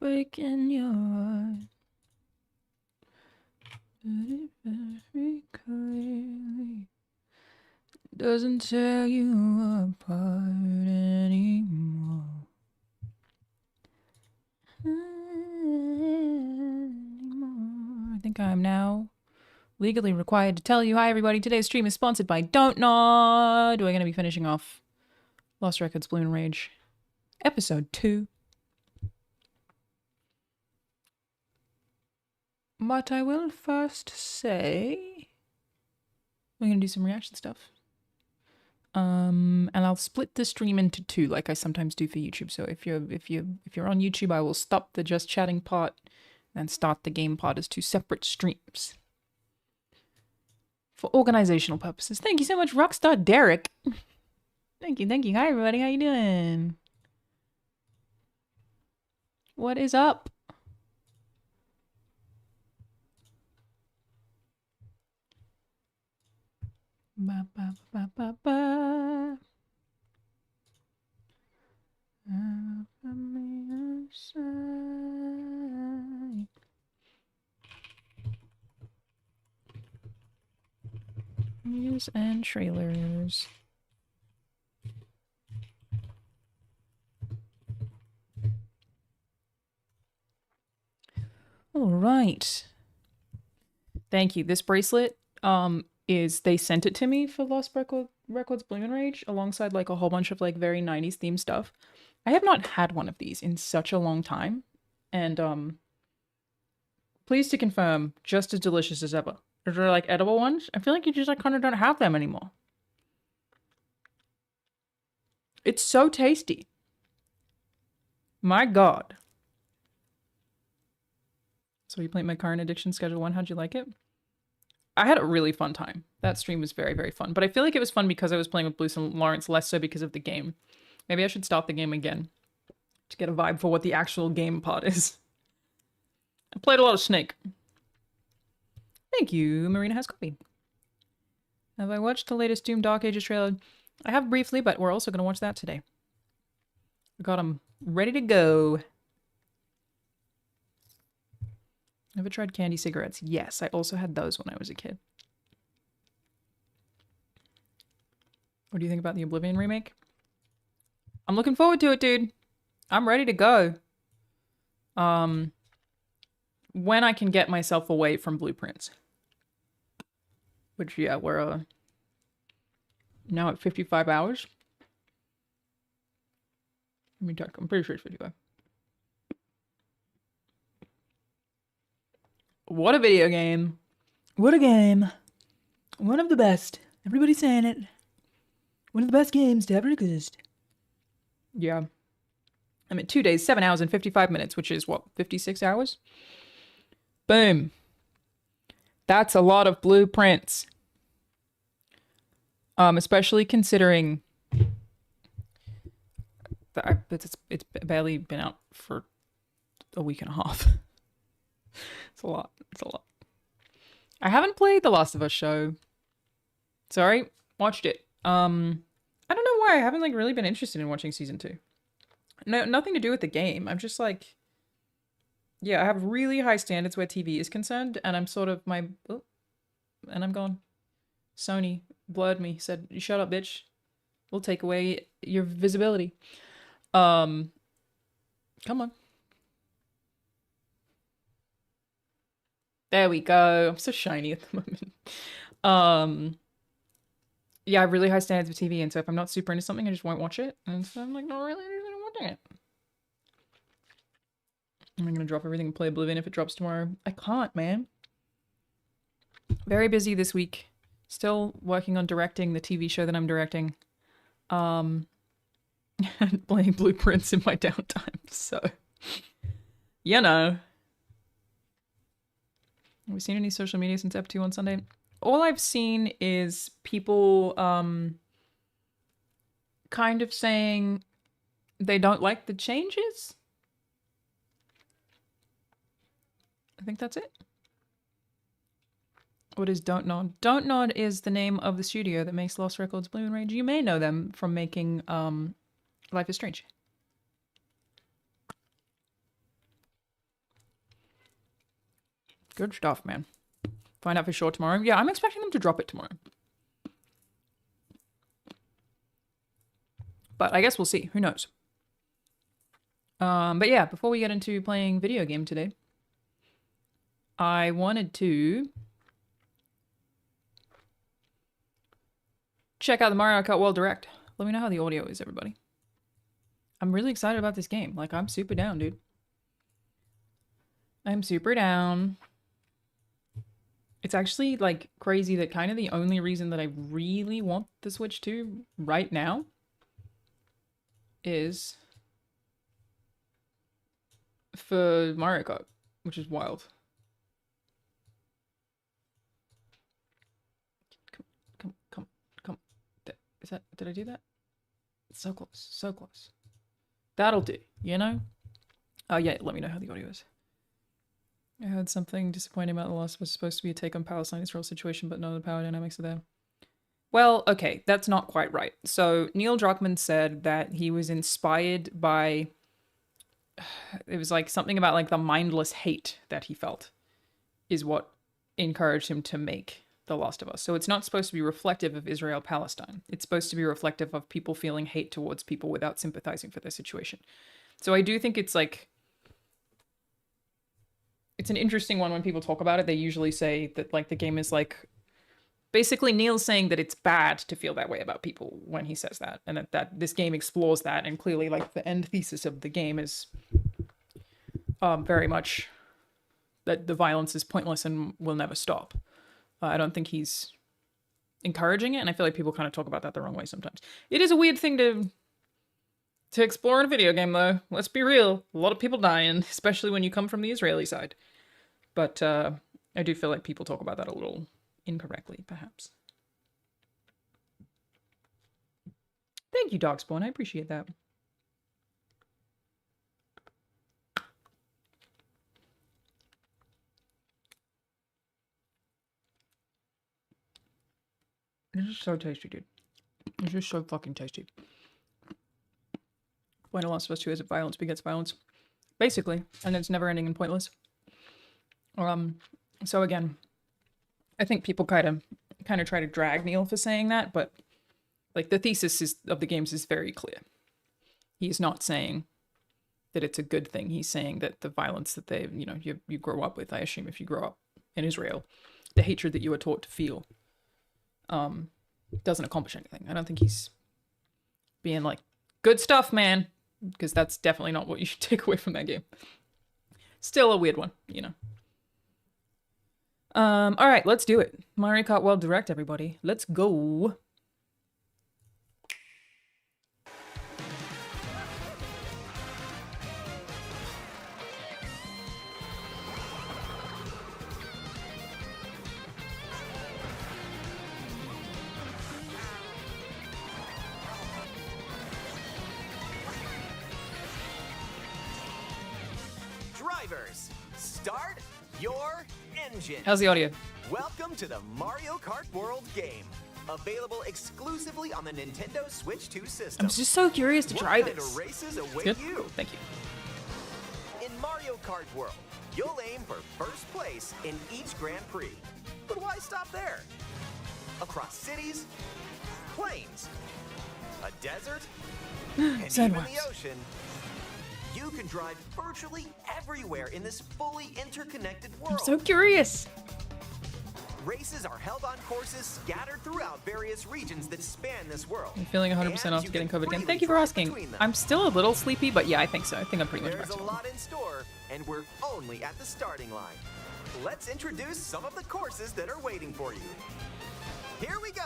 breaking your heart. But it very clearly doesn't tear you apart anymore. I think I'm now legally required to tell you, hi everybody, today's stream is sponsored by Don't Nod. We're going to be finishing off Lost Records Bloom and Rage, episode 2. But I will first say we're going to do some reaction stuff. And I'll split the stream into 2 like I sometimes do for YouTube. So if you're on YouTube, I will stop the just chatting part and start the game part as 2 separate streams. For organizational purposes. Thank you so much, Rockstar Derek. Thank you. Hi everybody, how you doing? What is up? Ba, ba, ba, ba, ba. From the outside. News and trailers. All right. Thank you. This bracelet is they sent it to me for Lost Records Bloom and Rage alongside like a whole bunch of like very 90s themed stuff. I have not had one of these in such a long time, and pleased to confirm, just as delicious as ever. Are there like edible ones? I feel like you just like kind of don't have them anymore. It's so tasty. My God. So you played my current addiction schedule 1. How'd you like it? I had a really fun time. That stream was very, very fun. But I feel like it was fun because I was playing with Bruce and Lawrence, less so because of the game. Maybe I should start the game again to get a vibe for what the actual game part is. I played a lot of Snake. Thank you, Marina has coffee. Have I watched the latest Doom Dark Ages trailer? I have briefly, but we're also going to watch that today. I got them ready to go. Ever tried candy cigarettes? Yes, I also had those when I was a kid. What do you think about the Oblivion remake? I'm looking forward to it, dude. I'm ready to go. When I can get myself away from Blueprints. Which, yeah, we're now at 55 hours. Let me check. I'm pretty sure it's 55. What a video game. What a game. One of the best. Everybody's saying it. One of the best games to ever exist. Yeah. I'm at 2 days, 7 hours, and 55 minutes, which is what, 56 hours? Boom. That's a lot of blueprints. Especially considering that it's barely been out for a week and a half. It's a lot. It's a lot. I haven't played The Last of Us show. Sorry, watched it. I don't know why I haven't like really been interested in watching season 2. No, nothing to do with the game. I'm just like, yeah, I have really high standards where TV is concerned, and I'm sort of and I'm gone. Sony blurred me, said, "Shut up, bitch. We'll take away your visibility." Come on. There we go. I'm so shiny at the moment. Yeah, I have really high standards with TV, and so if I'm not super into something, I just won't watch it. And so I'm like, not really interested in watching it. I'm gonna drop everything and play Oblivion if it drops tomorrow. I can't, man. Very busy this week. Still working on directing the TV show that I'm directing. And playing Blueprints in my downtime, so you know. Have we seen any social media since Ep 2 on Sunday? All I've seen is people kind of saying they don't like the changes. I think that's it. What is Don't Nod? Don't Nod is the name of the studio that makes Lost Records Bloom and Rage. You may know them from making Life is Strange. Good stuff, man. Find out for sure tomorrow. Yeah, I'm expecting them to drop it tomorrow. But I guess we'll see. Who knows? But yeah, before we get into playing video game today, I wanted to check out the Mario Kart World Direct. Let me know how the audio is, everybody. I'm really excited about this game. Like, I'm super down, dude. I'm super down. It's actually, like, crazy that kind of the only reason that I really want the Switch 2 right now is for Mario Kart, which is wild. Come. Is that, did I do that? So close, so close. That'll do, you know? Oh yeah, let me know how the audio is. I heard something disappointing about The Last was supposed to be a take on Palestine Israel situation, but none of the power dynamics are there. Well, okay, that's not quite right. So Neil Druckmann said that he was inspired by, it was like something about like the mindless hate that he felt is what encouraged him to make The Last of Us. So it's not supposed to be reflective of Israel-Palestine. It's supposed to be reflective of people feeling hate towards people without sympathizing for their situation. So I do think it's like, it's an interesting one when people talk about it. They usually say that like the game is like, basically Neil's saying that it's bad to feel that way about people when he says that, and that this game explores that, and clearly like the end thesis of the game is very much that the violence is pointless and will never stop. I don't think he's encouraging it, and I feel like people kind of talk about that the wrong way sometimes. It is a weird thing to explore in a video game, though. Let's be real. A lot of people dying, especially when you come from the Israeli side. But I do feel like people talk about that a little incorrectly, perhaps. Thank you, Dogspawn. I appreciate that. This is so tasty, dude. It's just so fucking tasty. Point of Last of Us 2 is that violence begets violence. Basically. And it's never ending and pointless. So again, I think people kind of try to drag Neil for saying that, but like the thesis of the games is very clear. He's not saying that it's a good thing. He's saying that the violence that they, you grow up with, I assume if you grow up in Israel, the hatred that you are taught to feel, doesn't accomplish anything. I don't think he's being like, good stuff, man, because that's definitely not what you should take away from that game. Still a weird one, All right, let's do it. Mario Kart World Direct, everybody. Let's go. Drivers, start your engine. How's the audio? Welcome to the Mario Kart World game. Available exclusively on the Nintendo Switch 2 system. I'm just so curious to try What this. kind of races await Good. you? Thank you. In Mario Kart World, you'll aim for first place in each Grand Prix. But why stop there? Across cities, plains, a desert, and even Sandworms. the ocean, you can drive virtually everywhere in this fully interconnected world. I'm so curious. Races are held on courses scattered throughout various regions that span this world. I'm feeling 100% And after you getting can COVID again. freely Thank you for drive asking. between them. I'm still a little sleepy, but yeah, I think so. I think I'm pretty much back There's to a lot in store, and we're only at the starting line. Let's introduce some of the courses that are waiting for you. Here we go!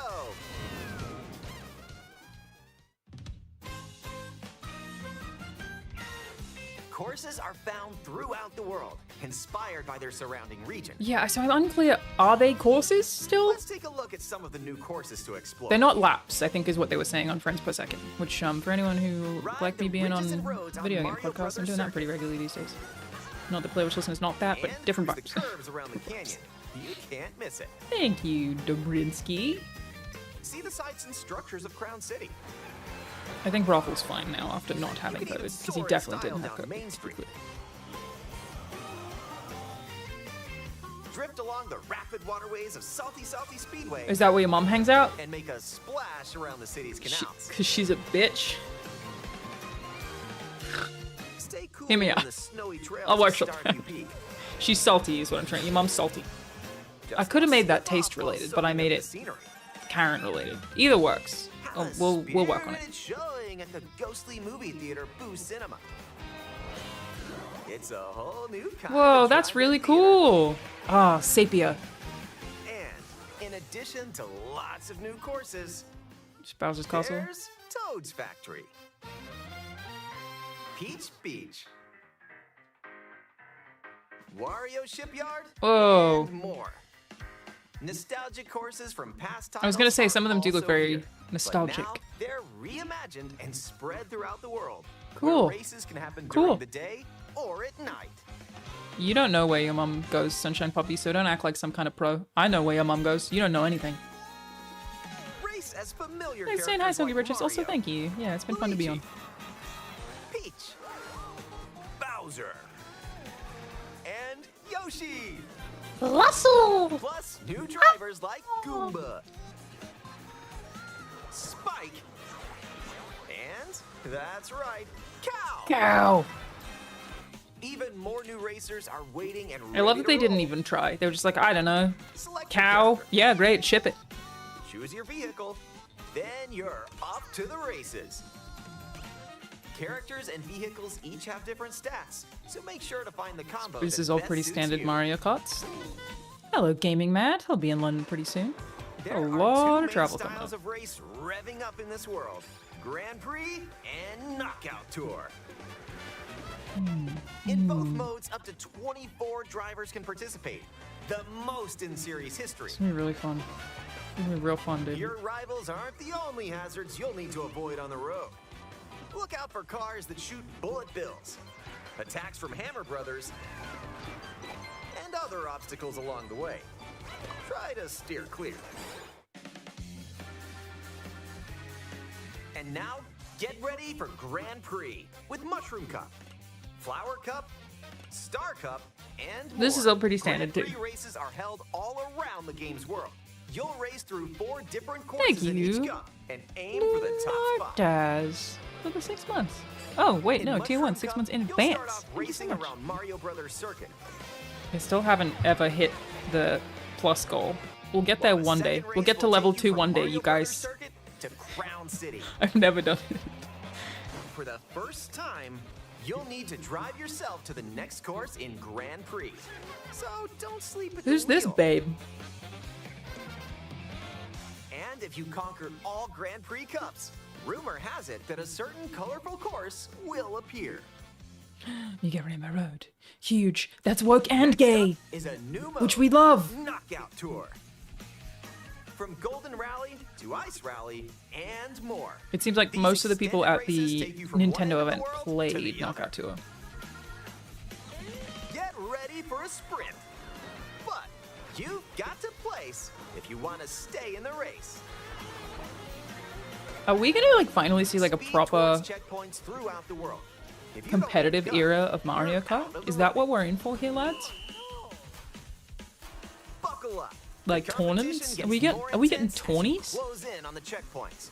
Courses are found throughout the world, inspired by their surrounding region. Yeah, so I'm unclear. Are they courses still? Let's take a look at some of the new courses to explore. They're not laps, I think is what they were saying on Frames Per Second. Which, for anyone who, Ride like me the being on ridges and roads on video game Mario podcasts, I'm Brothers doing that pretty Circuit. regularly these days. Not the Play Which Listen is not that, but And different cruise vibes. the curves around the canyon. You can't miss it. Thank you, Dobrinsky. See the sights and structures of Crown City. I think Rahul's fine now after not having You can COVID, even because he soar in definitely style didn't have down COVID. Main Street. drift along the rapid waterways of Salty Speedway Is that where your mom hangs out? and make a splash around the city's canals. Because she's a bitch. Stay cool Hear me on out. the snowy trails I'll of workshop Starview that. Peak. She's salty is what I'm trying. Your mom's salty. Just I could have made that slip taste off while related, but I soaking made up it the scenery. Karen related. Either works. Have Oh, a we'll work on it. spirited showing at the ghostly movie theater Boo Cinema. It's a whole new kind Whoa, of that's drive-in really theater. cool. Ah, Sepia. And in addition to lots of new courses, Bowser's Castle. there's Toad's Factory, Peach Beach, Wario Shipyard, Whoa. and more. Nostalgic courses from past titles. I was gonna say, some of them do look also very here, nostalgic. But now they're reimagined and spread throughout the world. Cool. Where races can happen Cool. during the day or at night. You don't know where your mom goes, Sunshine Puppy, so don't act like some kind of pro. I know where your mom goes. You don't know anything. Race as familiar Hey, saying hi, characters Sogi like Richards. Also, Mario, thank you. Yeah, it's been fun to be on. Luigi, Peach, Bowser, and Yoshi. Russell! Plus new drivers like Goomba, Spike, and that's right, Cow. Cow. Even more new racers are waiting and I love ready that they to didn't roll. even try. They were just like, I don't know. Select your Cow. character, Yeah, great. Ship it. choose your vehicle, then you're off to the races. Characters and vehicles each have different stats, so make sure to find the combo. This that is all best pretty suits standard you. Mario Karts. Hello, Gaming Mad. He'll be in London pretty soon. There A are lot two of main travel coming styles up. of race revving up in this world: Grand Prix and Knockout Tour. In both modes, up to 24 drivers can participate, the most in series history. It's gonna be really fun. It's gonna be real fun, dude. Your rivals aren't the only hazards you'll need to avoid on the road. Look out for cars that shoot bullet bills, attacks from Hammer Brothers, and other obstacles along the way. Try to steer clear. And now, get ready for Grand Prix with Mushroom Cup, Flower Cup, Star Cup, and more. This is all pretty standard, Grand too. Prix races are held all around the game's world. You'll race through 4 different Thank courses in each you. cup and aim for the top spot. Daz. For the 6 months. Oh, wait, In no, tier 1, Mushroom 6 Cup, months in you'll start advance. off Thank you so racing much. around Mario Brothers Circuit. I still haven't ever hit the plus goal. We'll get there While the one day. second We'll race get to will level take 2 from one day, Mario you Brothers guys. Circuit to Crown City. I've never done it. For the first time, you'll need to drive yourself to the next course in Grand Prix. So don't sleep at Who's the this wheel. babe? And if you conquer all Grand Prix cups, rumor has it that a certain colorful course will appear. You get Rainbow Road. Huge. That's woke and gay. Is a new mode, Which we love. Knockout Tour. From Golden Rally to Ice Rally and more. It seems like These most of the people at extended races the take you from one end Nintendo of the event world to played the Knockout other. Tour. Get ready for a sprint. But you've got to place if you want to stay in the race. Are we gonna like finally see like a Speed proper towards checkpoints throughout the world. If you don't competitive get it done, era of Mario you're out Kart? of Is the that race. what we're in for here, lads? Buckle up. Like The competition tournaments? gets Are we more getting intense as you tourneys? Close in on the checkpoints.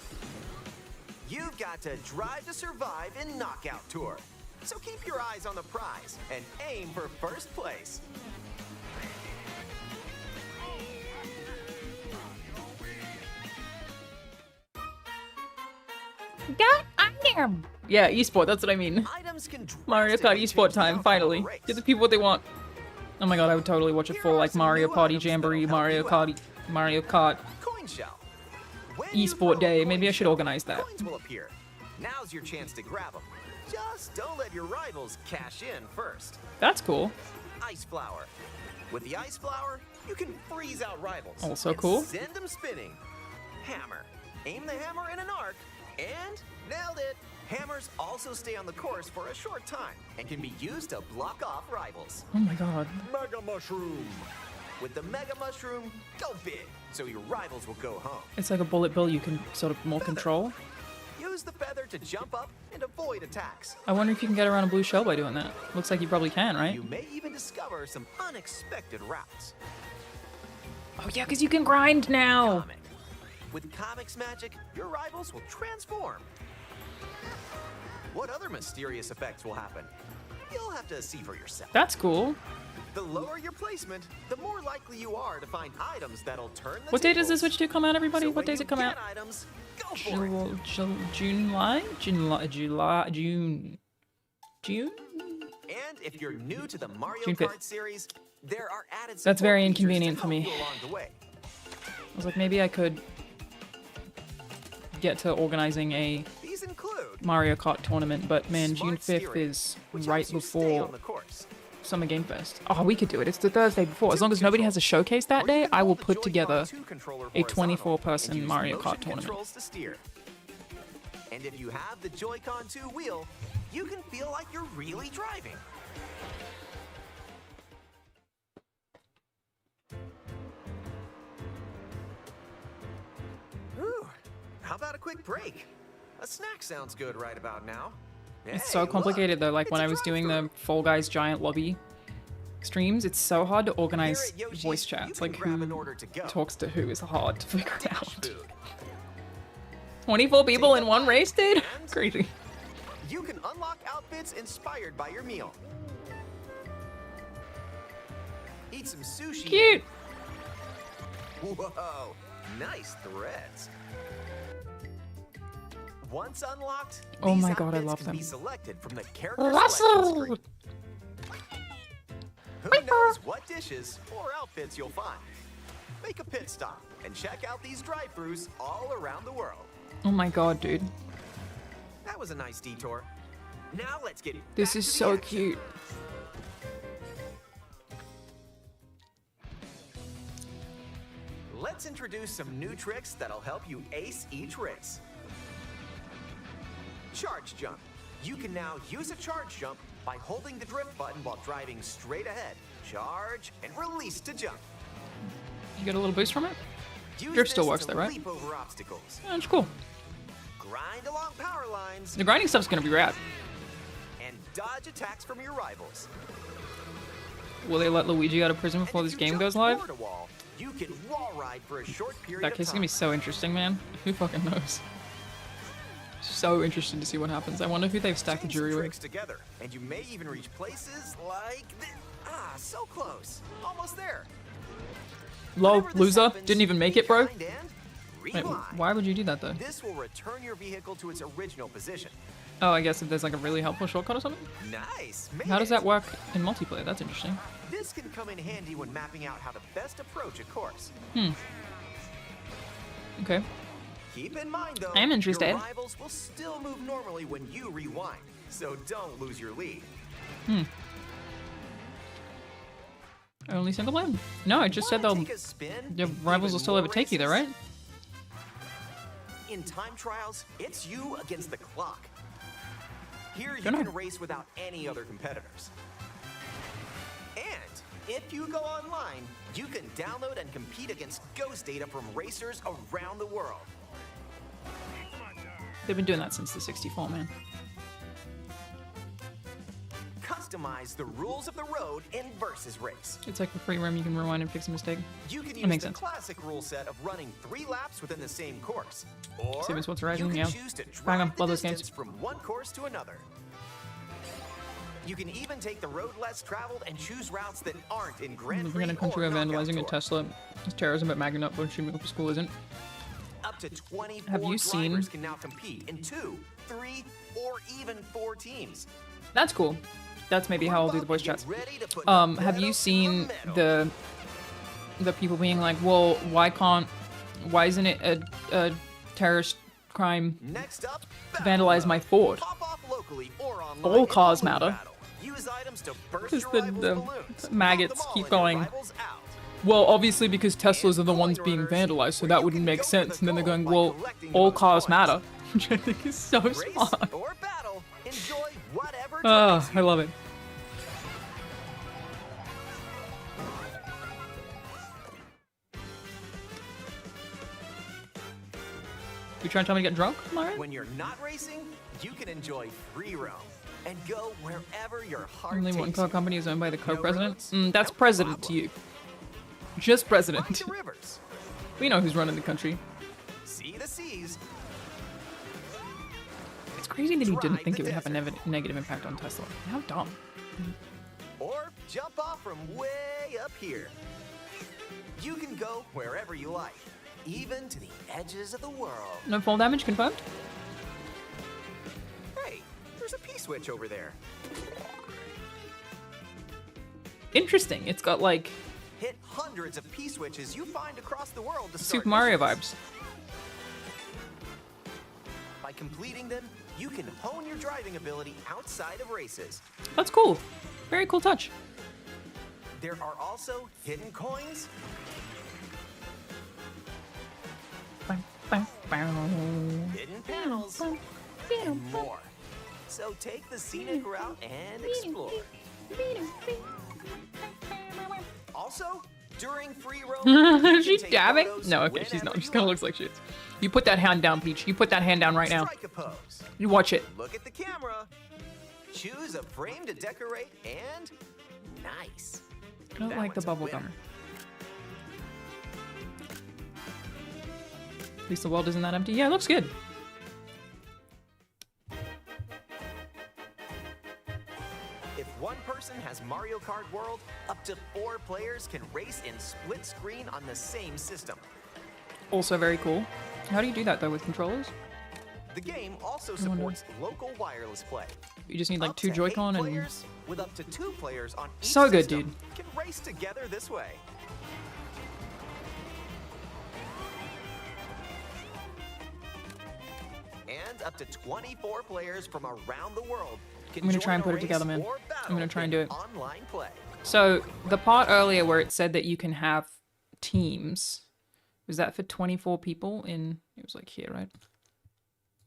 You've got to drive to survive in Knockout Tour. So keep your eyes on the prize and aim for first place. God, I am. Yeah, esport, that's what I mean. Items can Mario Kart drastically esport change the time, outcome of finally. a race. Give the people what they want. Oh my god, I would totally watch a Here full are like some Mario new Party items that'll Jamboree, help Mario you out. Kart Coin shell. When you esport throw a day. coin Maybe I should shell, organize that. Coins will appear. Now's your chance to grab them. Just don't let your rivals cash in first. That's cool. Ice flower. With the ice flower, you can freeze out rivals. Also and cool. Send them spinning. Hammer. Aim the hammer in an arc, and nailed it. Hammers also stay on the course for a short time and can be used to block off rivals. Oh my god. Mega Mushroom. With the Mega Mushroom, go big, so your rivals will go home. It's like a bullet bill you can sort of more control. Use the feather to jump up and avoid attacks. I wonder if you can get around a blue shell by doing that. Looks like you probably can, right? You may even discover some unexpected routes. Oh yeah, because you can grind now. Comic. With Comic's magic, your rivals will transform. What other mysterious effects will happen? You'll have to see for yourself. That's cool. The lower your placement, the more likely you are to find items that'll turn the What day does the tables. Switch 2 come out, everybody? So What when days you it come out? get items, go for it. June? And if you're new to the Mario June 5th. Kart series, there are added That's very support features to inconvenient for help me. you along the way. I was like, maybe I could get to organizing a These include Mario Kart tournament, but man, June Smart 5th steering, is which right helps you stay before on the course. Summer Game Fest. Oh, we could do it. It's the Thursday before. As long as nobody has a showcase that Or you day, can I will hold the put Joy-Con together 2 controller a horizontal 24-person and use Mario motion Kart tournament. controls to steer. And if you have the Joy-Con 2 wheel, you can feel like you're really driving. Ooh, how about a quick break? A snack sounds good right about now. It's Hey, so look, complicated though. Like it's when a I was doing the drive-thru. Fall Guys giant lobby streams, it's so hard to Here organize at Yoshi's, voice you chats. can Like grab an who order to go. talks to who is hard to figure Dash out. food. 24 people Take in a one bite race, dude? and- Crazy. You can unlock outfits inspired by your meal. Eat some sushi. Cute. Whoa, nice threads. Once unlocked, Oh these my God, I outfits love can them. be selected from the character selection Russell! screen. Who knows what dishes or outfits you'll find? Make a pit stop and check out these drive-thrus all around the world. Oh my God, dude. That was a nice detour. Now let's get This back is to the so action. cute. Let's introduce some new tricks that'll help you ace each race. Charge jump. You can now use a charge jump by holding the drift button while driving straight ahead. Charge and release to jump. You get a little boost from it? Use Drift still this works to though, right? leap over obstacles. Yeah, it's cool. Grind along power lines The grinding stuff's gonna be rad. and dodge attacks from your rivals. Will they let Luigi out of prison before And this if you game jump goes live? toward a wall, you can wall ride for a short period That of case is time. gonna be so interesting, man. Who fucking knows? So interested to see what happens. I wonder who they've stacked the Chain some jury tricks with. together, and you may even reach places like so close, almost there. Lol, Whenever this loser. happens, Didn't even make it, bro. rewind and Wait, rewind. why would you do that though? This will return your vehicle to its original position. Oh, I guess if there's like a really helpful shortcut or something? Nice. Made How does it. that work in multiplayer? That's interesting. This can come in handy when mapping out how to best approach a course. Okay. Keep in mind, though, I am interested. your rivals will still move normally when you rewind, so don't lose your lead. Only single player? No, I just said Wanna they'll... take a spin Your in rivals will even still more overtake you though, races? right? In time trials, it's you against the clock. Here, you Dunno. can race without any other competitors. And if you go online, you can download and compete against ghost data from racers around the world. They've been doing that since the 64, man. Customize the rules of the road in Versus Race. It's like the free roam, you can rewind and fix a mistake. You can That use makes the sense. classic rule set of running 3 laps within the same course. Or Same as What's you Rising, can yeah. choose to Bang 'em, drive the love those games. distance from one course to another. You can even take the road less traveled and choose routes that aren't in Grand Living Prix in a country or where Knockout vandalizing a Tour. Tesla is terrorism, but magging up bullshit middle school isn't. Up to 24 Have you seen- drivers can now compete in 2, 3, or even 4 teams. That's cool. That's maybe how I'll do the voice Get chats. ready to put Have pedal you to seen metal. the people being like, well, why isn't it a terrorist crime Next up, vandalize battle my mode. Ford? Pop off locally or online All in cars balloon matter. battle. Use items to burst Because your the rivals' balloons. Pop maggots them all keep and your going, rivals out. well, obviously because Teslas are the And ones coin being runners, vandalized, so where that you wouldn't can make go for sense. the And then they're gold going, by well, collecting the all most cars coins. matter. Which I think is so Race smart. or battle, enjoy whatever Oh, drives I you. love it. You trying to tell me to get drunk, Mario? When you're not racing, you can enjoy free roam. and go wherever your heart Only takes one car you. company is owned by the No co-president. roads, That's no president to problem. you. Just Ride president. the rivers, We know who's running the country. see the seas, It's crazy that he didn't Drive think the it would have a desert. negative impact on Tesla. How dumb. or jump off from way up here. You can go wherever you like, even to the edges of the world. No fall damage confirmed? Hey, there's a P-switch over there. Interesting. It's got like Hit hundreds of P-switches you find across the world to start Super Mario missions. vibes. By completing them, you can hone your driving ability outside of races. That's cool. Very cool touch. There are also hidden coins, hidden panels, and more. So take the scenic route and explore. Also, during free roam, you Is she can take dabbing? photos No, okay, she's not. whenever She you kind of like. looks like she is. You put that hand down, Peach. You put that hand down right now. Strike a pose. You watch it. Look at the camera. Choose a frame to decorate and nice. I don't That like the one's a bubble winner. gum. At least the world isn't that empty. Yeah, it looks good. If one person has Mario Kart World, up to 4 players can race in split screen on the same system. Also very cool. How do you do that though with controllers? The game also wonder. supports local wireless play. You just need like Up 2 to 8 Joy-Con and players, with up to 2 players on each So good, system, can race together this way. And up to 24 players from around the world can I'm gonna join try and a put it race together, man. or I'm gonna try and do battle it. in Online play. So the part earlier where it said that you can have teams, was that for 24 people in, it was like here, right?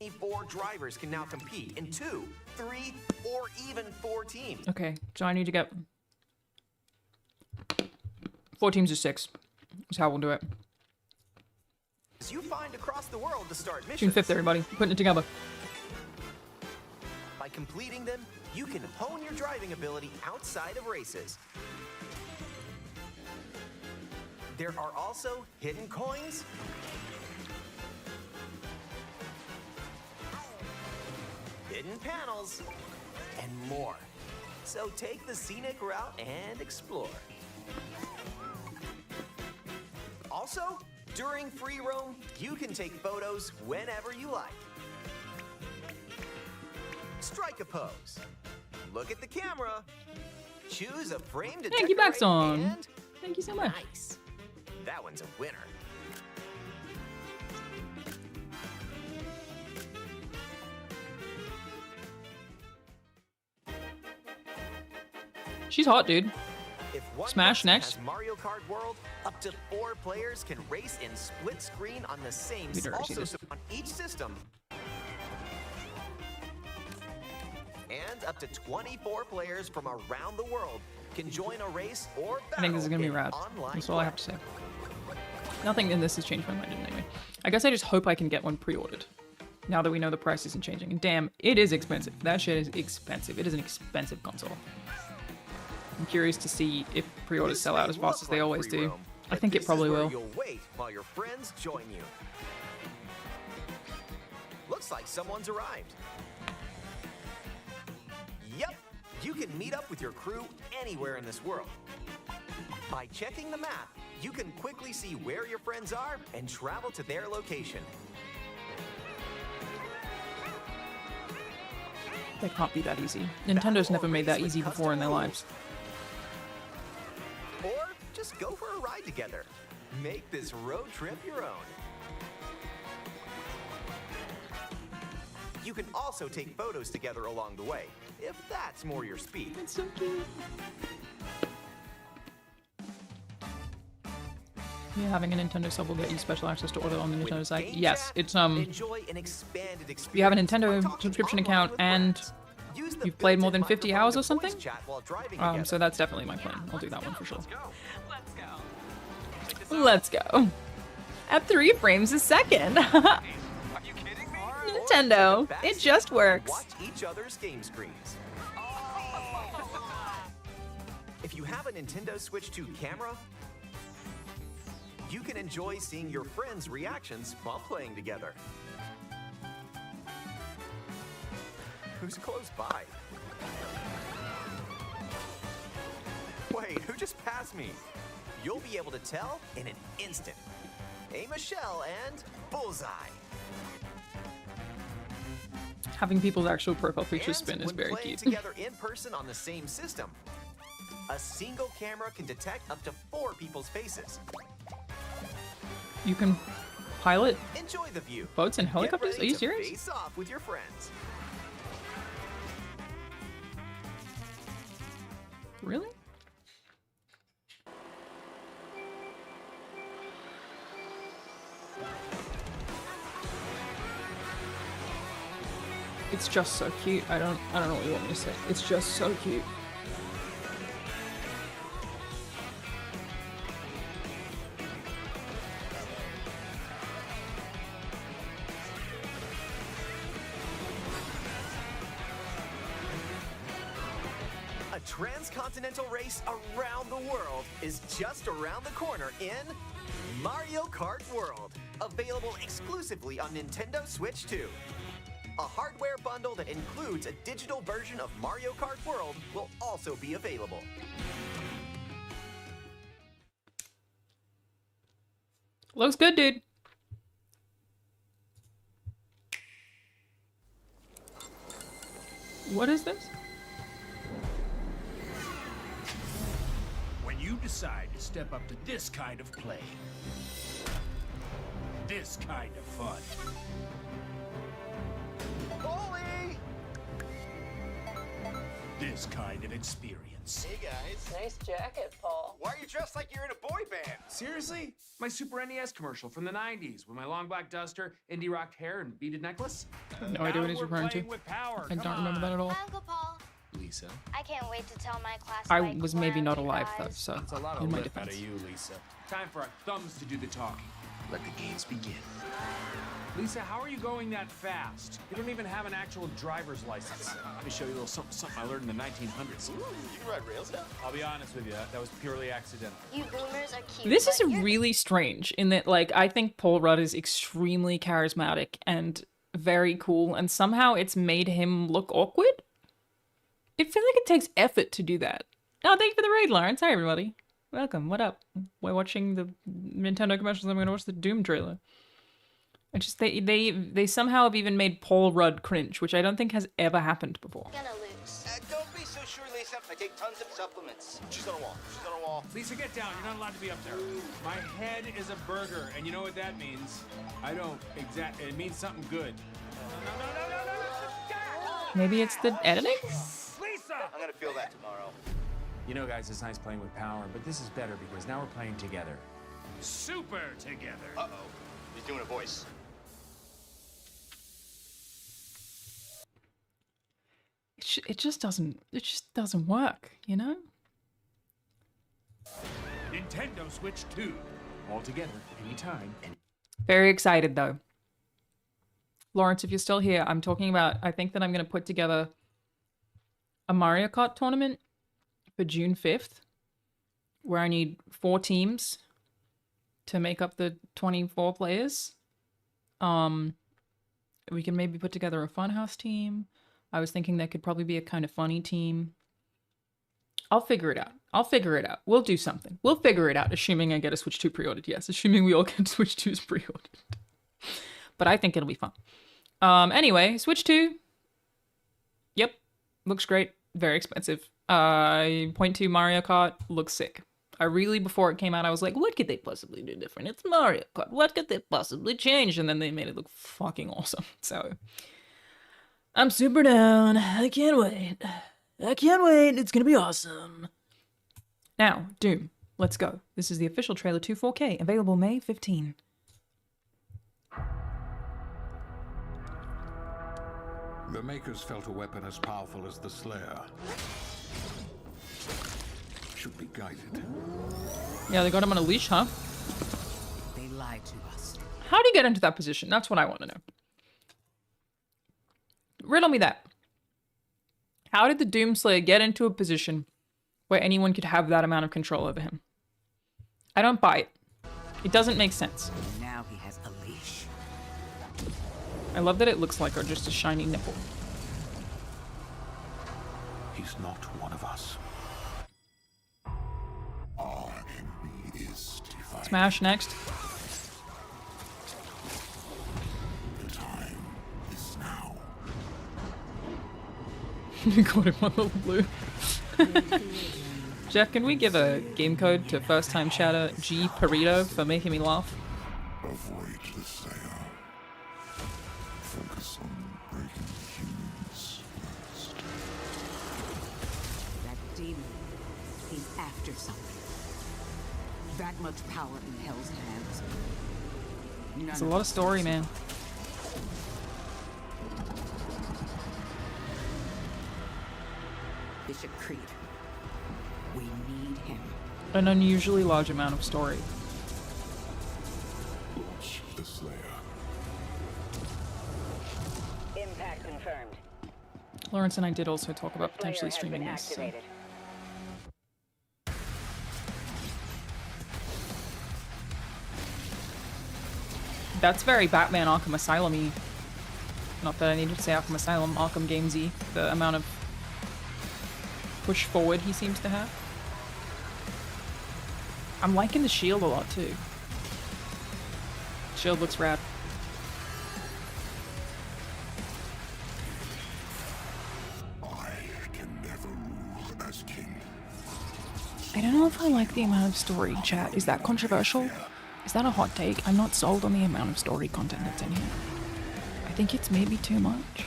24 drivers can now compete in 2, 3, or even 4 teams. Okay, so I need to get 4 teams of 6. That's how we'll do it. As you find across the world to start June missions. 5th, everybody. Putting it together. By completing them, you can hone your driving ability outside of races. There are also hidden coins, hidden panels, and more. So take the scenic route and explore. Also, during free roam, you can take photos whenever you like. Strike a pose. Look at the camera. Choose a frame to Thank you, decorate Baxon. and Thank you so much. nice. That one's a winner. She's hot, dude. If one Smash person next. has Mario Kart World, up to 4 players can race in split screen on the same We never see also this. on each system. And up to 24 players from around the world can join a race or battle I think this is gonna be in rad. online That's all I play. have to say. Nothing in this has changed my mind in any way. I guess I just hope I can get one pre-ordered. Now that we know the price isn't changing. And damn, it is expensive. That shit is expensive. It is an expensive console. I'm curious to see if pre-orders This sell out may as fast as look they like always free do. roam, I but think it this is probably where will. You'll wait while your friends join you. Looks like someone's arrived. Yep, you can meet up with your crew anywhere in this world. By checking the map, you can quickly see where your friends are and travel to their location. That can't be that easy. Nintendo's never made that easy before in their lives. Or just go for a ride together. Make this road trip your own. You can also take photos together along the way, if that's more your speed. It's so cute. Yeah, having a Nintendo sub will get you special access to order on the With Nintendo site. Game Yes, Chat, it's enjoy an expanded experience you have a Nintendo by talking subscription online account with and friends. Use the you've played more built-in than 50 microphone hours to or something? voice chat while driving so together. that's definitely my plan. I'll do that one for sure. Let's go. Let's go. At 3 frames a second. Are you kidding me? Or Nintendo, sit back it just works. and watch each other's game screens. If you have a Nintendo Switch 2 camera, you can enjoy seeing your friends' reactions while playing together. Who's close by? Wait, who just passed me? You'll be able to tell in an instant. Aim a shell and bullseye. Having people's actual profile pictures And spin is when very playing cute. together in person on the same system, a single camera can detect up to 4 people's faces. You can pilot Enjoy the view. boats and Get helicopters? ready Are you to serious? Face off with your friends. Really? It's just so cute. I don't know what you want me to say. It's just so cute. A transcontinental race around the world is just around the corner in Mario Kart World, available exclusively on Nintendo Switch 2. A hardware bundle that includes a digital version of Mario Kart World will also be available. Looks good, dude. What is this? When you decide to step up to this kind of play, this kind of fun, Bully! this kind of experience, Hey guys. Nice jacket, Paul. Why are you dressed like you're in a boy band? Seriously? My Super NES commercial from the 90s with my long black duster, indie rock hair, and beaded necklace? No idea what he's we're referring to. playing with power. I Come don't remember that at all. Hi, Uncle Paul. Lisa. I can't wait to tell my class. I like was maybe not clowns, alive you though, guys. so That's a lot in of my lip out defense. of you, Lisa. Time for our thumbs to do the talking. Let the games begin. Lisa, how are you going that fast? You don't even have an actual driver's license. Let me show you a little something I learned in the 1900s. Ooh, you can ride rails now? I'll be honest with you, that was purely accidental. You boomers are cute. This is but you're- really strange in that, like, I think Paul Rudd is extremely charismatic and very cool, and somehow it's made him look awkward. It feels like it takes effort to do that. Oh, thank you for the raid, Lawrence. Hi, everybody. Welcome. What up? We're watching the Nintendo commercials. I'm going to watch the Doom trailer. I just they somehow have even made Paul Rudd cringe, which I don't think has ever happened before. Gonna lose. Don't be so sure, Lisa. I take tons of supplements. She's on a wall. She's on a wall. Lisa, get down. You're not allowed to be up there. My head is a burger, and you know what that means? I don't exactly. It means something good. Maybe it's the editing? Lisa! I'm gonna feel that tomorrow. You know, guys, it's nice playing with power, but this is better because now we're playing together. Super together. Uh-oh. He's doing a voice. It just doesn't work, you know? Nintendo Switch 2. All together, anytime, and Very excited though. Lawrence, if you're still here, I'm talking about, I think that I'm going to put together a Mario Kart tournament for June 5th, where I need 4 teams to make up the 24 players. We can maybe put together a Funhouse team. I was thinking there could probably be a kind of funny team. I'll figure it out. We'll do something. We'll figure it out, assuming I get a Switch 2 pre-ordered. Yes, assuming we all get Switch 2s pre-ordered. But I think it'll be fun. Anyway, Switch 2. Yep. Looks great. Very expensive. Point 2 Mario Kart looks sick. I really, before it came out, I was like, what could they possibly do different? It's Mario Kart. What could they possibly change? And then they made it look fucking awesome. So, I'm super down. I can't wait. It's gonna be awesome. Now, Doom. Let's go. This is the official trailer 2 4K, available May 15. The Makers felt a weapon as powerful as the Slayer should be guided. Yeah, they got him on a leash, huh? They lied to us. How do you get into that position? That's what I want to know. Riddle me that. How did the Doom Slayer get into a position where anyone could have that amount of control over him. I don't buy it. It doesn't make sense. Now he has a leash. I love that it looks like just a shiny nipple. He's not one of us. Our enemy is divine. Smash next. The time is now. You got him on the blue. Jeff, can we give a game code to first time chatter G Perito for making me laugh? Avoid the Slayer. Focus on breaking humans first. That demon, he's after something. That much power in Hell's hands. It's a lot of story, man. Bishop Creed. We need him. An unusually large amount of story. Launch the Slayer. Impact confirmed. Lawrence and I did also talk about potentially streaming this. So. That's very Batman Arkham Asylum-y. Not that I needed to say Arkham Asylum, Arkham Gamesy. The amount of push forward he seems to have. I'm liking the shield a lot too. Shield looks rad. I can never rule as king. I don't know if I like the amount of story, chat. Is that controversial? Is that a hot take? I'm not sold on the amount of story content that's in here. I think it's maybe too much.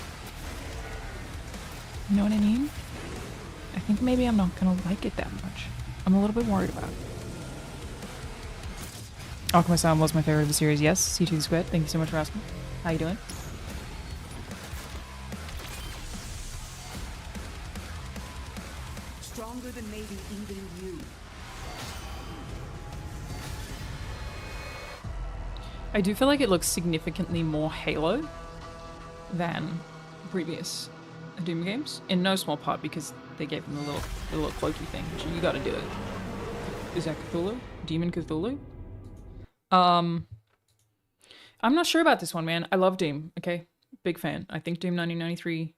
You know what I mean? I think maybe I'm not gonna like it that much. I'm a little bit worried about it. Arkham Asylum was my favorite of the series. Yes, C2 Squid. Thank you so much for asking. How you doing? Stronger than maybe even you. I do feel like it looks significantly more Halo than previous Doom games. In no small part because they gave him the little cloaky thing. You gotta do it. Is that Cthulhu? Demon Cthulhu? I'm not sure about this one, man. I love Doom, okay? Big fan. I think Doom 1993...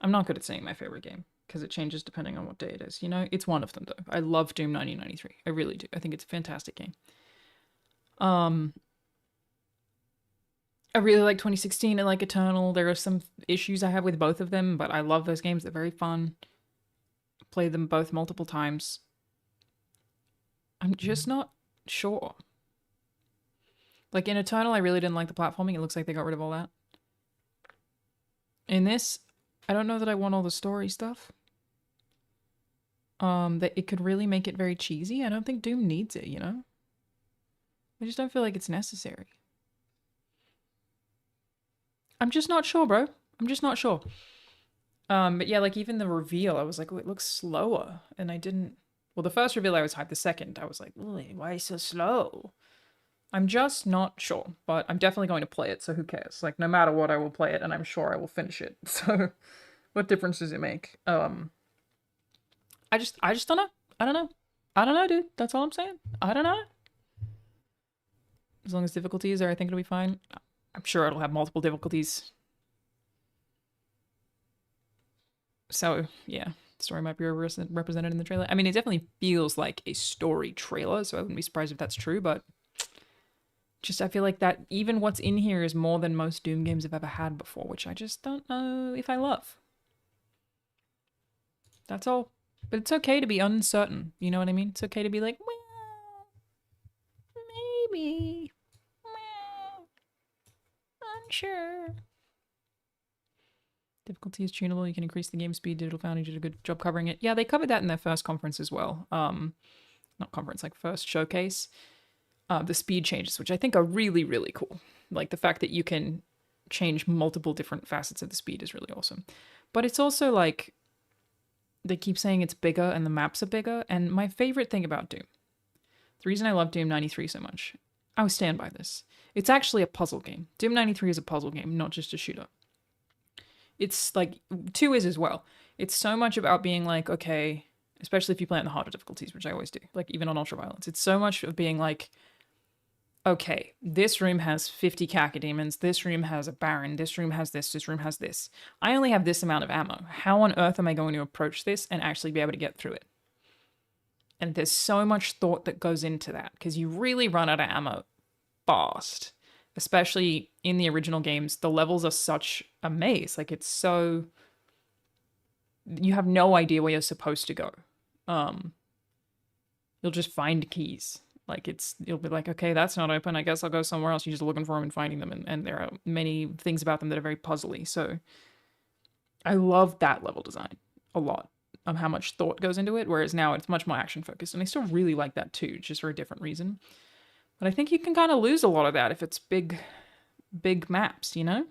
I'm not good at saying my favorite game, because it changes depending on what day it is, you know? It's one of them, though. I love Doom 1993. I really do. I think it's a fantastic game. I really like 2016 and like Eternal. There are some issues I have with both of them, but I love those games. They're very fun. Played them both multiple times. I'm just not sure. Like in Eternal, I really didn't like the platforming. It looks like they got rid of all that. In this, I don't know that I want all the story stuff. That it could really make it very cheesy. I don't think Doom needs it, you know? I just don't feel like it's necessary. I'm just not sure, bro. I'm just not sure. But yeah, like even the reveal, I was like, oh, it looks slower. And I didn't... Well, the first reveal I was hyped. The second, I was like, why so slow? I'm just not sure, but I'm definitely going to play it, so who cares? Like, no matter what, I will play it, and I'm sure I will finish it. So, what difference does it make? I just don't know. I don't know. I don't know, dude. That's all I'm saying. I don't know. As long as difficulty is there, I think it'll be fine. I'm sure it'll have multiple difficulties. So, yeah. Story might be represented in the trailer. I mean, it definitely feels like a story trailer, so I wouldn't be surprised if that's true, but... Just, I feel like that even what's in here is more than most Doom games have ever had before, which I just don't know if I love. That's all. But it's okay to be uncertain. You know what I mean? It's okay to be like, well, maybe. Well, unsure. Difficulty is tunable. You can increase the game speed. Digital Foundry did a good job covering it. Yeah, they covered that in their first conference as well. Not conference, like first showcase. The speed changes, which I think are really, really cool. Like the fact that you can change multiple different facets of the speed is really awesome. But it's also like, they keep saying it's bigger and the maps are bigger. And my favorite thing about Doom, the reason I love Doom 93 so much, I would stand by this. It's actually a puzzle game. Doom 93 is a puzzle game, not just a shooter. It's like, 2 is as well. It's so much about being like, okay, especially if you play on the harder difficulties, which I always do, like even on ultra violence. It's so much of being like, okay, this room has 50 cacodemons, this room has a baron, this room has this room has this. I only have this amount of ammo. How on earth am I going to approach this and actually be able to get through it? And there's so much thought that goes into that, because you really run out of ammo fast. Especially in the original games, the levels are such a maze. Like, it's so... You have no idea where you're supposed to go. You'll just find keys. Like, you'll be like, okay, that's not open. I guess I'll go somewhere else. You're just looking for them and finding them. And there are many things about them that are very puzzly. So I love that level design a lot, of how much thought goes into it. Whereas now it's much more action focused. And I still really like that too, just for a different reason. But I think you can kind of lose a lot of that if it's big maps, you know?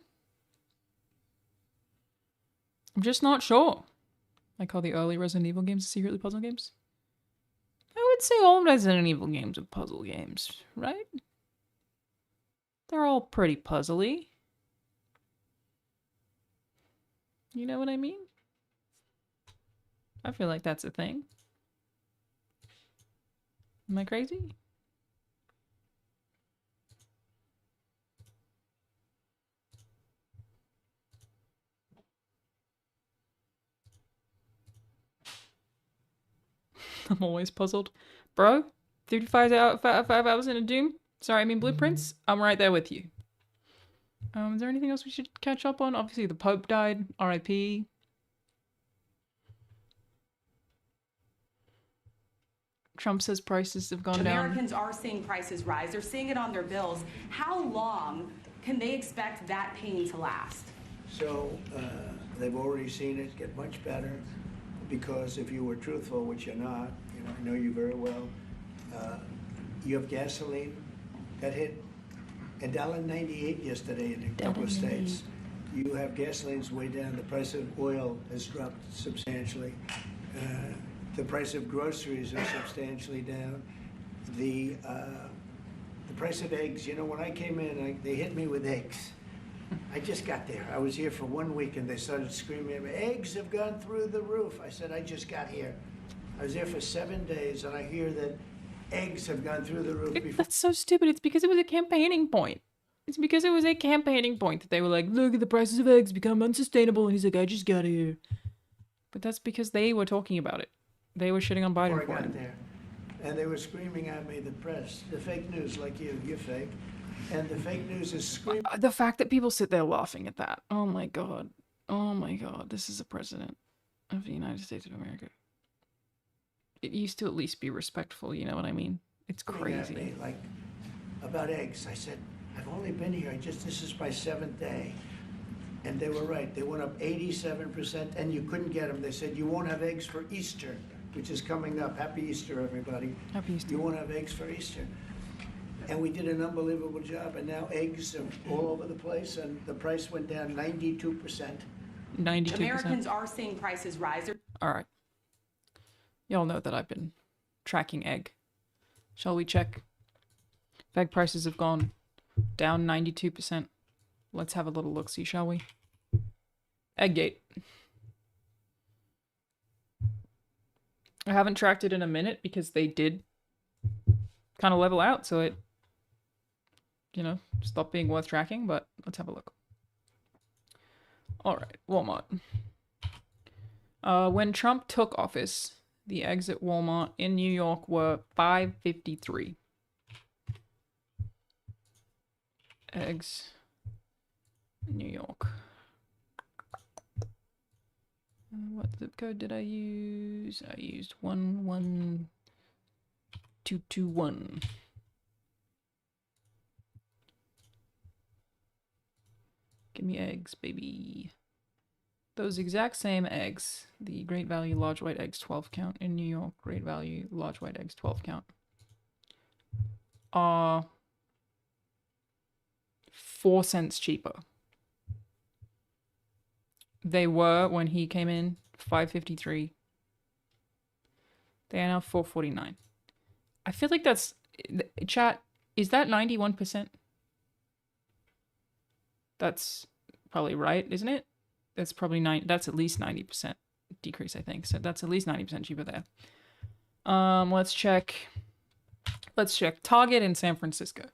I'm just not sure. I call the early Resident Evil games secretly puzzle games. I would say all Resident Evil games are puzzle games, right? They're all pretty puzzly. You know what I mean? I feel like that's a thing. Am I crazy? I'm always puzzled. Bro, 35 hours in a Doom? Sorry, I mean Blueprints? I'm right there with you. Is there anything else we should catch up on? Obviously, the Pope died. R.I.P. Trump says prices have gone down. Americans are seeing prices rise. They're seeing it on their bills. How long can they expect that pain to last? So they've already seen it get much better, because if you were truthful, which you're not, you know, I know you very well, you have gasoline that hit $1.98 yesterday in a couple of states. You have gasoline's way down. The price of oil has dropped substantially. The price of groceries are substantially down. The price of eggs, you know, when I came in, they hit me with eggs. I just got there. I was here for 1 week and they started screaming at me, eggs have gone through the roof. I said, I just got here. I was there for 7 days and I hear that eggs have gone through the roof. That's so stupid. It's because it was a campaigning point. It's because it was a campaigning point that they were like, look at the prices of eggs become unsustainable. And he's like, I just got here. But that's because they were talking about it. They were shitting on Biden Before for I got it. there. And they were screaming at me, the press, the fake news, like you're fake. And the fake news is screaming. The fact that people sit there laughing at that. Oh my God. Oh my God. This is a president of the United States of America. It used to at least be respectful, you know what I mean? It's crazy. At me, like, about eggs. I said, I've only been here, this is my 7th day. And they were right. They went up 87% and you couldn't get them. They said, you won't have eggs for Easter, which is coming up. Happy Easter, everybody. Happy Easter. You won't have eggs for Easter. And we did an unbelievable job, and now eggs are all over the place, and the price went down 92%. 92%. Americans are seeing prices rise. All right. Y'all know that I've been tracking egg. Shall we check? Egg prices have gone down 92%. Let's have a little look-see, shall we? Egggate. I haven't tracked it in a minute because they did kind of level out, so it, you know, stopped being worth tracking, but let's have a look. All right, Walmart. When Trump took office, the eggs at Walmart in New York were $5.53. Eggs, New York. What zip code did I use? I used 11221. Give me eggs, baby. Those exact same eggs. The Great Value Large White Eggs 12 count in New York. Great Value Large White Eggs 12 count. 4 cents cheaper. They were, when he came in, $5.53. They are now $4.49. I feel like that's... Chat, is that 91%? That's probably right, isn't it? That's probably that's at least 90%. decrease, I think. So that's at least 90% cheaper there. Let's check Target in San Francisco.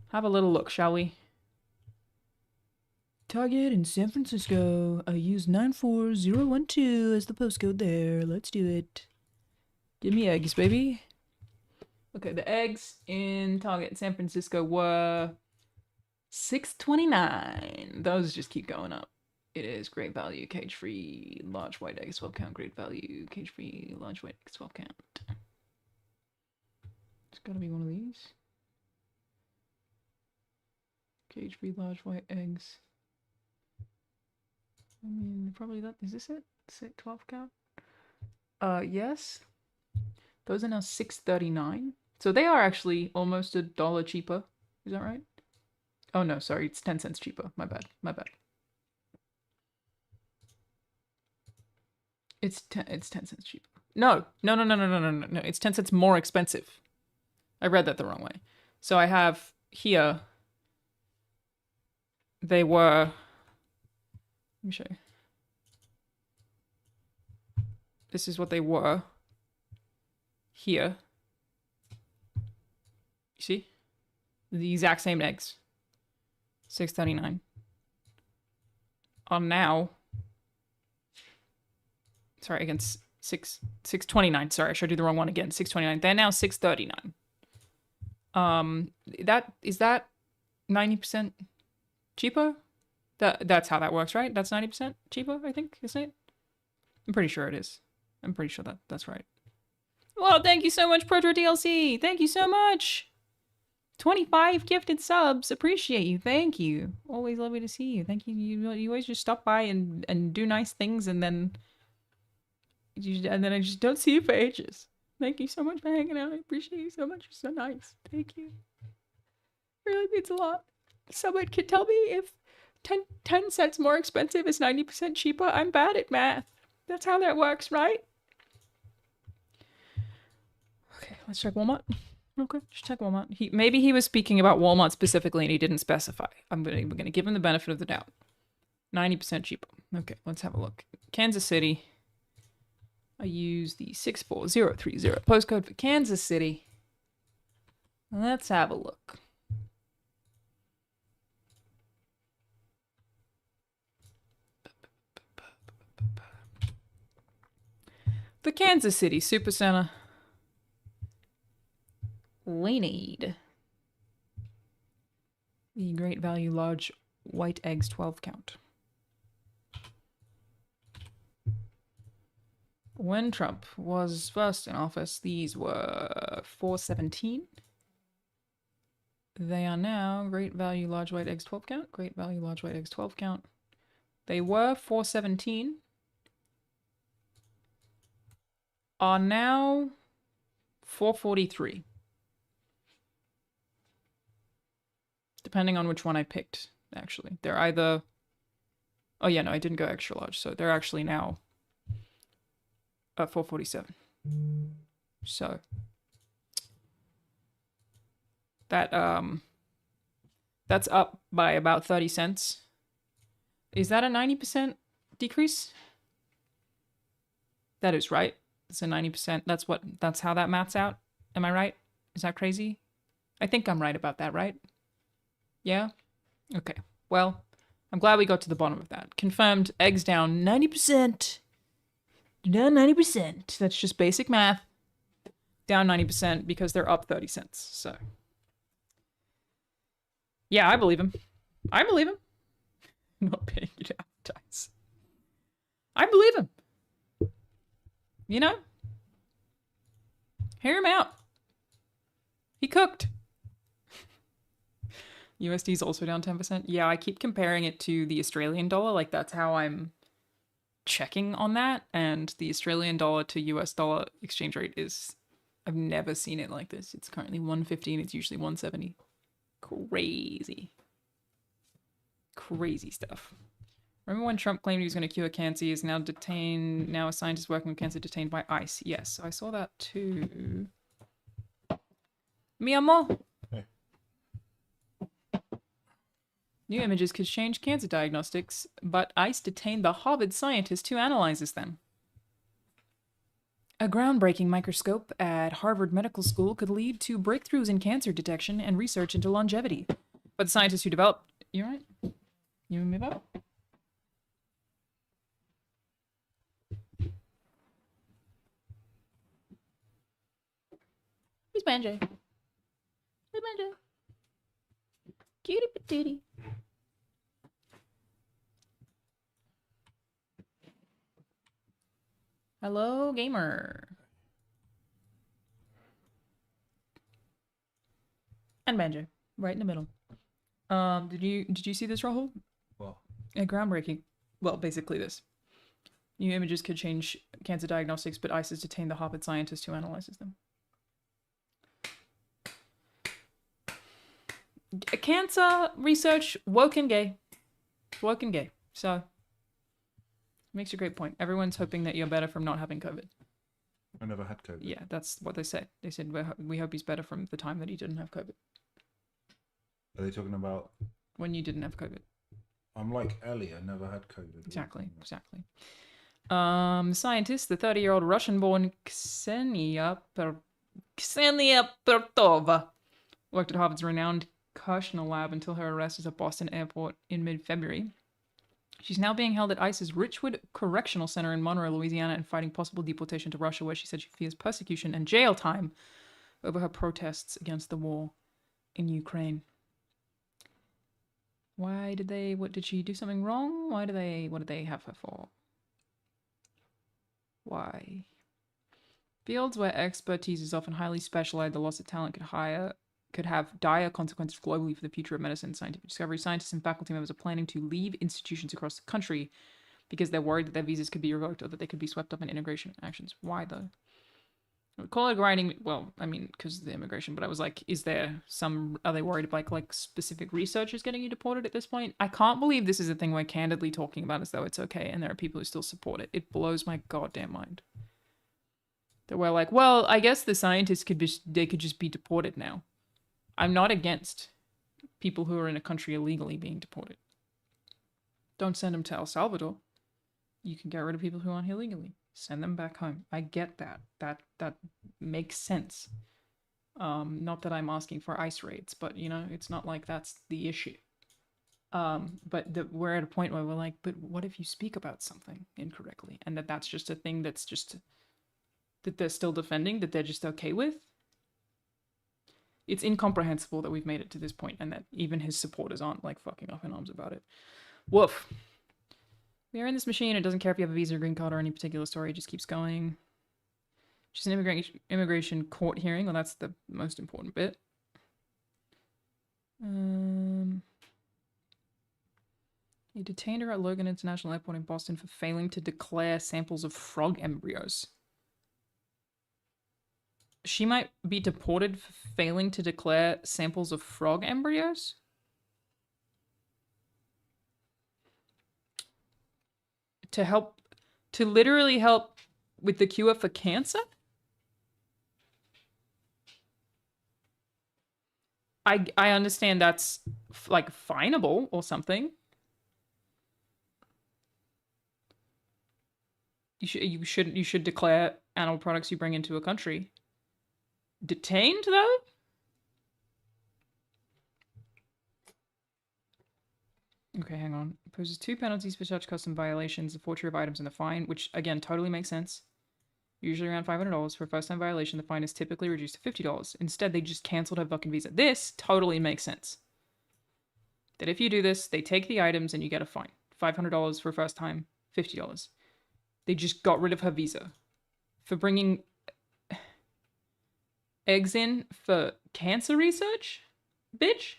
Have a little look, shall we? Target in San Francisco. I use 94012 as the postcode there. Let's do it. Give me eggs, baby. Okay, the eggs in Target in San Francisco were $6.29. Those just keep going up. It is great value, cage-free, large white eggs, 12 count, great value, cage-free, large white eggs, 12 count. It's gotta be one of these. Cage-free, large white eggs. I mean, probably that. Is this it? 12 count? Yes. Those are now $6.39. So they are actually almost $1 cheaper. Is that right? Oh no, sorry, it's 10 cents cheaper. My bad. My bad. It's 10 cents cheaper. No. It's 10 cents more expensive. I read that the wrong way. So I have here, they were, let me show you. This is what they were here. You see? The exact same eggs. $6.39. Are now, sorry, again, $6.29. Sorry, I showed you the wrong one again. $6.29. They're now $6.39. Is that 90% cheaper? That's how that works, right? That's 90% cheaper, I think, isn't it? I'm pretty sure it is. I'm pretty sure that's right. Well, thank you so much, Proto DLC. Thank you so much. 25 gifted subs. Appreciate you. Thank you. Always lovely to see you. Thank you. You always just stop by and do nice things, and then I just don't see you for ages. Thank you so much for hanging out. I appreciate you so much. You're so nice. Thank you. It really means a lot. Someone can tell me if 10 cents more expensive is 90% cheaper. I'm bad at math. That's how that works, right? Okay, let's check Walmart. Okay, just check Walmart. Maybe he was speaking about Walmart specifically and he didn't specify. We're gonna give him the benefit of the doubt. 90% cheaper. Okay, let's have a look. Kansas City. I use the 64030 postcode for Kansas City. Let's have a look. The Kansas City Supercenter. We need the great value large white eggs 12 count. When Trump was first in office, these were $4.17. They are now great value large white eggs 12 count. Great value large white eggs 12 count. They were $4.17. Are now $4.43. Depending on which one I picked, actually. They're either... Oh yeah, no, I didn't go extra large, so they're actually now $4.47. So that that's up by about 30 cents. Is that a 90% decrease? That is right. It's a 90%. That's how that maths out. Am I right? Is that crazy? I think I'm right about that, right? Yeah? Okay. Well, I'm glad we got to the bottom of that. Confirmed, eggs down 90%. Down 90%. That's just basic math. Down 90% because they're up 30 cents. So, yeah, I believe him. I believe him. I'm not paying you to advertise. I believe him. You know? Hear him out. He cooked. USD is also down 10%. Yeah, I keep comparing it to the Australian dollar. Like, that's how I'm checking on that. And the Australian dollar to US dollar exchange rate is... I've never seen it like this. It's currently 115. It's usually 170. Crazy. Crazy stuff. Remember when Trump claimed he was going to cure cancer? He is now detained. Now a scientist working on cancer detained by ICE. Yes, I saw that too. Mi amor. Hey. New images could change cancer diagnostics, but ICE detained the Harvard scientist who analyzes them. A groundbreaking microscope at Harvard Medical School could lead to breakthroughs in cancer detection and research into longevity. But the scientists who developed... You alright? You move up? Who's Banjo? Who's Banjo? Cutie patootie. Hello, gamer. And Banjo, right in the middle. Did you see this, Rahul? What? Groundbreaking. Well, basically this. New images could change cancer diagnostics, but ICE has detained the Harvard scientist who analyzes them. Cancer research, woke and gay. Woke and gay. So, makes a great point. Everyone's hoping that you're better from not having COVID. I never had COVID. Yeah, that's what they said. They said, we hope he's better from the time that he didn't have COVID. Are they talking about... When you didn't have COVID. I'm like Ellie, I never had COVID. Exactly. Scientist, the 30-year-old Russian-born Ksenia Pertova, worked at Harvard's renowned Kushner lab until her arrest at a Boston airport in mid-February. She's now being held at ICE's Richwood Correctional Center in Monroe, Louisiana, and fighting possible deportation to Russia, where she said she fears persecution and jail time over her protests against the war in Ukraine. Why did they... What, did she do something wrong? What did they have her for? Why? Fields where expertise is often highly specialized, the loss of talent could have dire consequences globally for the future of medicine and scientific discovery. Scientists and faculty members are planning to leave institutions across the country because they're worried that their visas could be revoked or that they could be swept up in immigration actions. Why, though? I would call it grinding... Well, I mean, because of the immigration, but I was like, are they worried about, like, specific researchers getting you deported at this point? I can't believe this is a thing we're candidly talking about as though it's okay, and there are people who still support it. It blows my goddamn mind. That we're like, well, I guess the scientists could just be deported now. I'm not against people who are in a country illegally being deported. Don't send them to El Salvador. You can get rid of people who aren't here legally. Send them back home. I get that. That makes sense. Not that I'm asking for ICE raids, but, you know, it's not like that's the issue. But we're at a point where we're like, but what if you speak about something incorrectly? And that's just a thing that's just... that they're still defending, that they're just okay with? It's incomprehensible that we've made it to this point and that even his supporters aren't, like, fucking up in arms about it. Woof. We are in this machine. It doesn't care if you have a visa or green card or any particular story. It just keeps going. Just an immigration court hearing. Well, that's the most important bit. He detained her at Logan International Airport in Boston for failing to declare samples of frog embryos. She might be deported for failing to declare samples of frog embryos? To literally help with the cure for cancer? I understand that's like fineable or something. You should declare animal products you bring into a country. Detained though? Okay, hang on. Poses 2 penalties for such custom violations, a forgery of items, and a fine, which, again, totally makes sense. Usually around $500. For a first-time violation, the fine is typically reduced to $50. Instead, they just cancelled her fucking visa. This totally makes sense. That if you do this, they take the items and you get a fine. $500 for first time, $50. They just got rid of her visa. For bringing eggs in for cancer research? Bitch?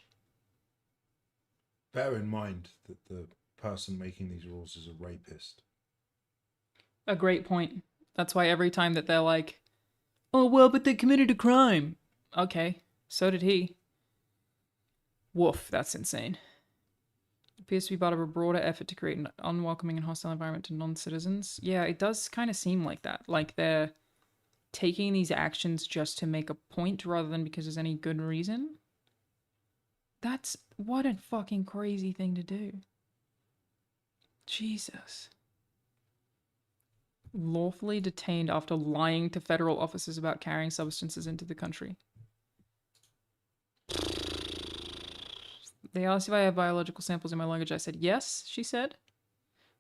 Bear in mind that the person making these rules is a rapist. A great point. That's why every time that they're like, oh, well, but they committed a crime. Okay, so did he. Woof, that's insane. Appears to be part of a broader effort to create an unwelcoming and hostile environment to non-citizens. Yeah, it does kind of seem like that. Like they're taking these actions just to make a point rather than because there's any good reason. That's what a fucking crazy thing to do. Jesus. Lawfully detained after lying to federal officers about carrying substances into the country. They asked if I had biological samples in my luggage. I said yes, she said.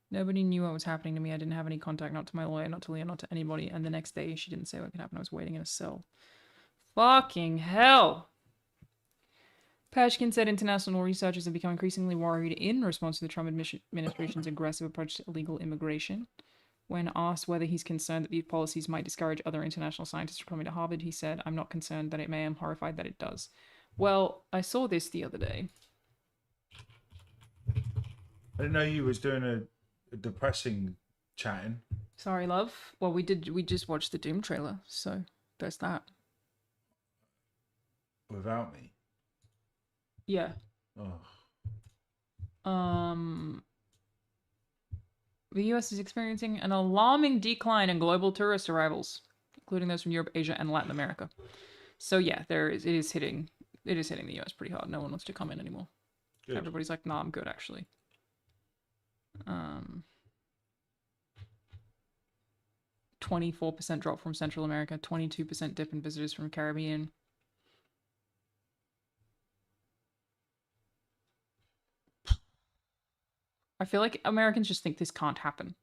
Nobody knew what was happening to me. I didn't have any contact, not to my lawyer, not to Leah, not to anybody. And the next day, she didn't say what could happen. I was waiting in a cell. Fucking hell. Pashkin said international researchers have become increasingly worried in response to the Trump administration's aggressive approach to illegal immigration. When asked whether he's concerned that these policies might discourage other international scientists from coming to Harvard, he said, "I'm not concerned that it may. I'm horrified that it does." Well, I saw this the other day. I didn't know you was doing a depressing chatting. Sorry, love. Well, we just watched the Doom trailer, so there's that. Without me? Yeah. Oh. The US is experiencing an alarming decline in global tourist arrivals, including those from Europe, Asia, and Latin America. So yeah, it is hitting the US pretty hard. No one wants to come in anymore. Good. Everybody's like, nah, I'm good actually. 24% drop from Central America, 22% dip in visitors from Caribbean. I feel like Americans just think this can't happen.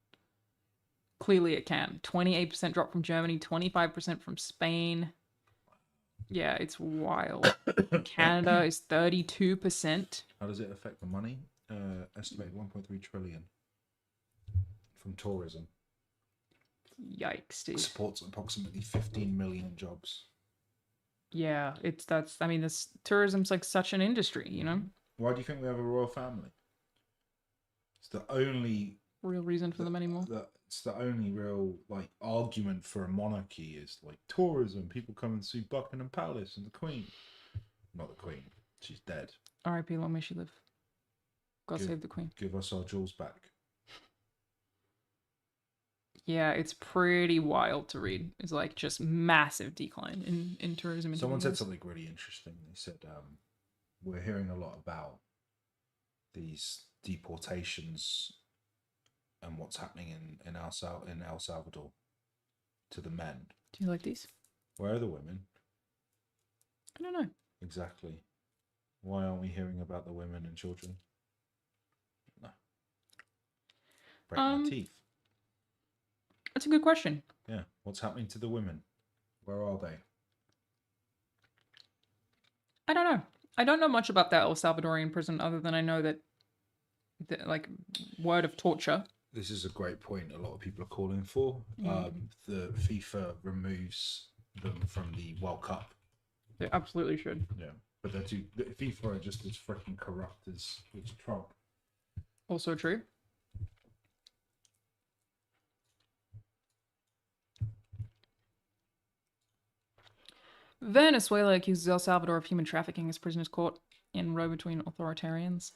Clearly it can. 28% drop from Germany, 25% from Spain. Yeah, it's wild. Canada is 32%. How does it affect the money? Estimated 1.3 trillion from tourism. Yikes, dude. Supports approximately 15 million jobs. Yeah, this tourism's like such an industry, you know? Why do you think we have a royal family? It's the only real reason for them anymore. It's the only real like argument for a monarchy is like tourism. People come and see Buckingham Palace and the Queen. Not the Queen. She's dead. R.I.P. Long may she live. God save the Queen. Give us our jewels back. Yeah, it's pretty wild to read. It's like just massive decline in tourism. Someone said something really interesting. They said, we're hearing a lot about these deportations and what's happening in El Salvador to the men. Do you like these? Where are the women? I don't know. Exactly. Why aren't we hearing about the women and children? No. Break my teeth. That's a good question. Yeah. What's happening to the women? Where are they? I don't know. I don't know much about that El Salvadorian prison other than I know that like word of torture. This is a great point a lot of people are calling for. The FIFA removes them from the World Cup. They absolutely should. Yeah. But FIFA are just as freaking corrupt as Trump. Also true. Venezuela accuses El Salvador of human trafficking as prisoners caught in row between authoritarians.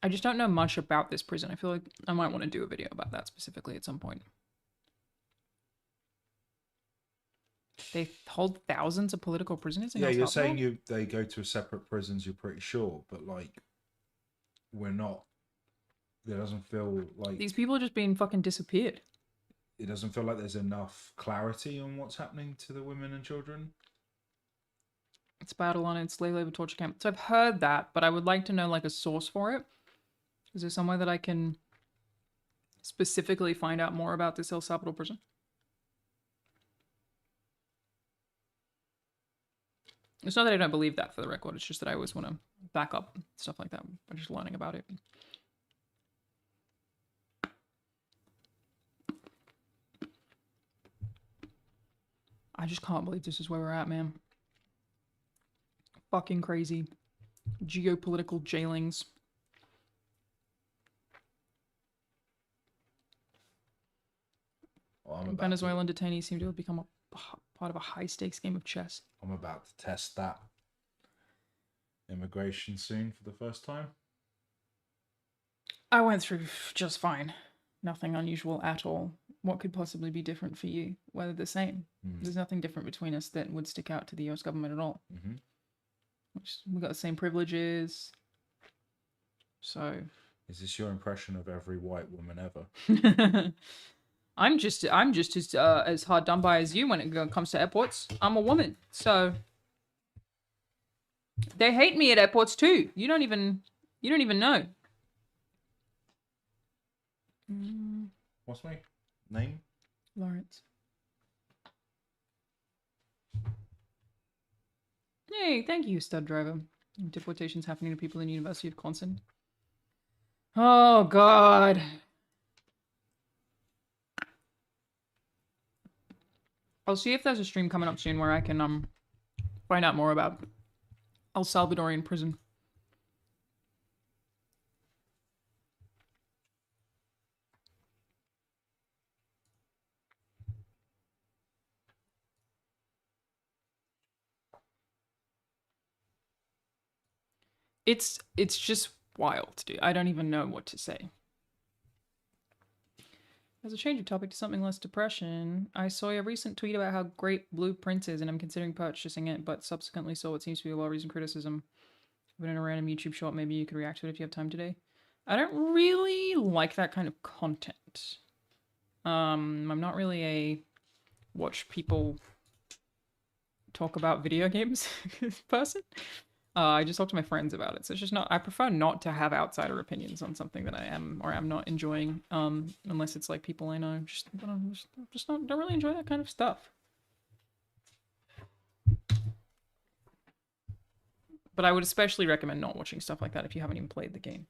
I just don't know much about this prison. I feel like I might want to do a video about that specifically at some point. They hold thousands of political prisoners in El Salvador? You're saying they go to separate prisons, you're pretty sure, but like, we're not. It doesn't feel like... These people are just being fucking disappeared. It doesn't feel like there's enough clarity on what's happening to the women and children. It's about Alanah and slave labor torture camp. So I've heard that, but I would like to know like a source for it. Is there somewhere that I can specifically find out more about this El Salvador prison? It's not that I don't believe that, for the record. It's just that I always want to back up stuff like that by just learning about it. I just can't believe this is where we're at, man. Fucking crazy. Geopolitical jailings. Venezuelan detainees seem to have become a part of a high-stakes game of chess. I'm about to test that immigration soon for the first time. I went through just fine. Nothing unusual at all. What could possibly be different for you? Whether the same. There's nothing different between us that would stick out to the US government at all. We got the same privileges. So. Is this your impression of every white woman ever? I'm just as hard done by as you when it comes to airports. I'm a woman, so they hate me at airports too. You don't even know. What's my name? Lawrence. Hey, thank you, stud driver. Deportations happening to people in the University of Wisconsin. Oh God. I'll see if there's a stream coming up soon where I can find out more about El Salvadorian prison. It's just wild, dude. I don't even know what to say. As a change of topic to something less depression, I saw a recent tweet about how great Blue Prince is and I'm considering purchasing it, but subsequently saw what seems to be a well-reasoned criticism. But in a random YouTube short, maybe you could react to it if you have time today. I don't really like that kind of content. I'm not really a watch people talk about video games person. I just talk to my friends about it. So it's just not, I prefer not to have outsider opinions on something that I am or am not enjoying, unless it's like people I know. Don't really enjoy that kind of stuff. But I would especially recommend not watching stuff like that if you haven't even played the game.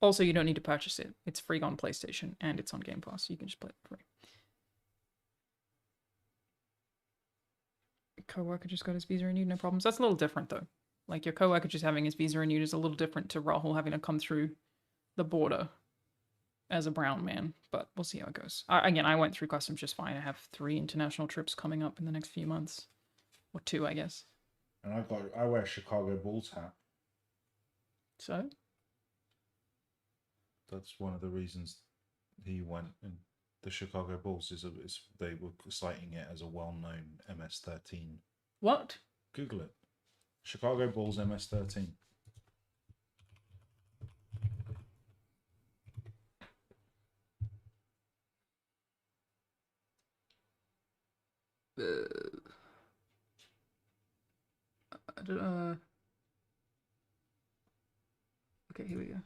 Also, you don't need to purchase it. It's free on PlayStation and it's on Game Pass, so you can just play it for free. Coworker just got his visa renewed, no problems. That's a little different though. Like your coworker just having his visa renewed is a little different to Rahul having to come through the border as a brown man, but we'll see how it goes. Again, I went through customs just fine. I have 3 international trips coming up in the next few months. Or 2, I guess. And I wear a Chicago Bulls hat. So? That's one of the reasons he went in the Chicago Bulls is they were citing it as a well-known MS-13. What? Google it. Chicago Bulls MS-13. Okay, here we go.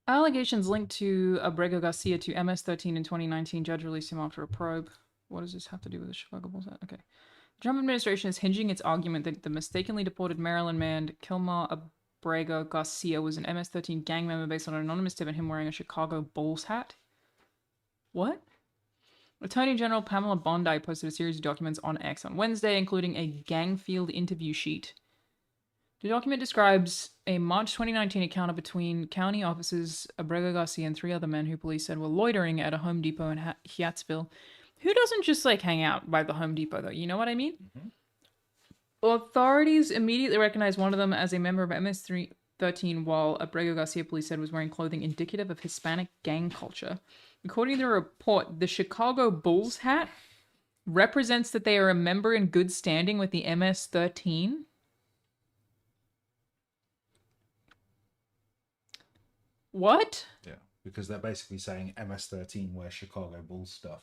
Allegations linked to Abrego Garcia to MS-13 in 2019. Judge released him after a probe. What does this have to do with the Chicago Bulls? Okay. The Trump administration is hinging its argument that the mistakenly deported Maryland man Kilmar Abrego Garcia was an MS-13 gang member based on an anonymous tip and him wearing a Chicago Bulls hat. What? Attorney General Pamela Bondi posted a series of documents on X on Wednesday, including a Gangfield interview sheet. The document describes a March 2019 encounter between county officers Abrego Garcia and 3 other men who police said were loitering at a Home Depot in Hyattsville. Who doesn't just like hang out by the Home Depot though? You know what I mean? Mm-hmm. Authorities immediately recognized one of them as a member of MS-13, while Abrego Garcia police said was wearing clothing indicative of Hispanic gang culture. According to the report, the Chicago Bulls hat represents that they are a member in good standing with the MS-13. What? Yeah, because they're basically saying MS-13 wear Chicago Bulls stuff.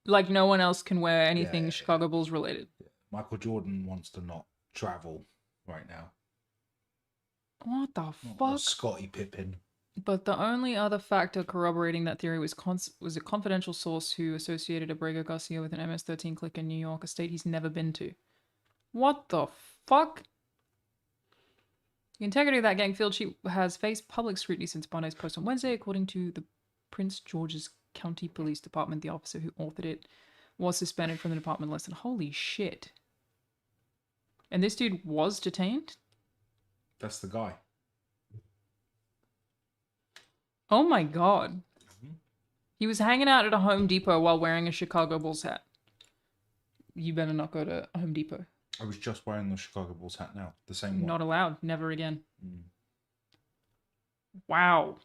Like no one else can wear anything Chicago Bulls related. Yeah. Michael Jordan wants to not travel right now. What the fuck? Scottie Pippen. But the only other factor corroborating that theory was a confidential source who associated Abrego Garcia with an MS-13 clique in New York, a state he's never been to. What the fuck? The integrity of that Gangfield sheet has faced public scrutiny since Bondi's post on Wednesday, according to the Prince George's County Police Department. The officer who authored it was suspended from the department less than holy shit. And this dude was detained? That's the guy. Oh my god. Mm-hmm. He was hanging out at a Home Depot while wearing a Chicago Bulls hat. You better not go to Home Depot. I was just wearing the Chicago Bulls hat now. The same one. Not allowed. Never again. Mm. Wow.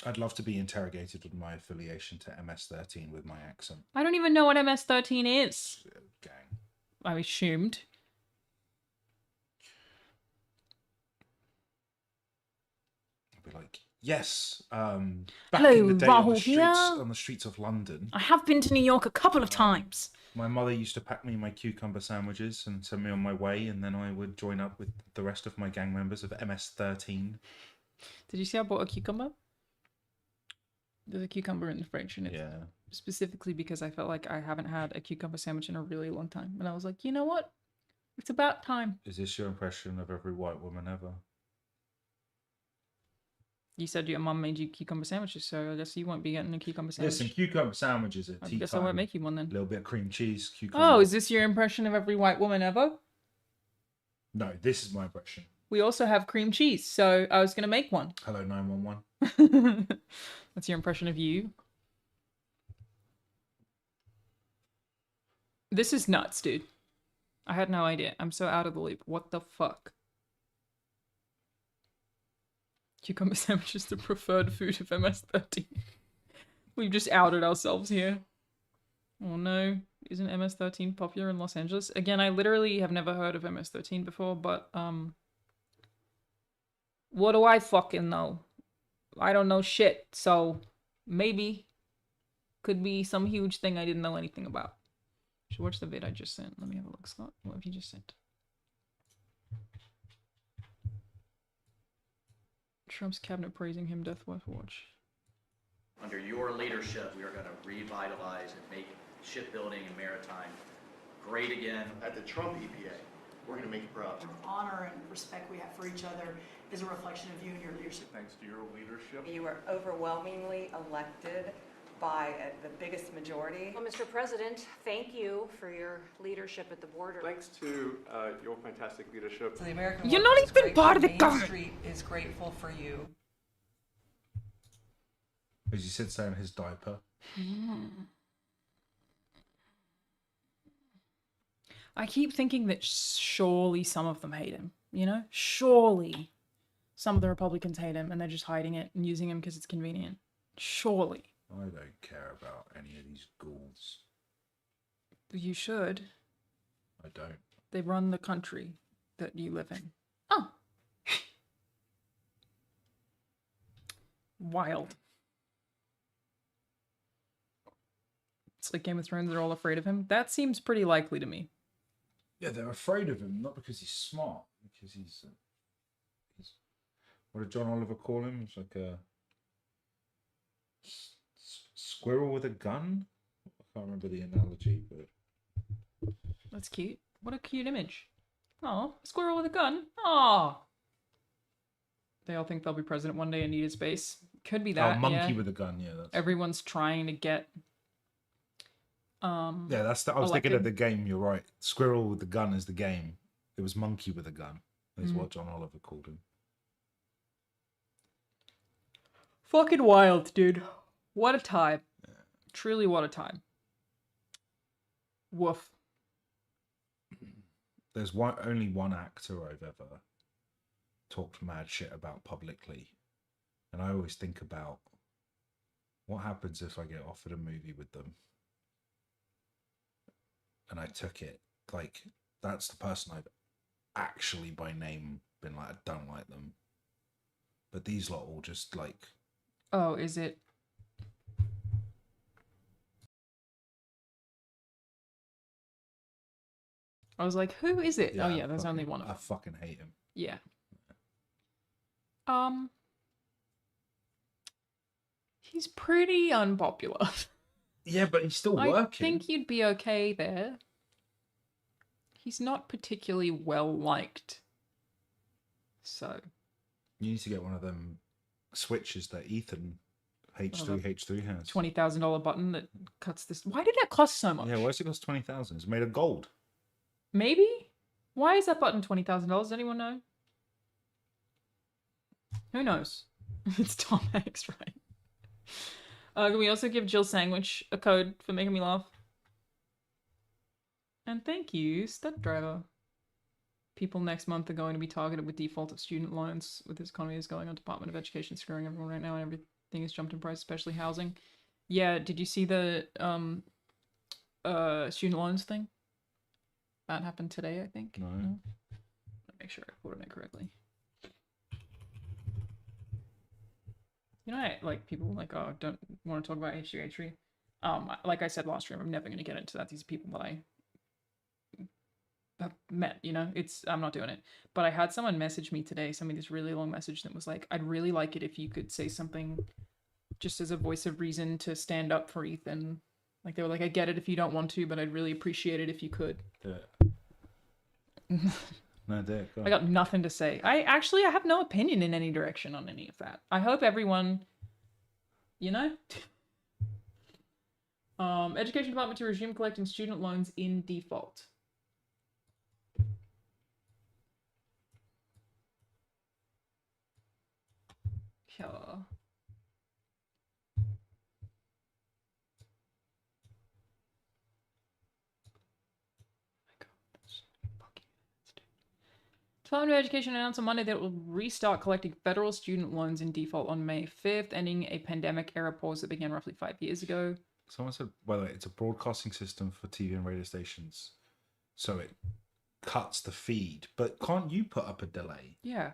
I'd love to be interrogated with my affiliation to MS-13 with my accent. I don't even know what MS-13 is. Gang. I assumed. I'd be like, yes, back Hello, in the day Rahul here. on the streets of London. I have been to New York a couple of times. My mother used to pack me my cucumber sandwiches and send me on my way, and then I would join up with the rest of my gang members of MS-13. Did you see I bought a cucumber? There's a cucumber in the fridge, and it's specifically because I felt like I haven't had a cucumber sandwich in a really long time. And I was like, you know what? It's about time. Is this your impression of every white woman ever? You said your mum made you cucumber sandwiches, so I guess you won't be getting a cucumber sandwich. Listen, cucumber sandwiches at tea I guess time. I won't make you one then. A little bit of cream cheese, cucumber. Oh, is this your impression of every white woman ever? No, this is my impression. We also have cream cheese, so I was going to make one. Hello, 911. That's your impression of you? This is nuts, dude. I had no idea. I'm so out of the loop. What the fuck? Cucumber sandwich is the preferred food of MS-13. We've just outed ourselves here. Oh no. Isn't MS-13 popular in Los Angeles? Again, I literally have never heard of MS-13 before, but what do I fucking know? I don't know shit, so maybe could be some huge thing I didn't know anything about. Should watch the vid I just sent. Let me have a look, Scott. What have you just sent? Trump's cabinet praising him, death wife watch. Under your leadership, we are going to revitalize and make shipbuilding and maritime great again. At the Trump EPA, we're going to make it proud. The honor and respect we have for each other is a reflection of you and your leadership. Thanks to your leadership. You were overwhelmingly elected by the biggest majority. Well, Mr. President, thank you for your leadership at the border. Thanks to your fantastic leadership. So the American You're not even part of the Main government. Street is grateful for you. As you said, so in his diaper. I keep thinking that surely some of them hate him, you know? Surely some of the Republicans hate him and they're just hiding it and using him because it's convenient. Surely. I don't care about any of these ghouls. You should. I don't. They run the country that you live in. Oh. Wild. It's like Game of Thrones, they're all afraid of him. That seems pretty likely to me. Yeah, they're afraid of him, not because he's smart, because he's what did John Oliver call him? It's like a squirrel with a gun? I can't remember the analogy, but... That's cute. What a cute image. Oh, squirrel with a gun. Oh. They all think they'll be president one day and need his base. Could be that. Oh, monkey yeah. with a gun, yeah. That's... Everyone's trying to get yeah, that's the, I was elected. thinking of the game, you're right. Squirrel with the gun is the game. It was monkey with a gun, is what John Oliver called him. Fucking wild, dude. What a time. Yeah. Truly what a time. Woof. There's only one actor I've ever talked mad shit about publicly. And I always think about what happens if I get offered a movie with them. And I took it. Like, that's the person I've actually by name been like, I don't like them. But these lot all just like... Oh, is it? I was like, who is it? Yeah, oh yeah, there's only one of them. I fucking hate him. Yeah. He's pretty unpopular. Yeah, but he's still working. I think you'd be okay there. He's not particularly well liked. So. You need to get one of them switches that Ethan H3 has. $20,000 button that cuts this. Why did that cost so much? Yeah, why does it cost $20,000? It's made of gold. Maybe? Why is that button $20,000? Does anyone know? Who knows? It's Tom Hanks, right? Can we also give Jill Sandwich a code for making me laugh? And thank you, Stud Driver. People next month are going to be targeted with default of student loans with this economy is going on. Department of Education screwing everyone right now and Thing has jumped in price, especially housing. Yeah, did you see the student loans thing? That happened today, I think. No. Let me make sure I quoted it correctly. You know, like people like, oh, don't want to talk about H2H3. Like I said last stream, I'm never going to get into that. These are people that I have met, you know, I'm not doing it. But I had someone message me today, send me this really long message that was like, I'd really like it if you could say something just as a voice of reason to stand up for Ethan. Like they were like, I get it if you don't want to, but I'd really appreciate it if you could. Do it. No, do it. Go I got nothing to say. I have no opinion in any direction on any of that. I hope everyone, you know? Education Department to resume collecting student loans in default. Yeah. Department of Education announced on Monday that it will restart collecting federal student loans in default on May 5th, ending a pandemic-era pause that began roughly 5 years ago. Someone said, by the way, it's a broadcasting system for TV and radio stations, so it cuts the feed. But can't you put up a delay? Yeah.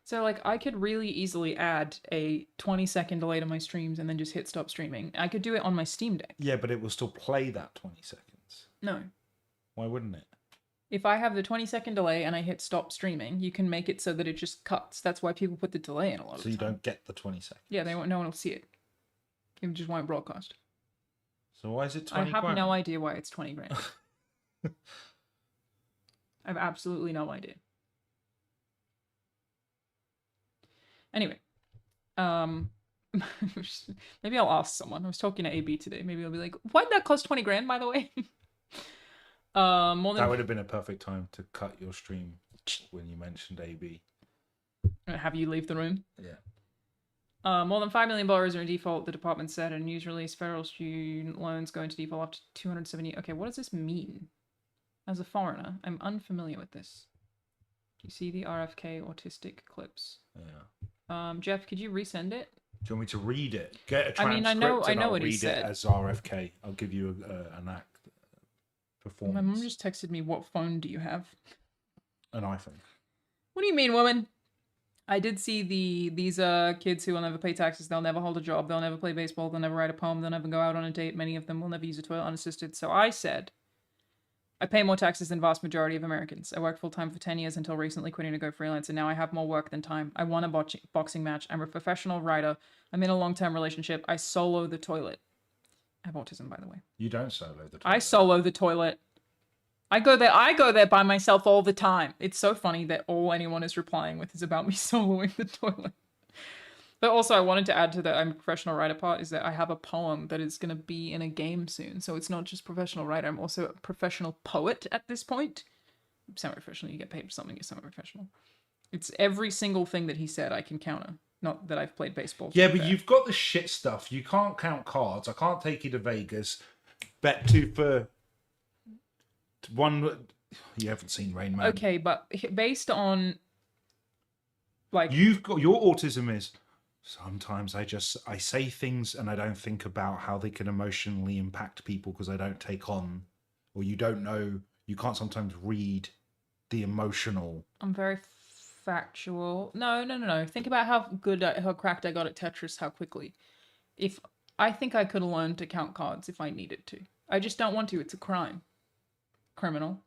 So, like, I could really easily add a 20-second delay to my streams and then just hit stop streaming. I could do it on my Steam Deck. Yeah, but it will still play that 20 seconds. No. Why wouldn't it? If I have the 20-second delay and I hit stop streaming, you can make it so that it just cuts. That's why people put the delay in a lot of So you don't get the 20 seconds? Yeah, no one will see it. It just won't broadcast. So why is it 20 I have grand? no idea why it's 20 grand. I have absolutely no idea. Anyway, maybe I'll ask someone. I was talking to AB today. Maybe I'll be like, why'd that cost 20 grand, by the way? More than That would have been a perfect time to cut your stream when you mentioned AB. Have you leave the room? Yeah. More than $5 million are in default, the department said in a news release. Federal student loans go into default up to 270. Okay, what does this mean? As a foreigner, I'm unfamiliar with this. Do you see the RFK autistic clips? Yeah. Jeff, could you resend it? Do you want me to read it? Get a I transcript mean, I know and I'll what he read said. it as RFK. I'll give you an act performance. My mum just texted me, what phone do you have? An iPhone. What do you mean, woman? I did see these kids who will never pay taxes, they'll never hold a job, they'll never play baseball, they'll never write a poem, they'll never go out on a date, many of them will never use a toilet unassisted. So I said, I pay more taxes than vast majority of Americans. I worked full-time for 10 years until recently quitting to go freelance, and now I have more work than time. I won a boxing match. I'm a professional writer. I'm in a long-term relationship. I solo the toilet. I have autism, by the way. You don't solo the toilet. I solo the toilet. I go there by myself all the time. It's so funny that all anyone is replying with is about me soloing the toilet. But also I wanted to add to that I'm a professional writer part is that I have a poem that is going to be in a game soon. So it's not just professional writer. I'm also a professional poet at this point. Semi-professional, you get paid for something, you're semi-professional. It's every single thing that he said I can counter. Not that I've played baseball. Yeah, but you've got the shit stuff. You can't count cards. I can't take you to Vegas. Bet 2 for 1. You haven't seen Rain Man. Okay, but based on like you've got your autism is sometimes I say things and I don't think about how they can emotionally impact people because I don't take on, or you don't know, you can't sometimes read the emotional. I'm very factual. No. Think about how cracked I got at Tetris, how quickly. If I think I could have learned to count cards if I needed to. I just don't want to. It's a crime. Criminal.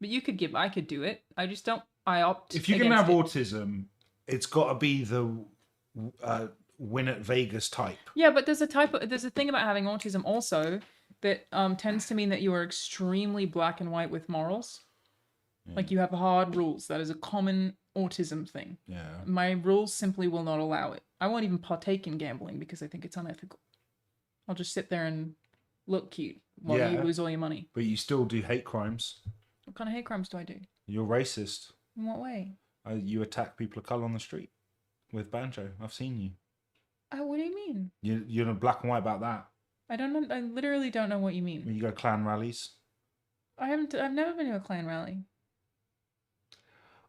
But I could do it. I just don't. I opt. If you can have autism, it's got to be the win at Vegas type. Yeah, but there's a thing about having autism also that tends to mean that you are extremely black and white with morals. Yeah. Like you have hard rules. That is a common autism thing. Yeah. My rules simply will not allow it. I won't even partake in gambling because I think it's unethical. I'll just sit there and look cute while you lose all your money. But you still do hate crimes. What kind of hate crimes do I do? You're racist. In what way? You attack people of colour on the street with banjo. I've seen you. What do you mean? You're in black and white about that. I don't know. I literally don't know what you mean. When you go clan rallies. I've never been to a clan rally.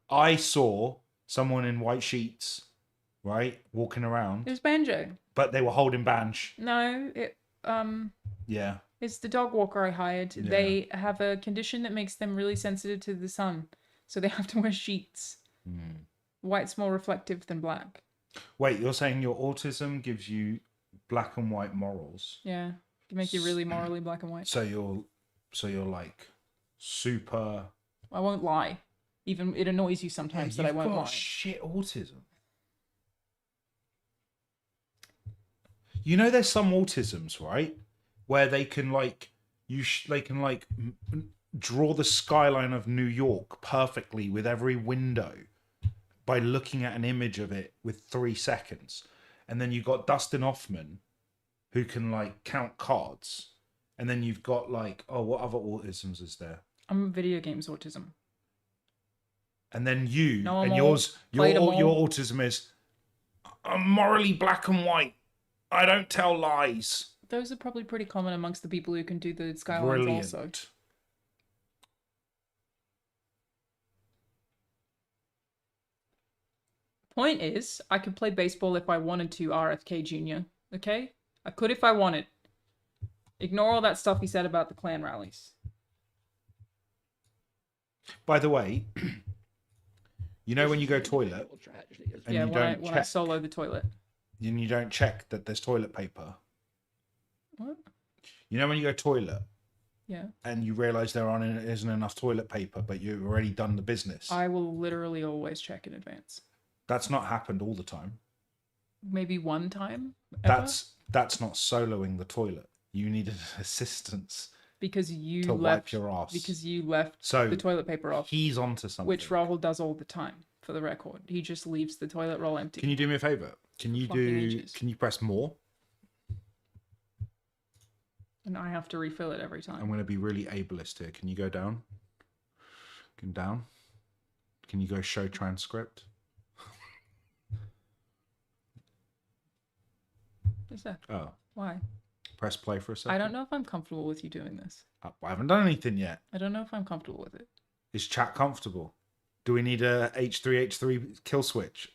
I saw someone in white sheets right? Walking around. It was Banjo. But they were holding Banj. No, Yeah. it's the dog walker I hired. Yeah. They have a condition that makes them really sensitive to the sun, so they have to wear sheets. White's more reflective than black. Wait, you're saying your autism gives you black and white morals? Yeah, can make you really morally black and white. So you're like super. I won't lie. Even it annoys you sometimes that I won't lie. Shit autism. You know, there's some autisms, right, where they can like draw the skyline of New York perfectly with every window by looking at an image of it with 3 seconds, and then you've got Dustin Hoffman, who can like count cards, and then you've got like, oh, what other autisms is there? I'm video games autism. And then you No, and I'm yours, all- your autism is, I'm morally black and white. I don't tell lies. Those are probably pretty common amongst the people who can do the skylines Brilliant. also. Point is, I could play baseball if I wanted to, RFK Jr. Okay? I could if I wanted. Ignore all that stuff he said about the Klan rallies. By the way, you know when you go toilet and Yeah, you when I don't check, solo the toilet. and you don't check that there's toilet paper. What? You know when you go toilet Yeah. and you realise isn't enough toilet paper, but you've already done the business. I will literally always check in advance. That's not happened all the time. Maybe one time ever? That's not soloing the toilet. You needed assistance because you to left wipe your ass. because you left So the toilet paper off. He's onto something. Which Rahul does all the time, for the record. He just leaves the toilet roll empty. Can you do me a favour? Can you Fucking ages. Can you press more? And I have to refill it every time. I'm going to be really ableist here. Can you go down? Can down? Can you go show transcript? Is that? Oh. Why? Press play for a second. I don't know if I'm comfortable with you doing this. I haven't done anything yet. I don't know if I'm comfortable with it. Is chat comfortable? Do we need a H3 kill switch?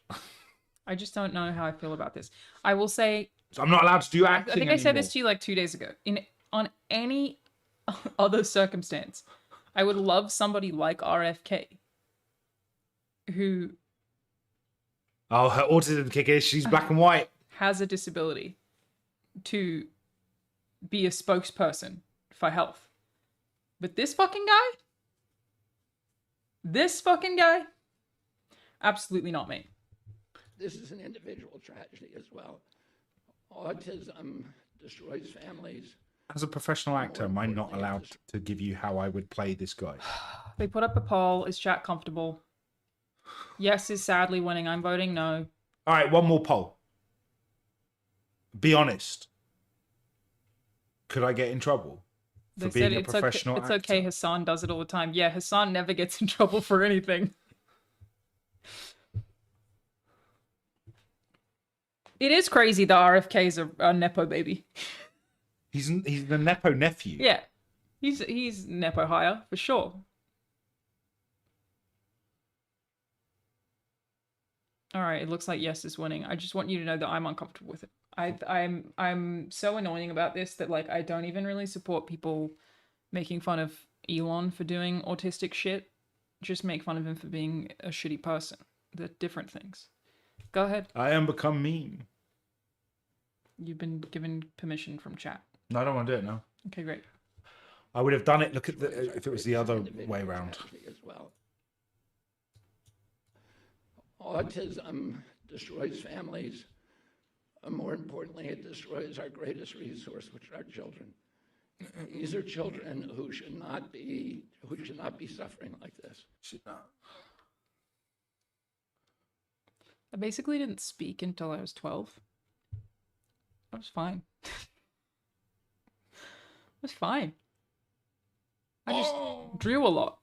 I just don't know how I feel about this. I will say... So I'm not allowed to do acting I think I said this to you like 2 days ago. On any other circumstance, I would love somebody like RFK who... Oh, her autism kick is she's black and white. Has a disability to be a spokesperson for health. But this fucking guy? Absolutely not me. This is an individual tragedy as well. Autism destroys families. As a professional actor, am I not allowed to give you how I would play this guy? They put up a poll. Is chat comfortable? Yes is sadly winning. I'm voting no. All right, one more poll. Be honest. Could I get in trouble for being a professional actor? It's okay. Hassan does it all the time. Yeah, Hassan never gets in trouble for anything. It is crazy that RFK's a Nepo baby. He's the Nepo nephew. Yeah. He's Nepo hire, for sure. Alright, it looks like yes is winning. I just want you to know that I'm uncomfortable with it. I'm so annoying about this that like I don't even really support people making fun of Elon for doing autistic shit. Just make fun of him for being a shitty person. They're different things. Go ahead. I am become meme. You've been given permission from chat. No, I don't want to do it now. Okay, great. I would have done it. Look at if it was the other way around. As well. Autism destroys families. More importantly, it destroys our greatest resource, which are children. These are children who should not be suffering like this. Should not. I basically didn't speak until I was 12. I was fine. I was fine. I just drew a lot.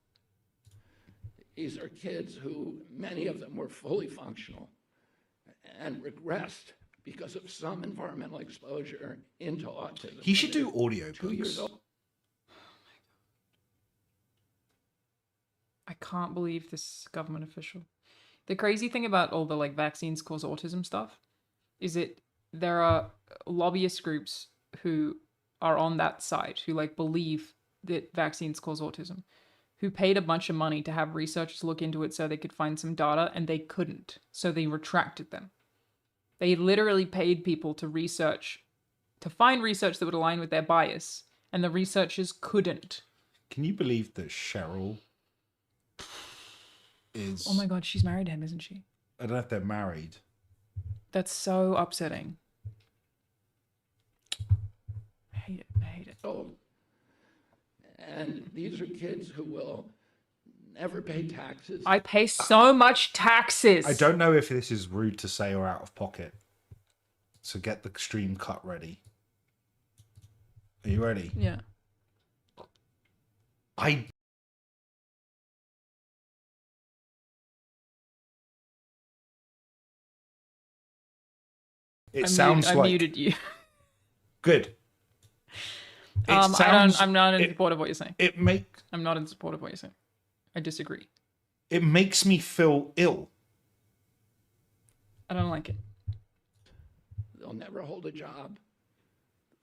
These are kids who, many of them were fully functional and regressed because of some environmental exposure into autism. He should do audio 2 years old. I can't believe this government official. The crazy thing about all the like vaccines cause autism stuff is there are lobbyist groups who are on that side who like believe that vaccines cause autism, who paid a bunch of money to have researchers look into it so they could find some data, and they couldn't. So they retracted them. They literally paid people to find research that would align with their bias, and the researchers couldn't. Can you believe that Cheryl is... Oh my god, she's married to him, isn't she? I don't know if they're married. That's so upsetting. I hate it. I hate it. Oh, and these are kids who will never pay taxes. I pay so much taxes. I don't know if this is rude to say or out of pocket. So get the stream cut ready. Are you ready? Yeah. I muted you. Good. I'm not in support of what you're saying. I'm not in support of what you're saying. I disagree. It makes me feel ill. I don't like it. They'll never hold a job.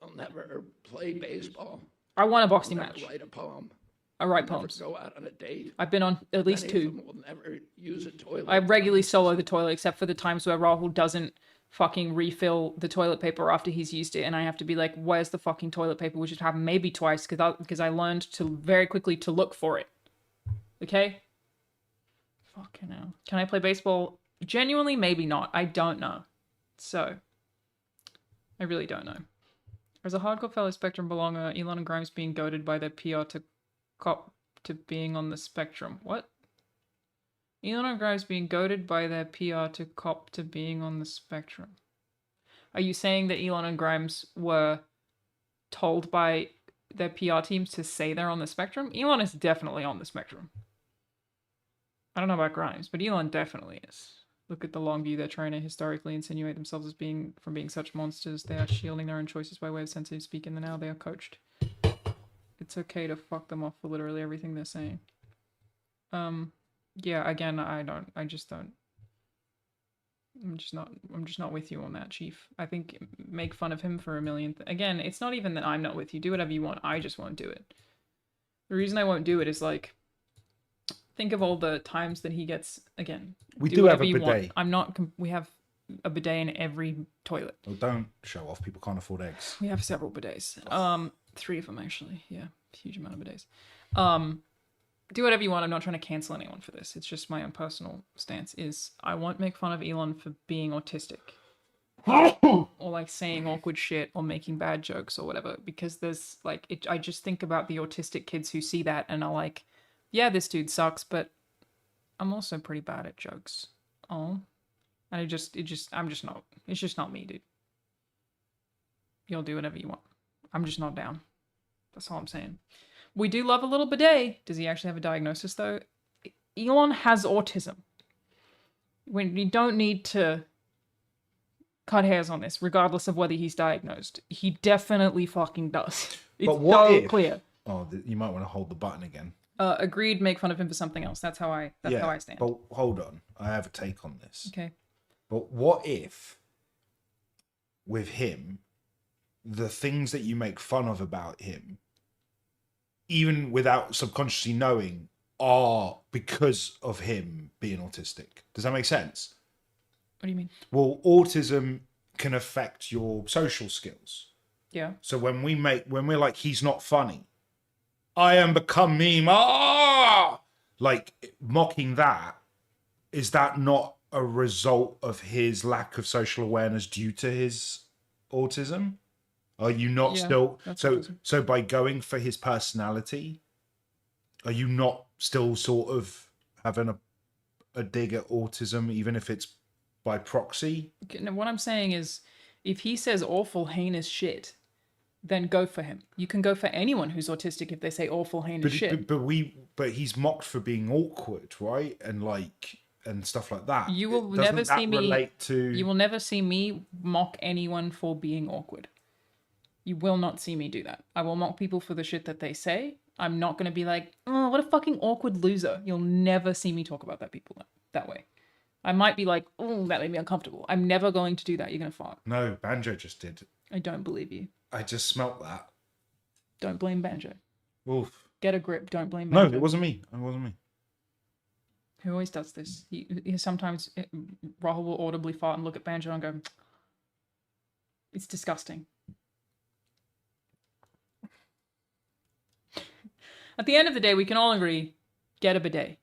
They'll never play baseball. I won a boxing They'll never match. write a poem. I write They'll poems. never go out on a date. I've been on at least Many of 2. them will never use a toilet. I regularly solo the toilet, except for the times where Rahul doesn't fucking refill the toilet paper after he's used it, and I have to be like, where's the fucking toilet paper, which has happened maybe twice because I learned to very quickly to look for it. Okay? Fucking hell. Can I play baseball? Genuinely, maybe not. I don't know. So, I really don't know. As a hardcore fellow Spectrum belonger, Elon and Grimes being goaded by their PR to cop to being on the spectrum. What? Elon and Grimes being goaded by their PR to cop to being on the spectrum. Are you saying that Elon and Grimes were told by their PR teams to say they're on the spectrum? Elon is definitely on the spectrum. I don't know about Grimes, but Elon definitely is. Look at the long view they're trying to historically insinuate themselves as being such monsters. They are shielding their own choices by way of sensitive speak, and now they are coached. It's okay to fuck them off for literally everything they're saying. Yeah, again, I'm just not with you on that, Chief. I think make fun of him for a million. Again, it's not even that I'm not with you. Do whatever you want. I just won't do it. The reason I won't do it is like, think of all the times that he gets, again. We do have a you bidet. Want. We have a bidet in every toilet. Well, don't show off. People can't afford eggs. We have several bidets. 3 of them actually. Yeah, huge amount of bidets. Do whatever you want. I'm not trying to cancel anyone for this. It's just my own personal stance is I won't make fun of Elon for being autistic. Or like saying awkward shit or making bad jokes or whatever. Because there's like, I just think about the autistic kids who see that and are like, yeah, this dude sucks, but I'm also pretty bad at jokes. Oh. And it's just not me, dude. You'll do whatever you want. I'm just not down. That's all I'm saying. We do love a little bidet. Does he actually have a diagnosis, though? Elon has autism. You don't need to cut hairs on this, regardless of whether he's diagnosed. He definitely fucking does. It's But what so if... clear. Oh, you might want to hold the button again. Agreed, make fun of him for something else. That's how I stand. But hold on. I have a take on this. Okay. But what if, with him, the things that you make fun of about him, even without subconsciously knowing, are because of him being autistic? Does that make sense? What do you mean? Well, autism can affect your social skills. Yeah. So when we're like, he's not funny, I am become meme, like mocking that, is that not a result of his lack of social awareness due to his autism? Are you not still so by going for his personality, are you not still sort of having a dig at autism, even if it's by proxy? Now, what I'm saying is, if he says awful, heinous shit, then go for him. You can go for anyone who's autistic if they say awful, heinous shit. But he's mocked for being awkward, right? And stuff like that. You will never see me. You will never see me mock anyone for being awkward. You will not see me do that. I will mock people for the shit that they say. I'm not going to be like, oh, what a fucking awkward loser. You'll never see me talk about people that way. I might be like, oh, that made me uncomfortable. I'm never going to do that. You're going to fart. No, Banjo just did. I don't believe you. I just smelt that. Don't blame Banjo. Oof. Get a grip. Don't blame No, Banjo. it wasn't me. It wasn't me. Who always does this? He sometimes Rahul will audibly fart and look at Banjo and go, it's disgusting. At the end of the day, we can all agree, get a bidet.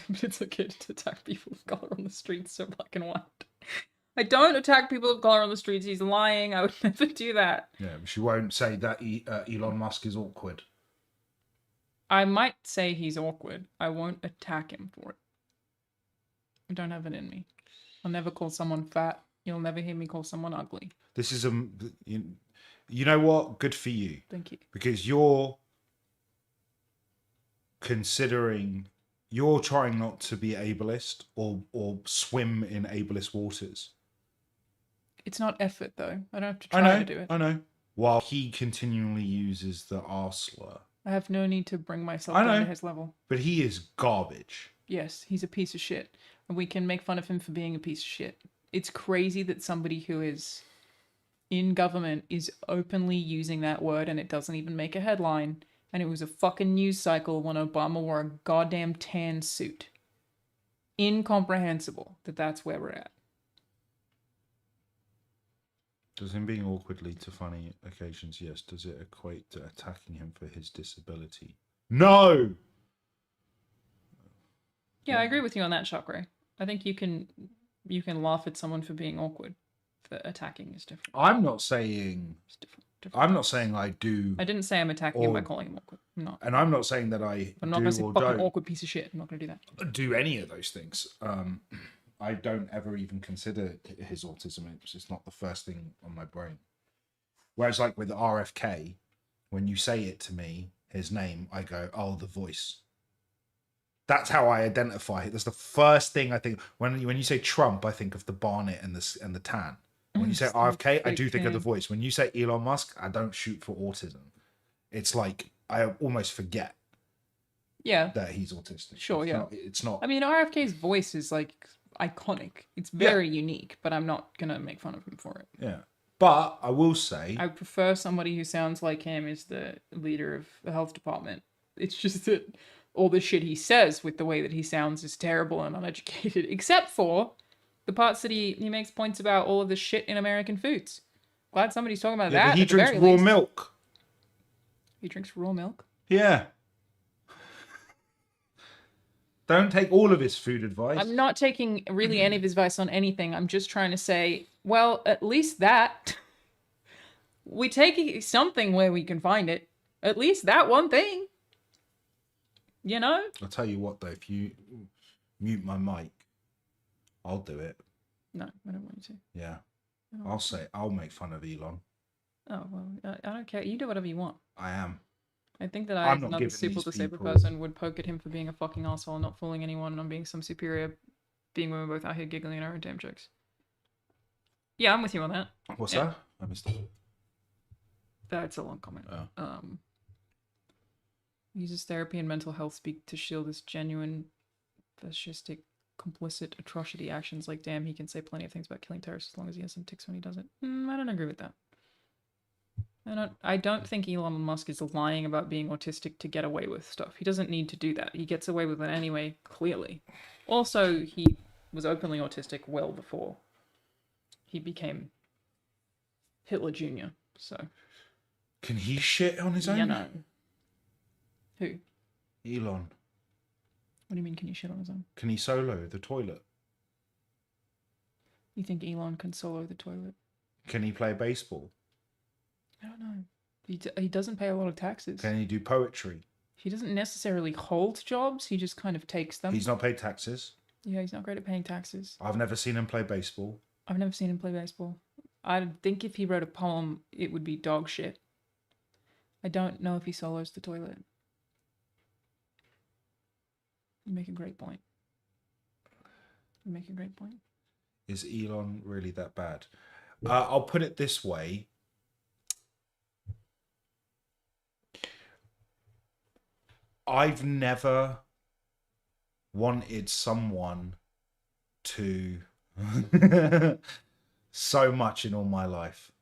It's okay to attack people of color on the streets, so black and white. I don't attack people of color on the streets. He's lying. I would never do that. Yeah, but she won't say that Elon Musk is awkward. I might say he's awkward. I won't attack him for it. I don't have it in me. I'll never call someone fat. You'll never hear me call someone ugly. This is you know what? Good for you. Thank you. Because you're trying not to be ableist or swim in ableist waters. It's not effort though. I don't have to try to do it. I know. While he continually uses the R slur. I have no need to bring myself down to his level. But he is garbage. Yes, he's a piece of shit. And we can make fun of him for being a piece of shit. It's crazy that somebody who is in government is openly using that word and it doesn't even make a headline. And it was a fucking news cycle when Obama wore a goddamn tan suit. Incomprehensible that that's where we're at. Does him being awkward lead to funny occasions? Yes. Does it equate to attacking him for his disability? No! Yeah, I agree with you on that, Chakra. I think you can laugh at someone for being awkward. For attacking is different. I'm not saying... It's different. I'm not saying I do... I didn't say I'm attacking him by calling him awkward. I'm not. And I'm not saying that I'm not going to say fucking awkward piece of shit. I'm not going to do that. Do any of those things. I don't ever even consider his autism. It's not the first thing on my brain. Whereas like with RFK, when you say it to me, his name, I go, oh, the voice. That's how I identify it. That's the first thing I think. When you say Trump, I think of the Barnet and the tan. When you say RFK, I do think of the voice. When you say Elon Musk, I don't shoot for autism. It's like I almost forget. Yeah. That he's autistic. Sure, It's not. I mean, RFK's voice is like iconic. It's very unique, but I'm not gonna make fun of him for it. Yeah. But I will say, I prefer somebody who sounds like him as the leader of the health department. It's just that all the shit he says with the way that he sounds is terrible and uneducated, except for the parts that he makes points about all of the shit in American foods. Glad somebody's talking about that. But he drinks raw milk. He drinks raw milk? Yeah. Don't take all of his food advice. I'm not taking really any of his advice on anything. I'm just trying to say, well, at least that. We take something where we can find it. At least that one thing. You know? I'll tell you what, though. If you mute my mic, I'll do it. No, I don't want you to. Yeah. I'll make fun of Elon. Oh, well, I don't care. You do whatever you want. I am. I think that I, as another super disabled person, would poke at him for being a fucking asshole and not fooling anyone and I'm being some superior being when we're both out here giggling at our own damn jokes. Yeah, I'm with you on that. What's that? I missed it. That's a long comment. Oh. Uses therapy and mental health speak to shield his genuine fascistic complicit atrocity actions. Like, damn, he can say plenty of things about killing terrorists as long as he has some tics when he does it. I don't agree with that. I don't think Elon Musk is lying about being autistic to get away with stuff. He doesn't need to do that. He gets away with it anyway, clearly. Also, he was openly autistic well before he became Hitler Jr., so... Can he shit on his own? You know. Who? Elon. What do you mean, can he shit on his own? Can he solo the toilet? You think Elon can solo the toilet? Can he play baseball? I don't know. He doesn't pay a lot of taxes. Can he do poetry? He doesn't necessarily hold jobs. He just kind of takes them. He's not paid taxes. Yeah, he's not great at paying taxes. I've never seen him play baseball. I've never seen him play baseball. I think if he wrote a poem, it would be dog shit. I don't know if he solos the toilet. You make a great point. Is Elon really that bad? I'll put it this way. I've never wanted someone to so much in all my life.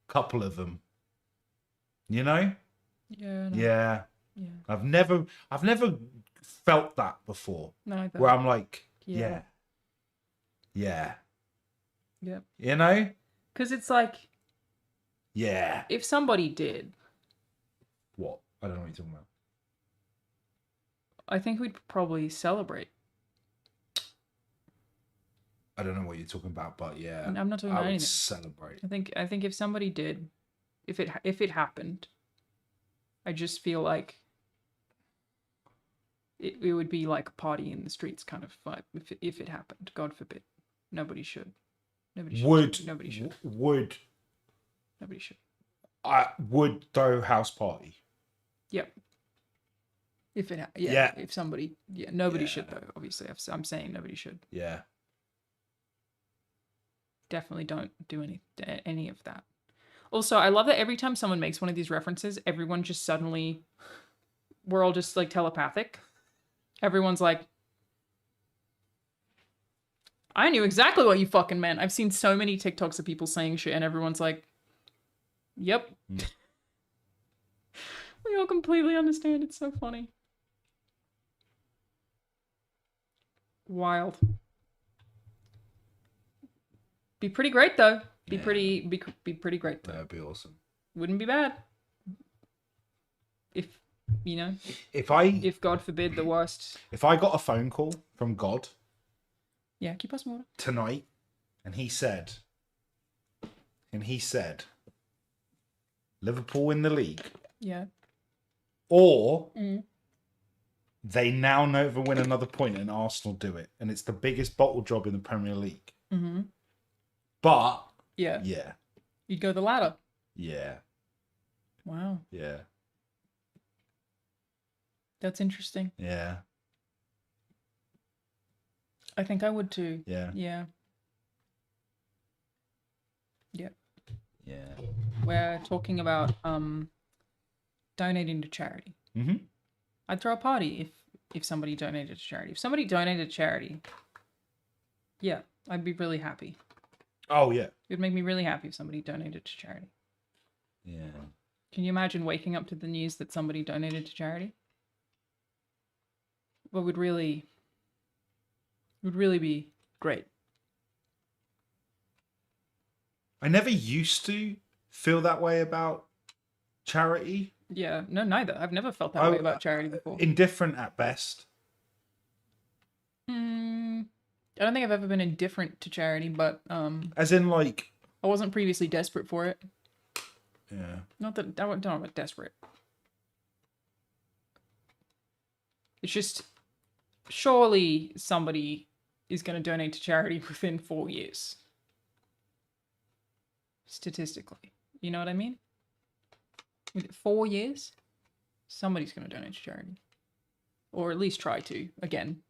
Couple of them. You know? Yeah. No. Yeah. Yeah. I've never felt that before. Neither. Where I'm like, Yeah. Yeah. Yep. You know? Because it's like, Yeah. if somebody did, What? I don't know what you're talking about. I think we'd probably celebrate. I don't know what you're talking about, but yeah. I'm not talking I about would anything. celebrate. I think if somebody did, if it happened, I just feel like it would be like a party in the streets kind of vibe. If it happened, God forbid, nobody should. Nobody should. Nobody should. Nobody should. I would throw house party. Yep. If it, Yeah. If somebody, nobody should though. Obviously, I'm saying nobody should. Yeah. Definitely don't do any of that. Also, I love that every time someone makes one of these references, everyone just suddenly, we're all just like telepathic. Everyone's like, I knew exactly what you fucking meant. I've seen so many TikToks of people saying shit and everyone's like, yep. We all completely understand. It's so funny. Wild. Be pretty great though. Be pretty great though. That'd be awesome. Wouldn't be bad. If you know, if God forbid the worst. If I got a phone call from God, yeah, keep us water tonight, and he said, Liverpool win the league, yeah, or they now never win another point and Arsenal do it, and it's the biggest bottle job in the Premier League. Mm-hmm. But yeah, you'd go the latter. Yeah. Wow. Yeah. That's interesting. Yeah. I think I would too. Yeah. Yeah. Yeah. Yeah. We're talking about donating to charity. Mm-hmm. I'd throw a party if somebody donated to charity. If somebody donated to charity, yeah, I'd be really happy. Oh yeah. It would make me really happy if somebody donated to charity. Yeah. Can you imagine waking up to the news that somebody donated to charity? What would really be great. I never used to feel that way about charity. Yeah, no, neither. I've never felt that way about charity before. Indifferent at best. I don't think I've ever been indifferent to charity, but as in like I wasn't previously desperate for it. Yeah. Not that I don't know about desperate. It's just surely somebody is going to donate to charity within 4 years. Statistically. You know what I mean? With 4 years, somebody's going to donate to charity. Or at least try to, again.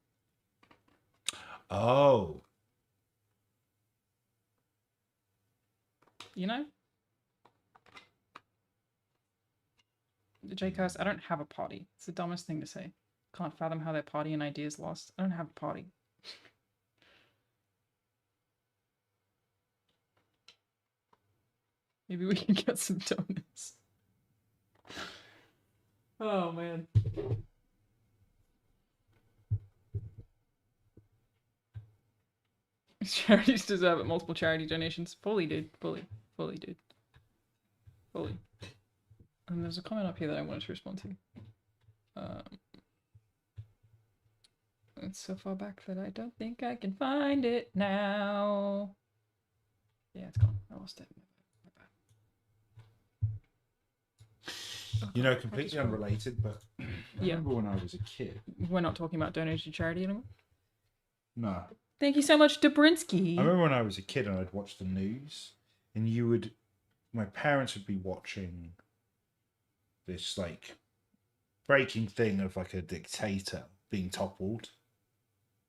Oh. You know? The J-Cast, I don't have a party. It's the dumbest thing to say. Can't fathom how their party and ideas lost. I don't have a party. Maybe we can get some donuts. Oh, man. Charities deserve it. Multiple charity donations. Fully, dude. Fully, dude. Fully. And there's a comment up here that I wanted to respond to. It's so far back that I don't think I can find it now. Yeah, it's gone. I lost it. You know, completely unrelated, but I remember when I was a kid. We're not talking about donating to charity anymore? No. Thank you so much, Dobrinsky. I remember when I was a kid and I'd watch the news, and my parents would be watching this like breaking thing of like a dictator being toppled,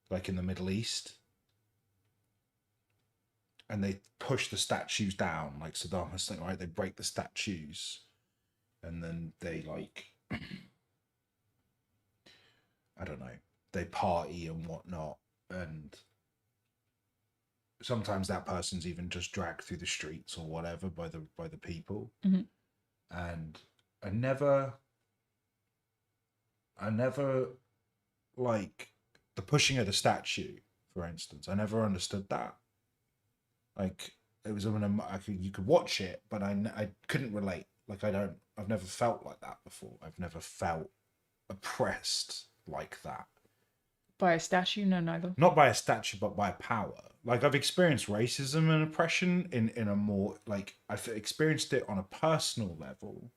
like in the Middle East. And they push the statues down, like Saddam Hussein, right? They break the statues. And then they like, I don't know. they party and whatnot, and sometimes that person's even just dragged through the streets or whatever by the people. Mm-hmm. And I never like the pushing of the statue, for instance. I never understood that. Like, it was you could watch it, but I couldn't relate. Like, I've never felt like that before. I've never felt oppressed like that. By a statue? No, neither. Not by a statue, but by power. Like, I've experienced racism and oppression in a more, like, I've experienced it on a personal level.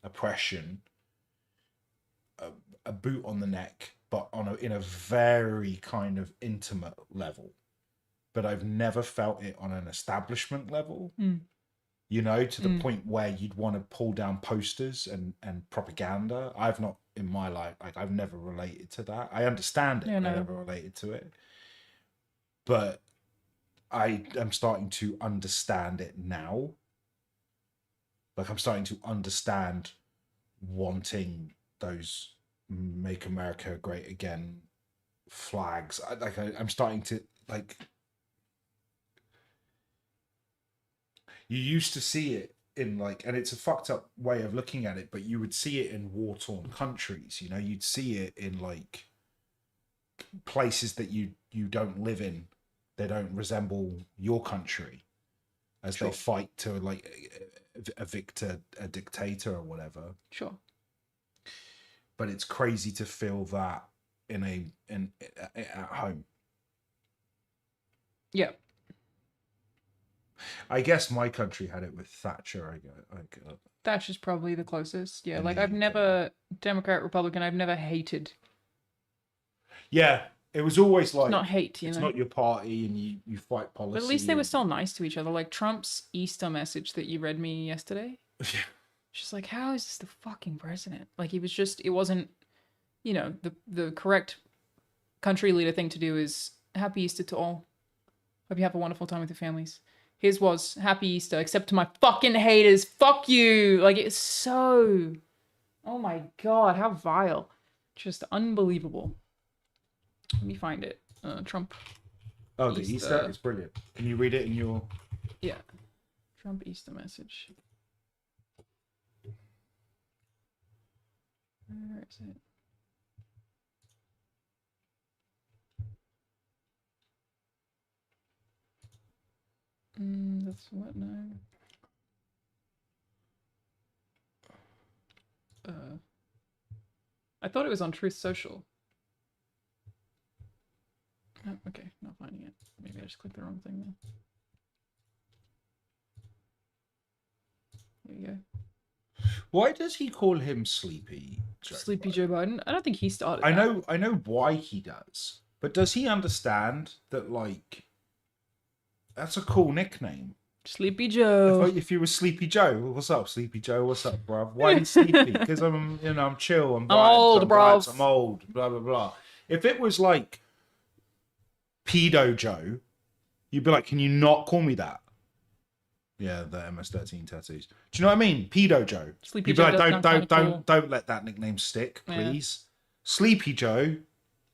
Oppression, a boot on the neck, but in a very kind of intimate level. But I've never felt it on an establishment level. You know, to the point where you'd want to pull down posters and propaganda. I've not, in my life, like, I've never related to that. I understand it, but I never related to it. But I am starting to understand it now. Like, I'm starting to understand wanting those "Make America Great Again" flags. I'm starting to, like... You used to see it in, like, and it's a fucked up way of looking at it, but you would see it in war-torn countries, you know? You'd see it in, like, places that you don't live in. They don't resemble your country as they fight to, like, evict a dictator or whatever. Sure. But it's crazy to feel that at home. Yeah. I guess my country had it with Thatcher. Thatcher's probably the closest. Yeah, like, I've never, Democrat, Republican, I've never hated. Yeah, it was always like... It's not hate, you it's know? not your party and you fight policy. But at least they were still nice to each other. Like, Trump's Easter message that you read me yesterday. Yeah. Just like, how is this the fucking president? Like, he was just, it wasn't, you know, the correct country leader thing to do is Happy Easter to all. Hope you have a wonderful time with your families. His was Happy Easter, except to my fucking haters. Fuck you. Like, it's so... Oh my god, how vile. Just unbelievable. Let me find it. Trump. Oh, the Easter is brilliant. Can you read it in your... Yeah. Trump Easter message. Where is it? That's what now. I thought it was on Truth Social. Oh, okay, not finding it. Maybe I just clicked the wrong thing then. There you go. Why does he call him Sleepy Joe? Sleepy Joe Biden? I don't think he started I that. know why he does, but does he understand that, like, that's a cool nickname? Sleepy Joe. If you were Sleepy Joe, what's up, Sleepy Joe? What's up, bruv? Why are you sleepy? Because I'm chill. I'm old, bruv. I'm old. Blah blah blah. If it was like Pedo Joe, you'd be like, can you not call me that? Yeah, the MS-13 tattoos. Do you know what I mean? Pedo Joe. Sleepy You'd be Joe like, does don't let that nickname stick, Yeah. please. Sleepy Joe.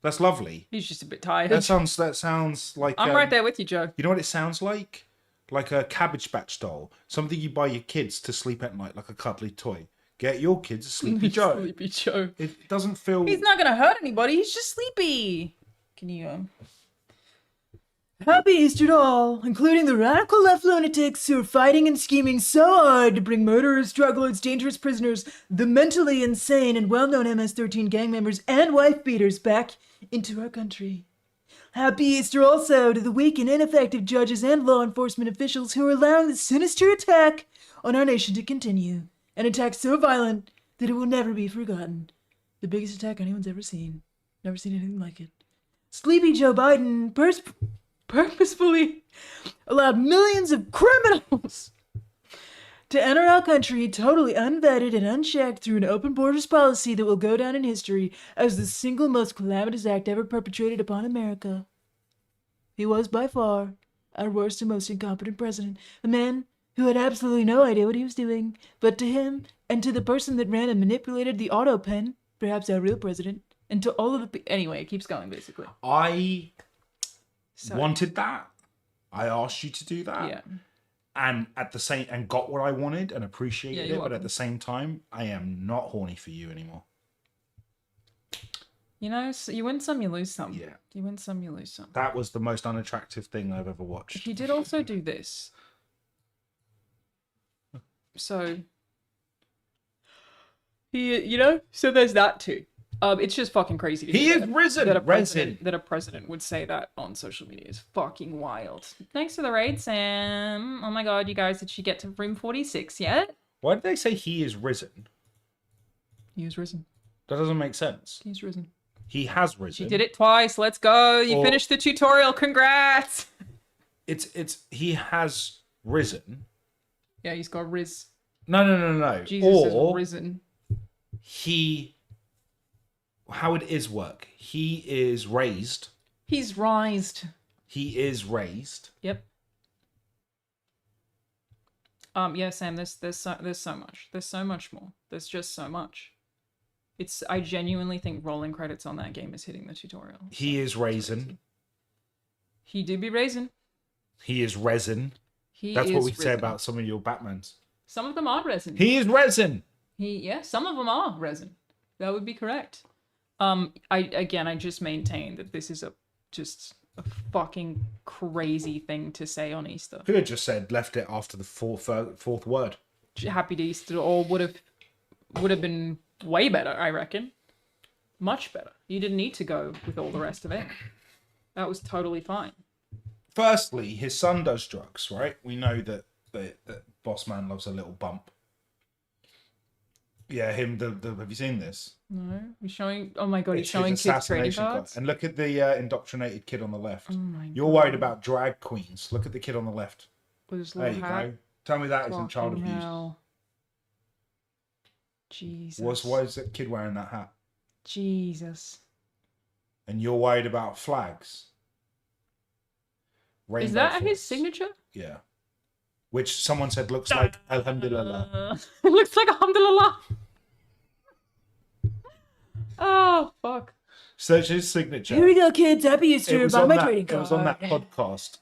That's lovely. He's just a bit tired. That sounds like I'm right there with you, Joe. You know what it sounds like? Like a Cabbage Patch doll. Something you buy your kids to sleep at night, like a cuddly toy. Get your kids a Sleepy Joe. Sleepy Joe. It doesn't feel... He's not gonna hurt anybody. He's just sleepy. Can you, Happy Easter to all, including the radical left lunatics who are fighting and scheming so hard to bring murderers, drug lords, dangerous prisoners, the mentally insane and well-known MS-13 gang members, and wife beaters back into our country. Happy Easter also to the weak and ineffective judges and law enforcement officials who are allowing the sinister attack on our nation to continue. An attack so violent that it will never be forgotten. The biggest attack anyone's ever seen. Never seen anything like it. Sleepy Joe Biden purposefully allowed millions of criminals to enter our country totally unvetted and unchecked through an open borders policy that will go down in history as the single most calamitous act ever perpetrated upon America. He was by far our worst and most incompetent president, a man who had absolutely no idea what he was doing, but to him and to the person that ran and manipulated the auto pen, perhaps our real president, And to all of the anyway, it keeps going basically. I wanted that. I asked you to do that. Yeah. And at the same and got what I wanted and appreciated you're it, but at welcome. the same time, I am not horny for you anymore. You know, so you win some, you lose some. Yeah. You win some, you lose some. That was the most unattractive thing I've ever watched. He did also do this. So so there's that too. It's just fucking crazy. He is risen. That a president would say that on social media is fucking wild. Thanks for the raid, Sam. Oh my god, you guys, did she get to room 46 yet? Why did they say he is risen? He is risen. That doesn't make sense. He's risen. He has risen. She did it twice. Let's go. You finished the tutorial. Congrats. It's he has risen. Yeah, he's got riz. No. Jesus is risen. How it is work. He is raised. He's rised. He is raised. Yep. Yeah, Sam, there's so much. There's so much more. There's just so much. I genuinely think rolling credits on that game is hitting the tutorial. He is raisin. He do be raisin. He is resin. That's what we say about some of your Batmans. Some of them are resin. He is resin. Some of them are resin. That would be correct. I just maintain that this is just a fucking crazy thing to say on Easter. Could have just left it after the fourth word. Happy Easter, or would have been way better, I reckon. Much better. You didn't need to go with all the rest of it. That was totally fine. Firstly, his son does drugs, right? We know that Boss Man loves a little bump. Yeah, him. Have you seen this? No, he's showing. Oh my god, he's It's showing his kids trading assassination cards. card. And look at the indoctrinated kid on the left. Oh my You're God. worried about drag queens. Look at the kid on the left. With his There little you hat. go. Tell me that isn't child Fucking abuse. hell. Jesus. Why is that kid wearing that hat? Jesus. And you're worried about flags. Is that his signature? Yeah. Which someone said looks like Alhamdulillah. It looks like Alhamdulillah. Oh, fuck. Search his signature. Here we go, kids. Happy Easter. It was Buy on my that- trading It card. was on that podcast.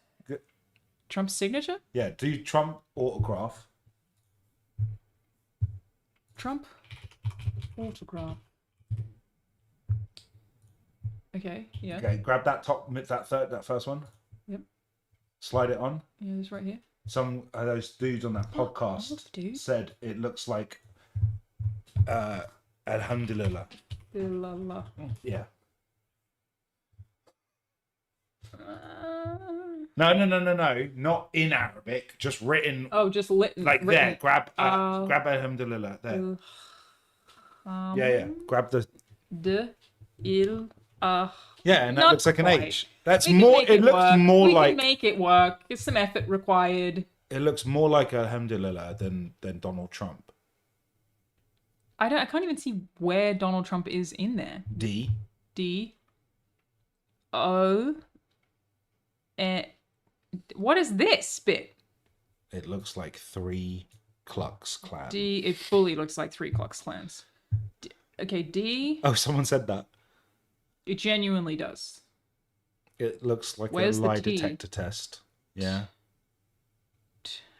Trump's signature? Yeah, do Trump autograph. Trump autograph. Okay, yeah. Okay, grab that that first one. Yep. Slide it on. Yeah, it's right here. Some of those dudes on that podcast said it looks like Alhamdulillah. Alhamdulillah. Yeah. No. Not in Arabic, just written. Oh, just like written. there. Grab Alhamdulillah there. Yeah. Grab the. Yeah, and that Not looks like an quite. H. That's We can more. make It looks work. more we like. can make it work. It's some effort required. It looks more like Alhamdulillah than Donald Trump. I can't even see where Donald Trump is in there. D. O. What is this bit? It looks like 3 Klux Klan. It fully looks like 3 Klux Klans. Okay, D. Oh, someone said that. It genuinely does. It looks like Where's a the lie T? detector test. Yeah.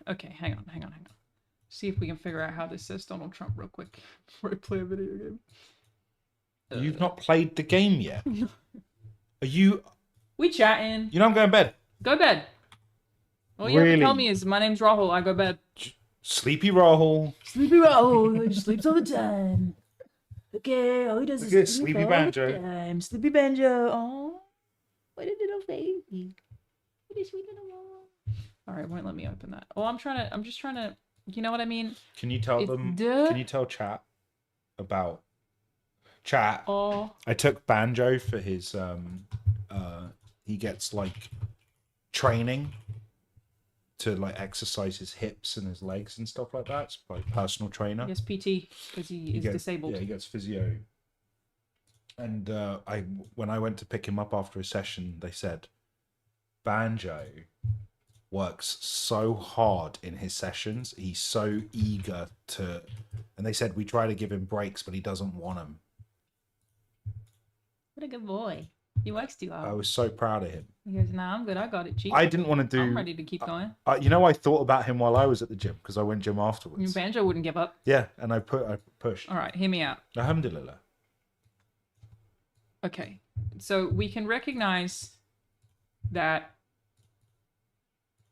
Okay, hang on. See if we can figure out how this says Donald Trump real quick before I play a video game. You've not played the game yet. Are you? We chatting. You know I'm going to bed. Go bed. All you have to Really? tell me is my name's Rahul. I go bed. Sleepy Rahul. Sleepy Rahul. He sleeps all the time. Okay, all he does Look at is Sleepy all Banjo. the time. Sleepy Banjo. Oh, what a little baby. What a sweet little one. All right, won't let me open that. Oh, I'm just trying to. You know what I mean? Can you tell It's them? duh. Can you tell chat about chat? Oh. I took Banjo for his he gets like training to like exercise his hips and his legs and stuff like that. It's like personal trainer. Yes, PT, because he is disabled. Yeah, he gets physio. And when I went to pick him up after a session, they said Banjo works so hard in his sessions. He's so eager to, and they said we try to give him breaks, but he doesn't want them. What a good boy. He works too hard. I was so proud of him. He goes, nah, I'm good. I got it, Chief. I didn't want to do. I'm ready to keep going. You know, I thought about him while I was at the gym because I went gym afterwards. Banjo wouldn't give up. Yeah, and I pushed. All right, hear me out. Alhamdulillah. Okay, so we can recognize that.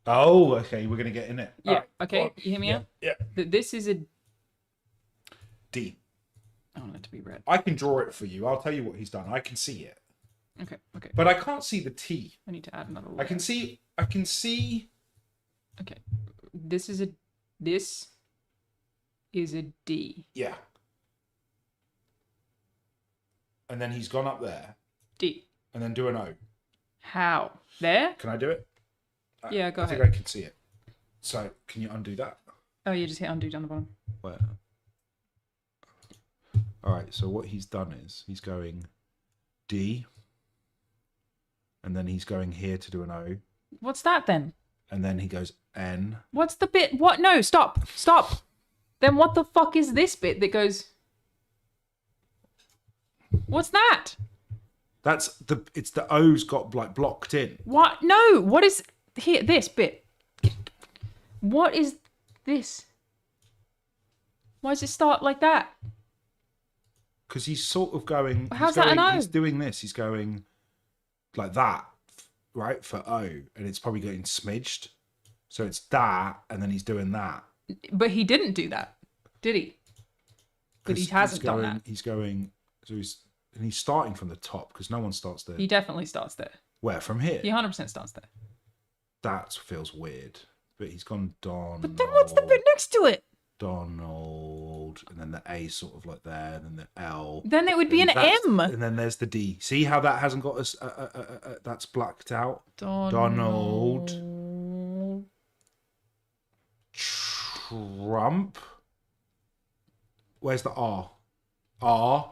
Oh, okay, we're gonna get in it. Yeah. Right, Okay, you hear me out? Yeah. That this is a D. I want it to be red. I can draw it for you. I'll tell you what he's done. I can see it. Okay. Okay. But I can't see the T. I need to add another. I can see. Okay. This is a D. Yeah. And then he's gone up there. D. And then do an O. How? There? Can I do it? Yeah, go ahead. I think I can see it. So, can you undo that? Oh, you just hit undo down the bottom. Where? All right. So what he's done is he's going D, and then he's going here to do an O, What's that then? and then he goes N. What's the bit? What? No, stop. Stop. Then what the fuck is this bit that goes? What's that? That's the. It's the O's got like blocked in. What? No. What is here? This bit. What is this? Why does it start like that? Because he's sort of going. How's he's that an going, O? He's doing this. He's going like that, right, for O, and it's probably getting smidged. So it's that, and then he's doing that. But he didn't do that, did he? But he hasn't done that. He's going. So he's starting from the top because no one starts there. He definitely starts there. Where from here? He 100% starts there. That feels weird. But he's gone Don. But then what's the bit next to it? Donald, and then the A sort of like there, and then the L. Then it would be an That's- M. And then there's the D. See how that hasn't got us? That's blacked out. Donald. Trump. Where's the R? R.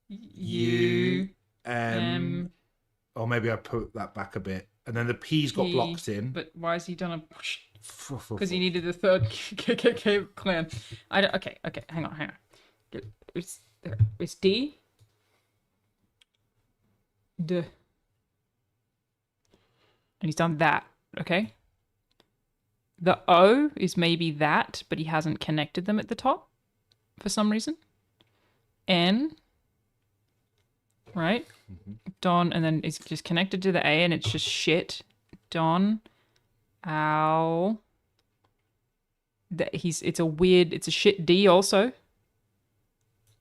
U. M. Or maybe I put that back a bit, and then the P's got P. blocked in. But why has he done a? Because he needed the third KKK clan. Okay, hang on. It's D. D. And he's done that, okay? The O is maybe that, but he hasn't connected them at the top for some reason. N. Right? Don, and then it's just connected to the A and it's just shit. Don. Ow. It's a shit D also.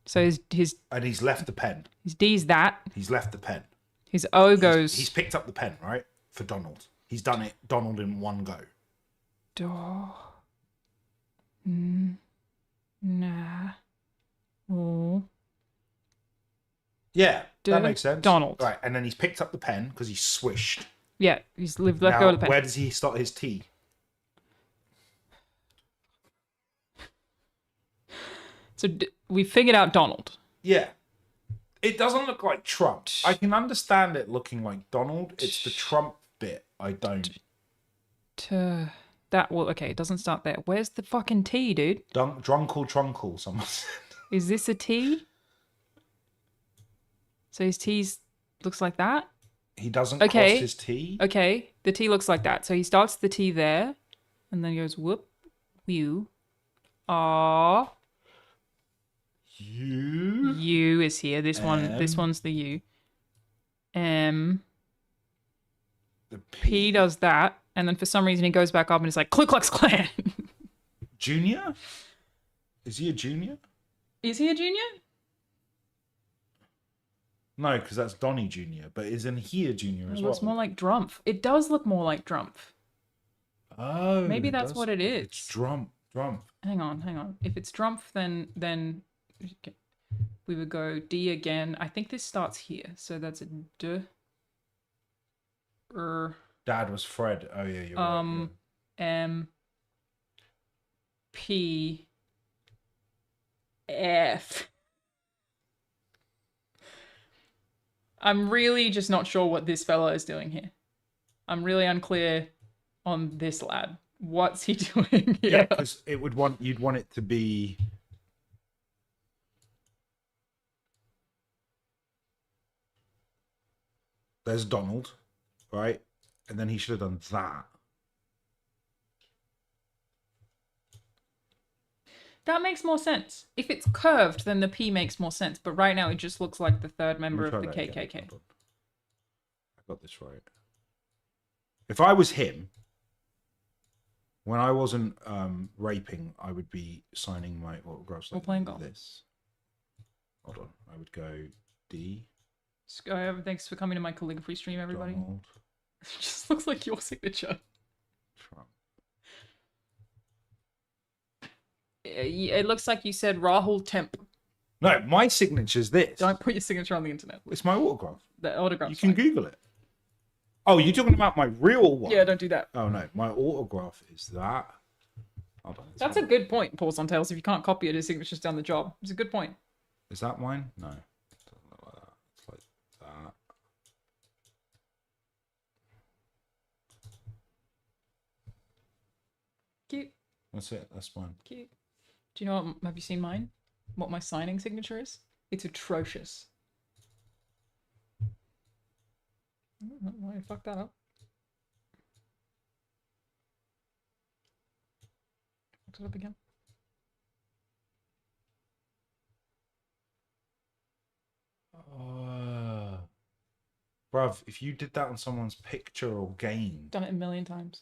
So his And he's left the pen. his D's that. He's left the pen. His O goes He's picked up the pen, right? For Donald. He's done it, Donald, in one go. Nah. Oh. Yeah, that makes sense. Donald. Right, and then he's picked up the pen because he's swished. Yeah, he's let Now, go of the pen. where does he start his T? So we figured out Donald. Yeah. It doesn't look like Trump. I can understand it looking like Donald. It's the Trump bit I don't. Okay, it doesn't start there. Where's the fucking T, dude? Drunkle, someone said. Is this a T? So his T's looks like that? He doesn't cross his T. Okay, the T looks like that. So he starts the T there, and then he goes whoop, whew, ah. U. U is here. This one's the U. M. The P does that, and then for some reason he goes back up and it's like Ku Klux Klan. Junior? Is he a junior? Is he a junior? No, because that's Donnie Jr. But isn't he a junior as It well? looks more like Drumpf. It does look more like Drumpf. Oh, Maybe that's what it is. It's Drumpf. Hang on. If it's Drumpf, then we would go D again. I think this starts here, so that's a D. Dad was Fred. Oh yeah, you're right. Yeah. M. P. F. I'm really just not sure what this fella is doing here. I'm really unclear on this lad. What's he doing here? Yeah, because you'd want it to be. There's Donald, right? And then he should have done that. That makes more sense. If it's curved, then the P makes more sense. But right now, it just looks like the third member of the KKK. I got this right. If I was him, when I wasn't raping, I would be signing my autographs like playing golf. this. Hold on. I would go D. Thanks for coming to my calligraphy stream, everybody. Donald. It just looks like your signature. Trump. It looks like you said Rahul Temp. No, my signature's this. Don't put your signature on the internet. It's my autograph. The autograph. You can Google it. Oh, you're talking about my real one? Yeah, don't do that. Oh, no. My autograph is that. Hold on. That's a good point, Paws on Tails. If you can't copy it, his signature's done the job. It's a good point. Is that mine? No. It doesn't look like that. It's like that. Cute. That's it. That's mine. Cute. Do you know what? Have you seen mine? What my signing signature is? It's atrocious. Why you fuck that up? Fucked it up again. Bruv, if you did that on someone's picture or game. Done it a million times.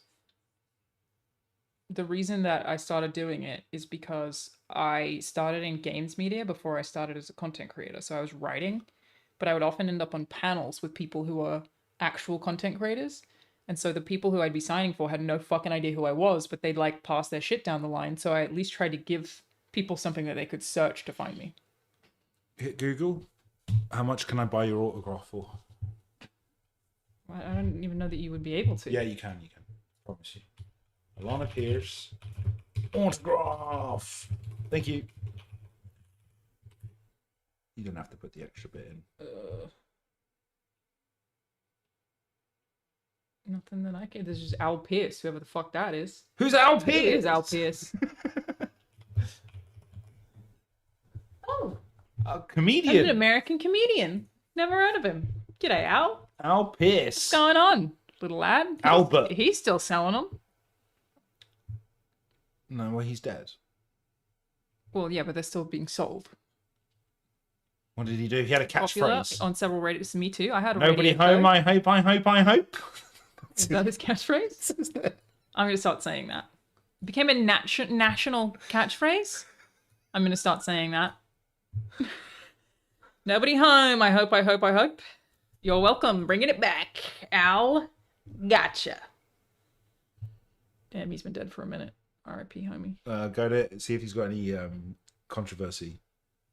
The reason that I started doing it is because I started in games media before I started as a content creator. So I was writing, but I would often end up on panels with people who are actual content creators. And so the people who I'd be signing for had no fucking idea who I was, but they'd like pass their shit down the line. So I at least tried to give people something that they could search to find me. Hit Google. How much can I buy your autograph for? I don't even know that you would be able to. Yeah, you can. You can. Promise you. Alanah Pierce. Autograph. Thank you. You don't have to put the extra bit in. Nothing that I can. There's just Al Pierce, whoever the fuck that is. Who's Al Who Pierce? is Al Pierce? Oh. A comedian. He's an American comedian. Never heard of him. G'day, Al. Al Pierce. What's going on, little lad? Albert. He's still selling them. No, well, he's dead. Well, yeah, but they're still being sold. What did he do? He had a Popular catchphrase. on several radios. Me too. I had a Nobody radio home, show. I hope, I hope, I hope. Is that his catchphrase? I'm going to start saying that. It became a national catchphrase. I'm going to start saying that. Nobody home, I hope, I hope, I hope. You're welcome. Bringing it back. Al, gotcha. Damn, he's been dead for a minute. R.I.P. homie. Go to see if he's got any controversy.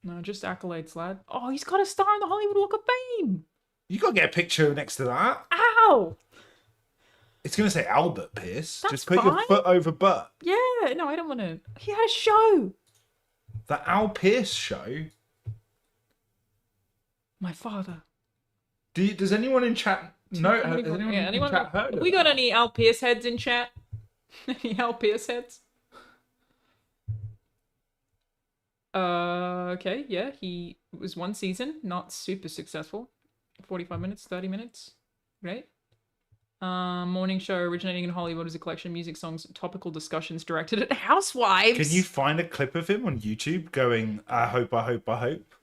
No, just accolades, lad. Oh, he's got a star on the Hollywood Walk of Fame. You got to get a picture next to that. Ow! It's going to say Albert Pierce. That's Just put your fine. foot over butt. Yeah, no, I don't want to. He had a show. The Al Pierce show. My father. Does anyone in chat know? Has anyone in chat heard of We got that? any Al Pierce heads in chat? Any Al Pierce heads? Okay, yeah, he was one season, not super successful. 45 minutes, 30 minutes, right? Morning show originating in Hollywood as a collection of music songs, topical discussions directed at housewives. Can you find a clip of him on YouTube going, I hope, I hope, I hope?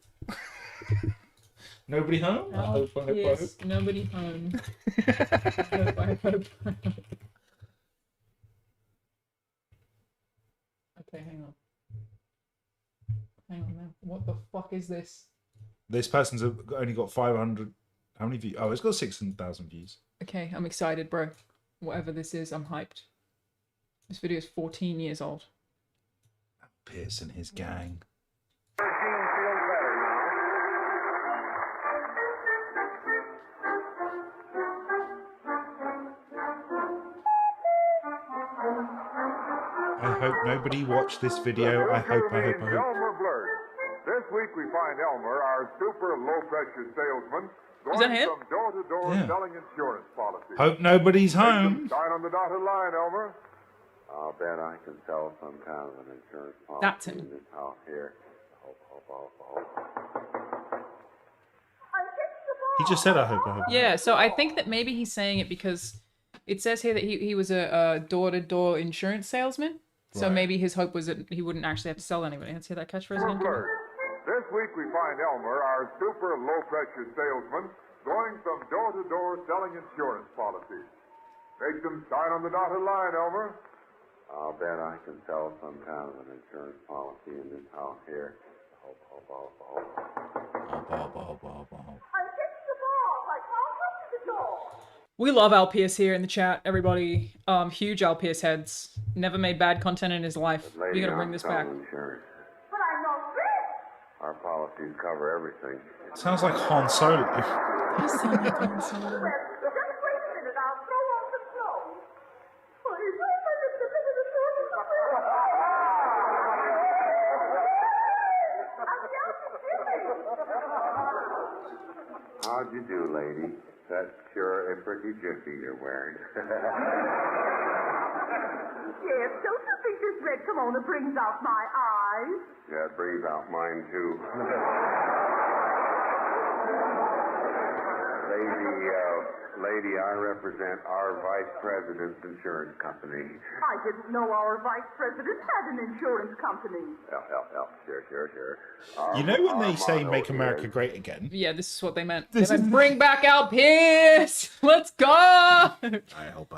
Nobody home? I hope, I hope, I hope. Nobody home. I hope, I hope. Okay, hang on. Hang on now. What the fuck is this? This person's only got 500. How many views? Oh, it's got 6,000 views. Okay, I'm excited, bro. Whatever this is, I'm hyped. This video is 14 years old. Pierce and his gang. I hope nobody watched this video. I hope, I hope, I hope. Elmer Blurred. This week we find Elmer, our super low-pressure salesman, Is that going him? from door to door Yeah. selling insurance policies. Hope nobody's home. Sign on the dotted line, Elmer. I'll bet I can sell some kind of an insurance policy That's him. in this house here. Hope. He just said, I hope, I hope. Yeah, so I think that maybe he's saying it because it says here that he was a door-to-door insurance salesman. So Right. maybe his hope was that he wouldn't actually have to sell anybody. Let's hear that catchphrase again. Come on. This week we find Elmer, our super low-pressure salesman, going from door to door selling insurance policies. Make them sign on the dotted line, Elmer. I'll bet I can sell some kind of an insurance policy in this house here. Hope, hope, hope, hope. We love Al Pierce here in the chat, everybody. Huge Al Pierce heads. Never made bad content in his life. We gotta bring this back. Insurance. Our policies cover everything. Sounds like Han Solo. Does sound like Han Solo. How'd you do, lady? That's sure a pretty jiffy you're wearing. Yes, don't you think this red kimono brings out my eyes? Yeah, it brings out mine, too. Lady, I represent our vice president's insurance company. I didn't know our vice president had an insurance company. Sure. You know when they say "Make America Great Again"? Yeah, this is what they meant. This They meant, is- bring back Al Pierce! Let's go! I hope.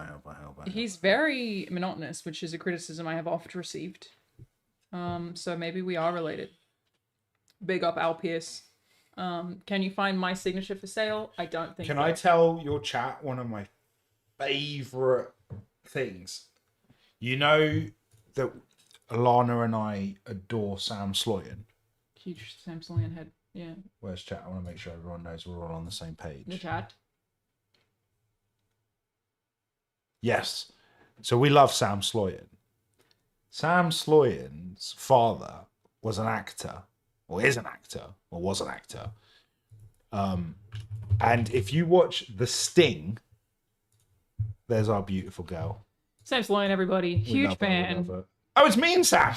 He's very monotonous, which is a criticism I have oft received. So maybe we are related. Big up Al Pierce. Can you find my signature for sale? I don't think Can so. I tell your chat one of my favorite things? You know that Alanah and I adore Sam Sloyan. Huge Sam Sloyan head. Yeah. Where's chat? I want to make sure everyone knows we're all on the same page. The chat. Yes. So we love Sam Sloyan. Sam Sloyan's father was an actor, or is an actor, or was an actor. And if you watch The Sting, there's our beautiful girl. Sam Sloyan, everybody. We Huge love her, we fan. love her. Oh, it's me and Sam.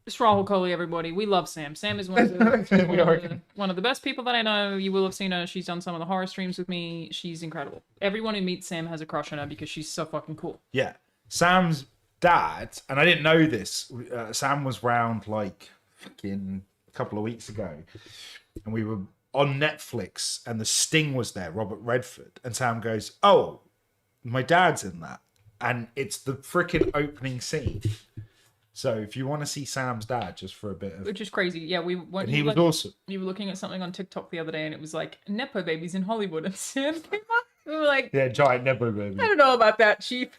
It's Rahul Kohli, everybody. We love Sam. Sam is one of the, one of the best people that I know. You will have seen her. She's done some of the horror streams with me. She's incredible. Everyone who meets Sam has a crush on her because she's so fucking cool. Yeah. Sam's dad, and I didn't know this, Sam was round like fucking a couple of weeks ago, and we were on Netflix, and The Sting was there, Robert Redford, and Sam goes, "Oh, my dad's in that," and it's the freaking opening scene. So if you want to see Sam's dad, just for a bit of, Which is crazy. Yeah, we went. and he was awesome. You were looking at something on TikTok the other day, and it was like Nepo babies in Hollywood, and Sam came up. We were like, Yeah, giant Nepo baby. I don't know about that, Chief.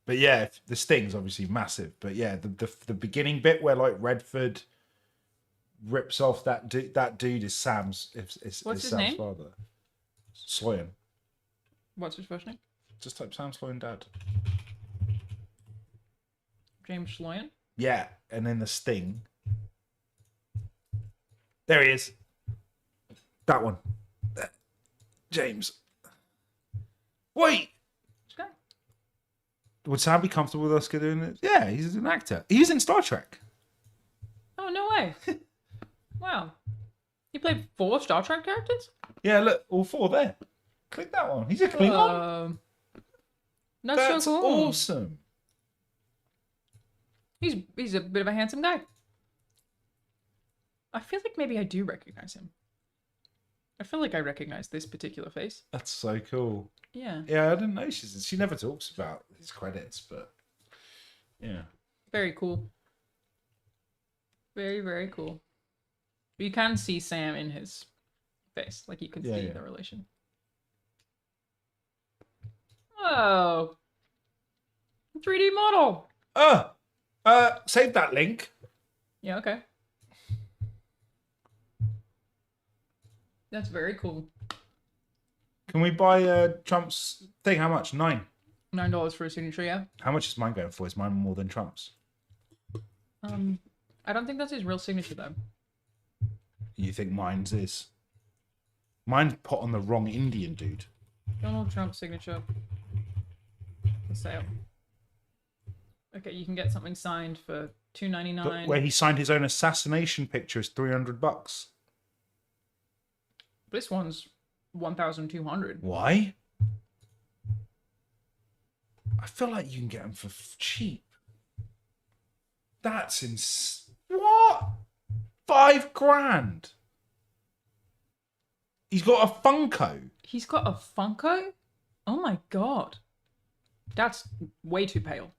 But yeah, The Sting's obviously massive. But yeah, the beginning bit where like Redford rips off that dude is Sam's. Is What's his Sam's name? father. Sloyan. What's his first name? Just type Sam Sloyan dad. James Sloyan. Yeah, and then The Sting. There he is. That one. James. Wait. Okay. Would Sam be comfortable with us doing it? Yeah, he's an actor. He was in Star Trek. Oh no way! Wow, he played 4 Star Trek characters. Yeah, look, all 4 there. Click that one. He's a Klingon. That's so cool. Awesome. He's a bit of a handsome guy. I feel like maybe I do recognize him. I feel like I recognize this particular face. That's so cool. Yeah. Yeah, I didn't know she never talks about his credits, but yeah. Very cool. Very, very cool. You can see Sam in his face. Like you can see the relation. Oh. 3D model. Save that link. Yeah, okay. That's very cool. Can we buy Trump's thing? How much? $9. $9 for a signature, yeah. How much is mine going for? Is mine more than Trump's? I don't think that's his real signature though. You think mine's is? Mine's put on the wrong Indian dude. Donald Trump signature. For sale. Okay, you can get something signed for $2.99. But where he signed his own assassination picture is $300. This one's 1,200. Why? I feel like you can get them for cheap. That's what? $5,000. He's got a Funko. He's got a Funko? Oh my god. That's way too pale.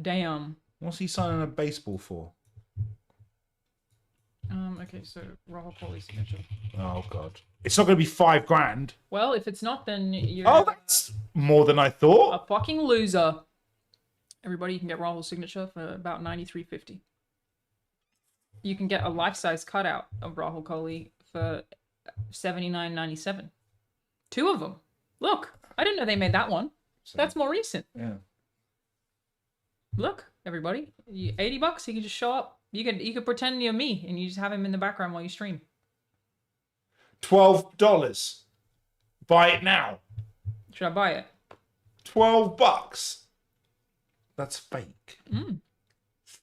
Damn. What's he signing a baseball for? Okay, so Rahul Kohli's signature. Oh god. It's not going to be $5,000. Well, if it's not, then you're that's more than I thought. a fucking loser. Everybody, you can get Rahul's signature for about $93.50. You can get a life-size cutout of Rahul Kohli for $79.97. 2 of them. Look, I didn't know they made that one. That's more recent. Yeah. Look, everybody, $80. You can just show up. You could pretend you're me, and you just have him in the background while you stream. $12. Buy it now. Should I buy it? $12. That's fake.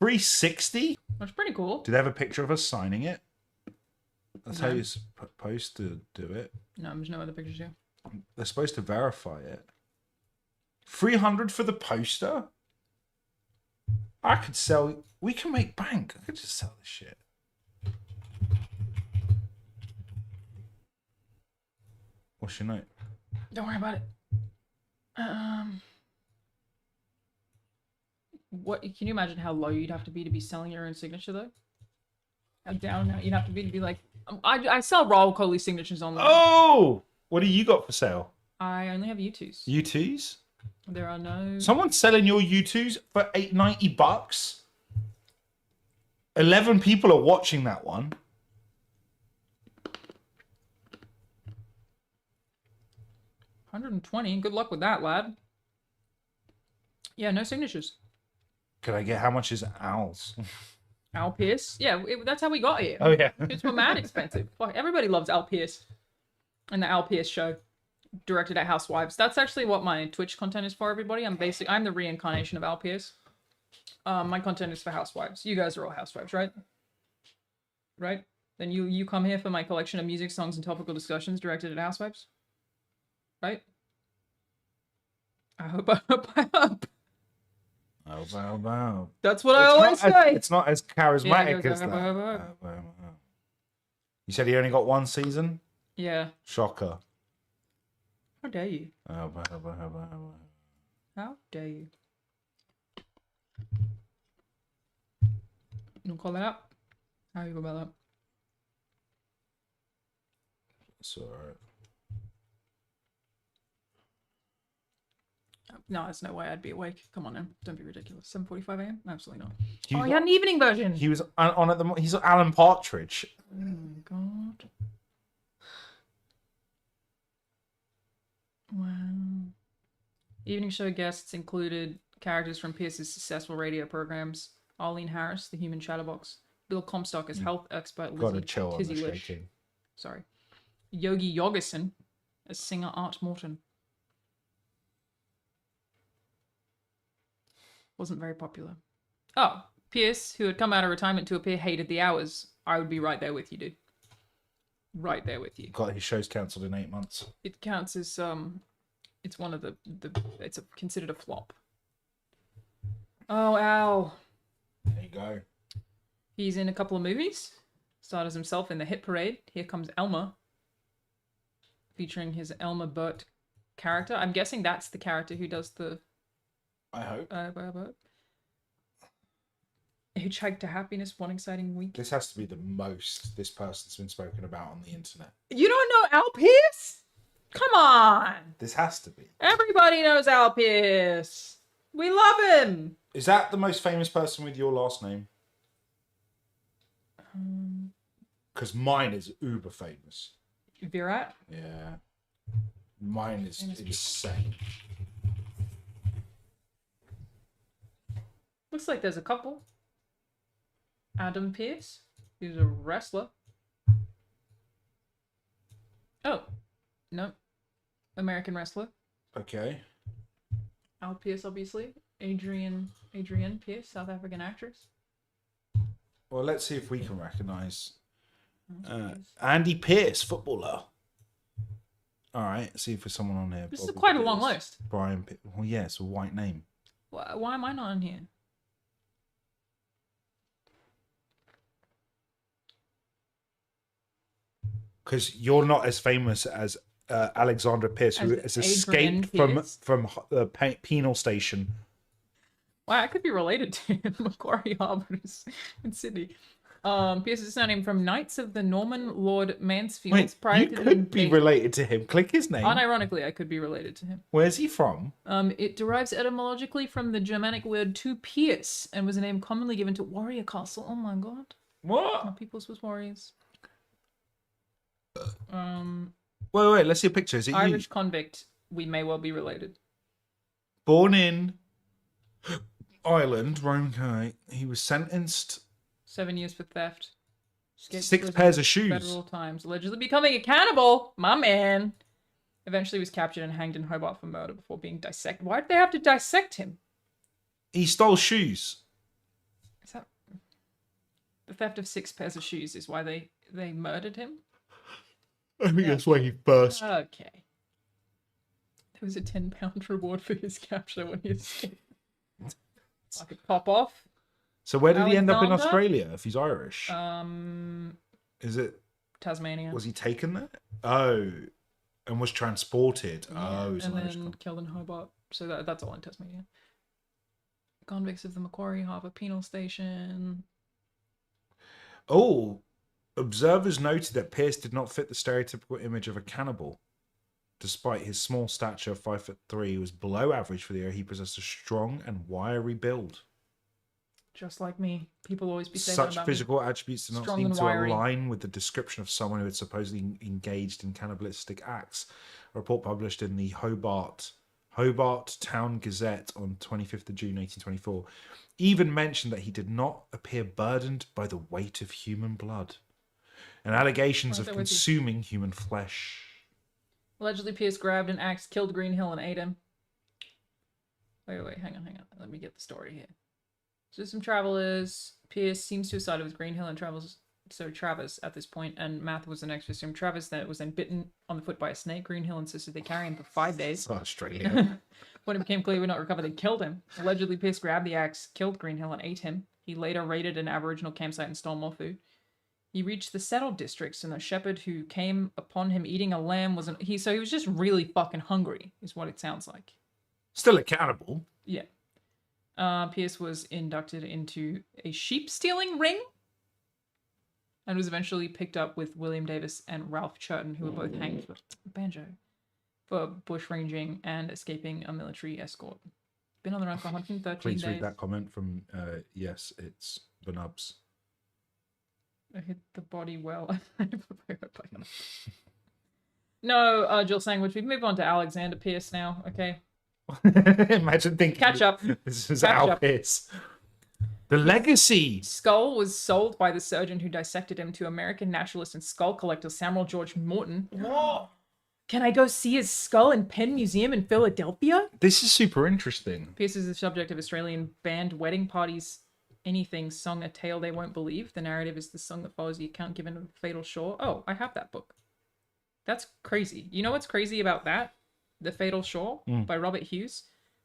$360. That's pretty cool. Do they have a picture of us signing it? That's how you're supposed to do it. No, there's no other pictures here. They're supposed to verify it. $300 for the poster? I could sell... We can make bank. I could just sell this shit. What's your note? Don't worry about it. What can you imagine how low you'd have to be selling your own signature though? How down you'd have to be like, I sell Rahul Kohli signatures online. Oh, what do you got for sale? I only have U2s. U2s? There are no. Someone's selling your U2s for $890. 11 people are watching that one. $120. Good luck with that, lad. Yeah, no signatures. Could I get how much is Al's? Al Pierce. Yeah, that's how we got here. Oh yeah. It's mad expensive. Fuck, everybody loves Al Pierce. And the Al Pierce show, directed at housewives. That's actually what my Twitch content is for, everybody. I'm the reincarnation of Al Pierce. My content is for housewives. You guys are all housewives, right? Right? Then you come here for my collection of music, songs, and topical discussions directed at housewives. Right? I hope. Oh. That's what I always say. It's not as charismatic Yeah, as that. You said he only got 1 season? Yeah. Shocker. How dare you? Oh. How dare you? You don't call that out? How you go about that? It's alright. No, there's no way I'd be awake. Come on, now. Don't be ridiculous. 7:45 a.m.? Absolutely not. He He had an evening version. He was on at the... He's Alan Partridge. Oh, my God. Wow. Evening show guests included characters from Pierce's successful radio programs. Arlene Harris, the human chatterbox. Bill Comstock as health expert Gotta Lizzie chill on the Tizzy Wish. shaking. Sorry. Yogi Yogerson as singer Art Morton. Wasn't very popular. Oh, Pierce, who had come out of retirement to appear, hated the hours. I would be right there with you, dude. Right there with you. Got his show's cancelled in 8 months. It counts as it's one of it's considered a flop. Oh, Al. There you go. He's in a couple of movies. Starred as himself in The Hit Parade. Here Comes Elmer. Featuring his Elmer Burt character. I'm guessing that's the character who does the... I hope. Hitchhike to Happiness, One Exciting Week. This has to be the most this person's been spoken about on the internet. You don't know Al Pierce? Come on. This has to be. Everybody knows Al Pierce. We love him. Is that the most famous person with your last name? Because mine is uber famous. Virat? Yeah. Mine is insane. Looks like there's a couple. Adam Pearce, who's a wrestler. Oh, no. American wrestler. Okay. Al Pearce, obviously. Adrian Pearce, South African actress. Well, let's see if we can recognise Andy Pierce, footballer. All right, see if there's someone on here. This is Bobby quite a long Pierce, list. Brian. Well, yeah, it's a white name. Why am I not on here? Because you're not as famous as Alexandra Pierce, who has Adrian escaped Pierce? from the penal station. Well, I could be related to Macquarie Harbour in Sydney. Pierce is a surname from Knights of the Norman Lord Mansfield. Wait, you could be related to him. Click his name. Unironically, I could be related to him. Where's he from? It derives etymologically from the Germanic word to pierce and was a name commonly given to warrior castle. Oh my god. What? My peoples was warriors. Wait, let's see a picture. Is it Irish you? convict. We may well be related. Born in Ireland, Roman Catholic, he was sentenced 7 years for theft. Escaped 6 prison pairs of shoes. Federal times. Allegedly becoming a cannibal. My man. Eventually was captured and hanged in Hobart for murder before being dissected. Why did they have to dissect him? He stole shoes. Is that... The theft of 6 pairs of shoes is why they murdered him? I think that's why he burst. Okay. There was a £10 reward for his capture when he escaped. I could pop off. So where did he end up in Alexander? Australia if he's Irish? Is it Tasmania. Was he taken there? Oh, and was transported. Yeah, Oh, he's and an Irish. then killed in Hobart. So that's all in Tasmania. Convicts of the Macquarie Harbour Penal Station. Oh, observers noted that Pierce did not fit the stereotypical image of a cannibal. Despite his small stature of 5'3", he was below average for the era. He possessed a strong and wiry build. Just like me. People always be saying Such about physical attributes do not strong seem and to wiry. align with the description of someone who had supposedly engaged in cannibalistic acts. A report published in the Hobart Town Gazette on 25th of June 1824 even mentioned that he did not appear burdened by the weight of human blood and allegations Right of there with you. consuming human flesh. Allegedly, Pierce grabbed an axe, killed Greenhill, and ate him. Wait, hang on. Let me get the story here. So some travelers. Pierce seems to have sided with Greenhill and Travers at this point, and Math was the next victim. Travers that was then bitten on the foot by a snake. Greenhill insisted they carry him for 5 days. Oh, Australia. When it became clear he would not recover, they killed him. Allegedly, Pierce grabbed the axe, killed Greenhill, and ate him. He later raided an Aboriginal campsite and stole more food. He reached the settled districts, and the shepherd who came upon him eating a lamb wasn't he. So he was just really fucking hungry, is what it sounds like. Still a cannibal. Yeah. Pierce was inducted into a sheep stealing ring, and was eventually picked up with William Davis and Ralph Churton, who were both hanged for bushranging and escaping a military escort. Been on the run for 113 Please days. read that comment from yes, it's Benubs. I hit the body well. No, Jill Sandwich. We move on to Alexander Pierce now. Okay. Imagine thinking Catch up. This is Catch Al up. Pierce. The legacy. Skull was sold by the surgeon who dissected him to American naturalist and skull collector Samuel George Morton. What? Can I go see his skull in Penn Museum in Philadelphia? This is super interesting. Pierce is the subject of Australian band Wedding Parties Anything song A Tale They Won't Believe. The narrative is the song that follows the account given of the Fatal Shore. Oh, I have that book. That's crazy. You know what's crazy about that? The Fatal Shore by Robert Hughes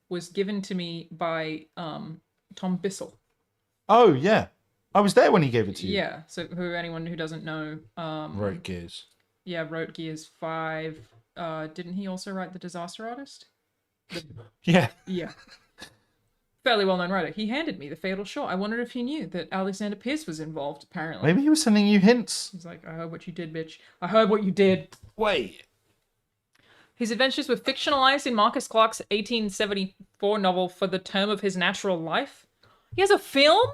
was given to me by Tom Bissell. Oh yeah, I was there when he gave it to you. Yeah. So anyone who doesn't know, Wrote Gears. Yeah, wrote Gears 5. Didn't he also write The Disaster Artist? Yeah. Yeah. Fairly well-known writer. He handed me The Fatal Shore. I wondered if he knew that Alexander Pierce was involved, apparently. Maybe he was sending you hints. He's like, I heard what you did, bitch. I heard what you did. Wait. His adventures were fictionalized in Marcus Clarke's 1874 novel For the Term of His Natural Life. He has a film?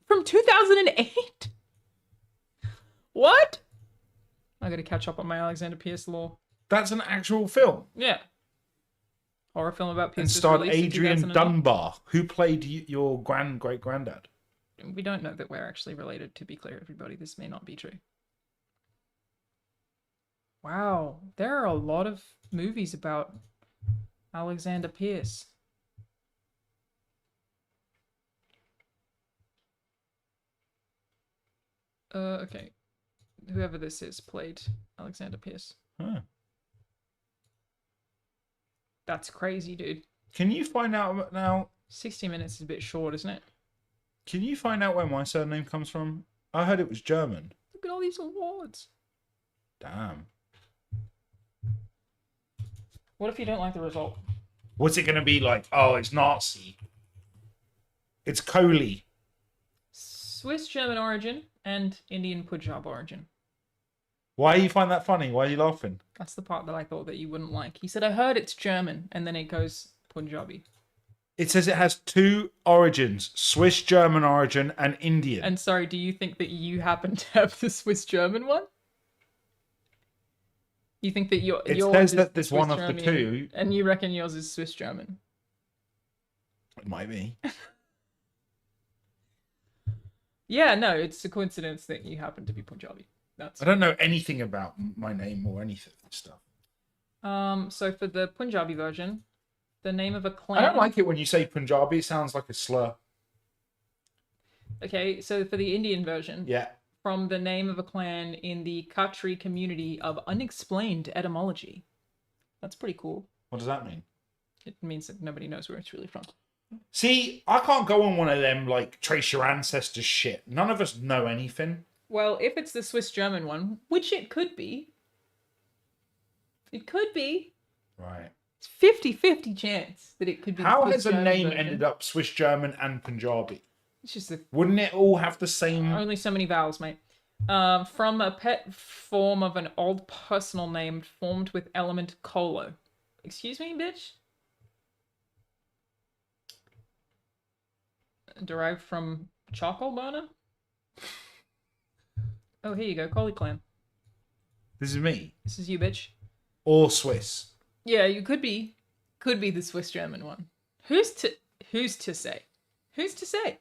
From 2008? What? I gotta catch up on my Alexander Pierce lore. That's an actual film. Yeah. Horror film about Pierce. And was starred released in Adrian 2008. Dunbar, who played your great-granddad. We don't know that we're actually related, to be clear, everybody. This may not be true. Wow. There are a lot of movies about Alexander Pierce. Okay. Whoever this is played Alexander Pierce. Huh. That's crazy, dude. Can you find out now? 60 minutes is a bit short, isn't it? Can you find out where my surname comes from? I heard it was German. Look at all these awards. Damn. What if you don't like the result? What's it going to be like? Oh, it's Nazi. It's Coley. Swiss German origin and Indian Punjab origin. Why do you find that funny? Why are you laughing? That's the part that I thought that you wouldn't like. He said, I heard it's German, and then it goes Punjabi. It says it has 2 origins, Swiss German origin and Indian. And sorry, do you think that you happen to have the Swiss German one? You think that yours says is that there's Swiss one of the German, 2. and you reckon yours is Swiss German? It might be. Yeah, no, it's a coincidence that you happen to be Punjabi. That's I don't know anything about my name or anything of this stuff. So for the Punjabi version, the name of a clan. I don't like it when you say Punjabi. It sounds like a slur. Okay, so for the Indian version, Yeah. from the name of a clan in the Khatri community of unexplained etymology. That's pretty cool. What does that mean? It means that nobody knows where it's really from. See, I can't go on one of them, like, trace your ancestors shit. None of us know anything. Well, if it's the Swiss German one, which it could be. It could be. Right. It's 50-50 chance that it could be. How the Swiss has a German name version. ended up Swiss German and Punjabi? It's just a, Wouldn't it all have the same... only so many vowels, mate. From a pet form of an old personal name formed with element colo. Excuse me, bitch? Derived from charcoal burner? Oh, here you go, Collie Clan. This is me. This is you, bitch. Or Swiss. Yeah, you could be the Swiss German one. Who's to say? Who's to say?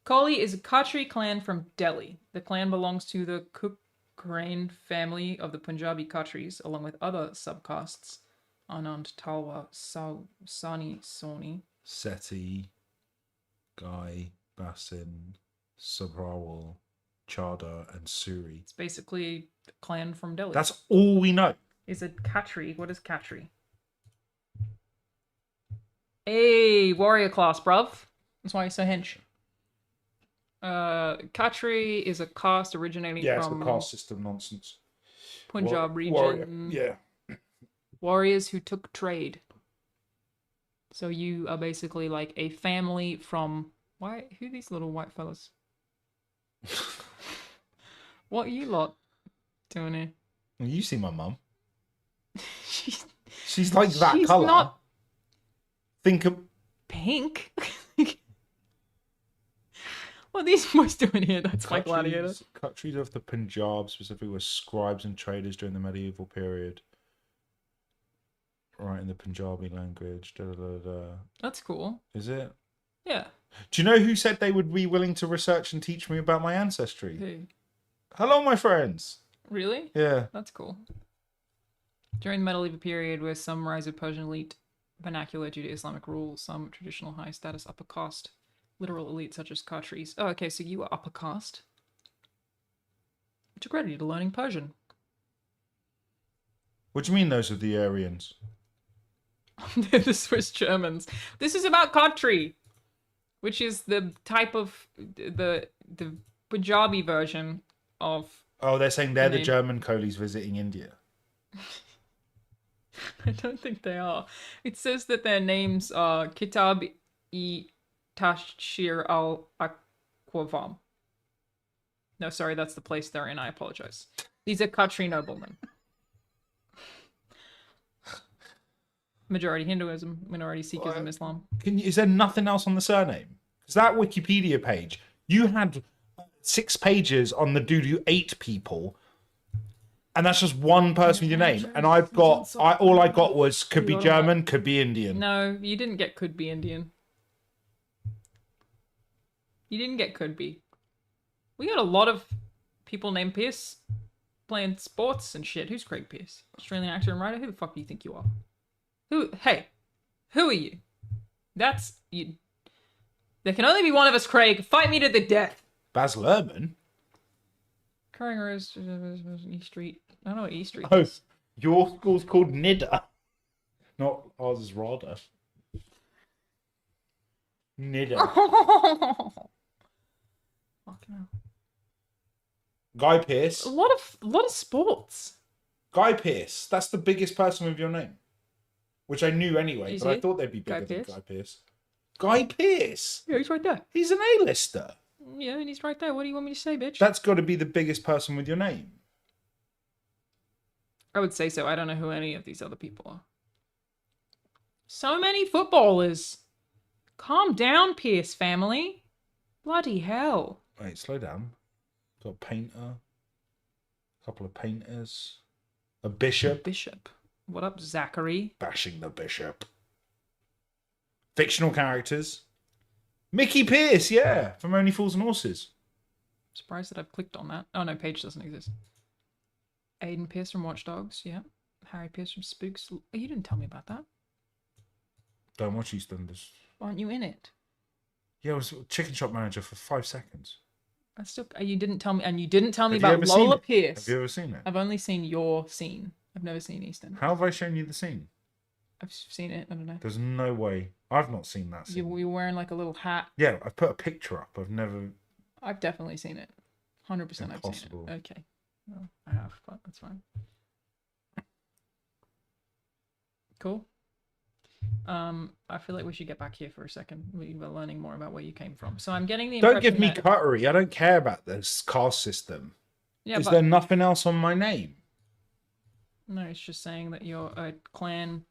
Collie is a Khatri clan from Delhi. The clan belongs to the Kukrain family of the Punjabi Khatris, along with other subcastes. Anand, Talwa, Sani, Soni. Seti, Guy, Basin, Sabrawal, Chadha, and Suri. It's basically a clan from Delhi. That's all we know. Is it Khatri? What is Khatri? Hey, warrior class, bruv. That's why you're so hench. Khatri is a caste originating Yeah, from it's the caste system nonsense. Punjab region. Warrior. Yeah. Warriors who took trade. So you are basically like a family from... Why? Who are these little white fellas? What are you lot doing here? Well, you see my mum. She's like that She's colour. not Think of... pink. What are these boys doing here? That's my gladiator. Countries of the Punjab specifically were scribes and traders during the medieval period. Right, in the Punjabi language. Da, da, da, da. That's cool. Is it? Yeah. Do you know who said they would be willing to research and teach me about my ancestry? Who? Hello, my friends. Really? Yeah. That's cool. During the medieval period, where some rise of Persian elite vernacular due to Islamic rule, some traditional high status upper caste, literal elite such as Khatris. Oh, okay, so you were upper caste. You took ready to learning Persian. What do you mean those are the Aryans? They're the Swiss Germans. This is about Khatri, which is the type of the Punjabi version of. Oh, they're saying they're the name. German coolies visiting India. I don't think they are. It says that their names are Kitab-i Tashir al-Aqwam. No, sorry, that's the place they're in. I apologize. These are Khatri noblemen. Majority Hinduism, minority Sikhism, Islam. Is there nothing else on the surname? Because that Wikipedia page, you had 6 pages on the dude who ate people, and that's just one person with your name. And I've got, all I got was could be German, could be Indian. No, you didn't get could be Indian. You didn't get could be. We got a lot of people named Pierce playing sports and shit. Who's Craig Pierce? Australian actor and writer? Who the fuck do you think you are? Hey, who are you? That's you. There can only be one of us, Craig. Fight me to the death. Baz Luhrmann? Occurring rows, E Street. I don't know what E Street Oh, is. your school's called Nidda. Not ours is Rada. Nidda. Fucking hell. Guy Pearce. A lot of sports. Guy Pearce. That's the biggest person with your name. Which I knew anyway, Is but I he? thought they'd be Guy bigger than Pearce? Guy Pearce. Guy Pearce? Yeah, he's right there. He's an A-lister. Yeah, and he's right there. What do you want me to say, bitch? That's got to be the biggest person with your name. I would say so. I don't know who any of these other people are. So many footballers. Calm down, Pierce family. Bloody hell. Wait, slow down. Got a painter. A couple of painters. A bishop. Bishop. What up, Zachary? Bashing the bishop. Fictional characters. Mickey Pierce, yeah. From Only Fools and Horses. Surprised that I've clicked on that. Oh no, page doesn't exist. Aiden Pierce from Watch Dogs, yeah. Harry Pierce from Spooks. Oh, you didn't tell me about that. Don't watch EastEnders. Aren't you in it? Yeah, I was chicken shop manager for 5 seconds. I still. You didn't tell me, and you didn't tell me Have you about ever seen Lola it? Pierce. Have you ever seen it? I've only seen your scene. I've never seen EastEnders. How have I shown you the scene? I've seen it. I don't know. There's no way. I've not seen that scene. You were wearing like a little hat. Yeah, I put a picture up. I've never... I've definitely seen it. 100% I've seen Impossible. it. Okay. Well, I have, but that's fine. Cool. I feel like we should get back here for a second. We were learning more about where you came from. So I'm getting the Don't give me impression cutlery. I don't care about this caste system. Yeah, Is but there nothing else on my name? no, it's just saying that you're a clan,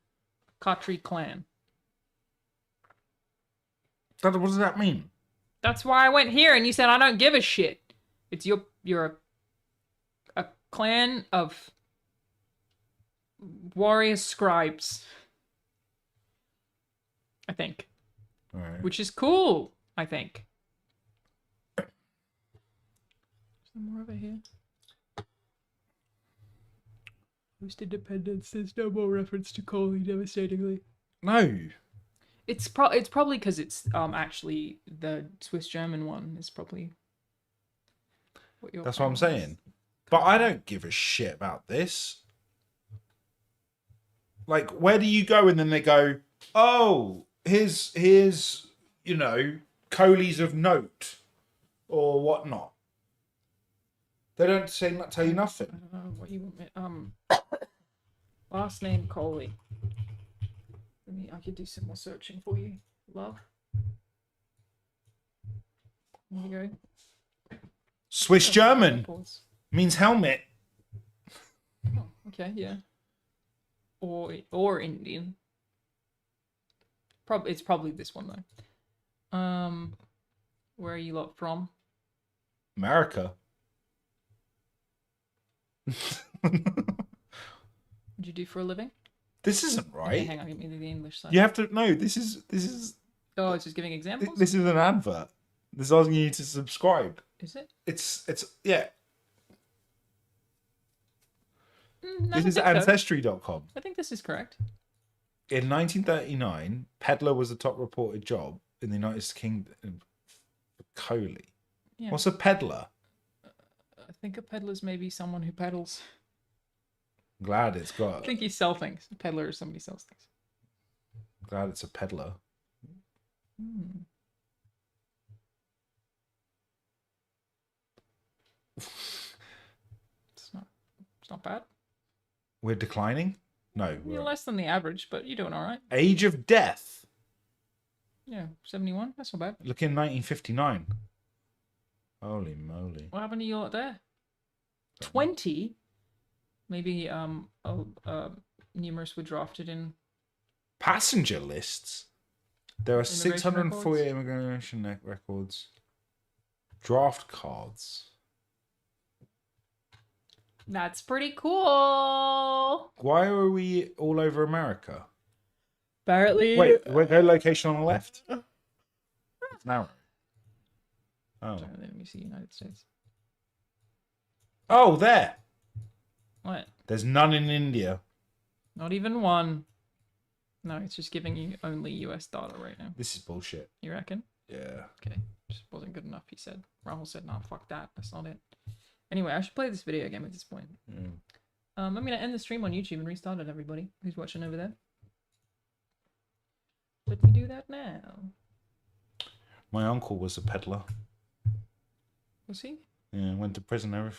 Khatri clan. What does that mean? That's why I went here, and you said I don't give a shit. It's you're a clan of warrior scribes. I think. All right. Which is cool, I think. Is there more over here? Post independence, there's no more reference to Coley devastatingly. No. It's probably because it's actually the Swiss German one is probably what you're That's what I'm saying. But I don't give a shit about this. Like, where do you go and then they go, oh, here's you know, Coley's of note or whatnot. They don't tell you nothing. I don't know what you want me. Last name Coley. I could do some more searching for you, love. There you go. Swiss German means helmet. Oh, okay, yeah. Or Indian. It's probably this one though. Where are you lot from? America. What'd you do for a living? This isn't Okay, right. hang on, give me the English side. You have to no. This is Oh, it's just giving examples. this is an advert. This is asking you to subscribe. Is it? It's yeah. I This is don't think so. Ancestry.com. I think this is correct. In 1939, peddler was the top reported job in the United Kingdom for Coley. Yeah. What's a peddler? I think a peddler's maybe someone who peddles. Glad it's I got. think you sell things. A peddler is somebody who sells things. Glad it's a peddler. Hmm. It's not bad. We're declining? No. You're We're... less than the average, but you're doing all right. Age of death. Yeah, 71. That's not bad. Look in 1959. Holy moly. What happened to you lot there? 20? Maybe numerous were drafted in. Passenger lists. There are Immigration 640 records? immigration records. Draft cards. That's pretty cool. Why are we all over America? Apparently. Wait, go location on the left. It's narrow. Oh. Sorry, let me see United States. Oh, there. What? There's none in India. Not even one. No, it's just giving you only US data right now. This is bullshit. You reckon? Yeah. Okay. Just wasn't good enough, he said. Rahul said, nah, fuck that. That's not it. Anyway, I should play this video game at this point. Mm. I'm gonna end the stream on YouTube and restart it, everybody who's watching over there. Let me do that now. My uncle was a peddler. Was he? Yeah, went to prison and everything.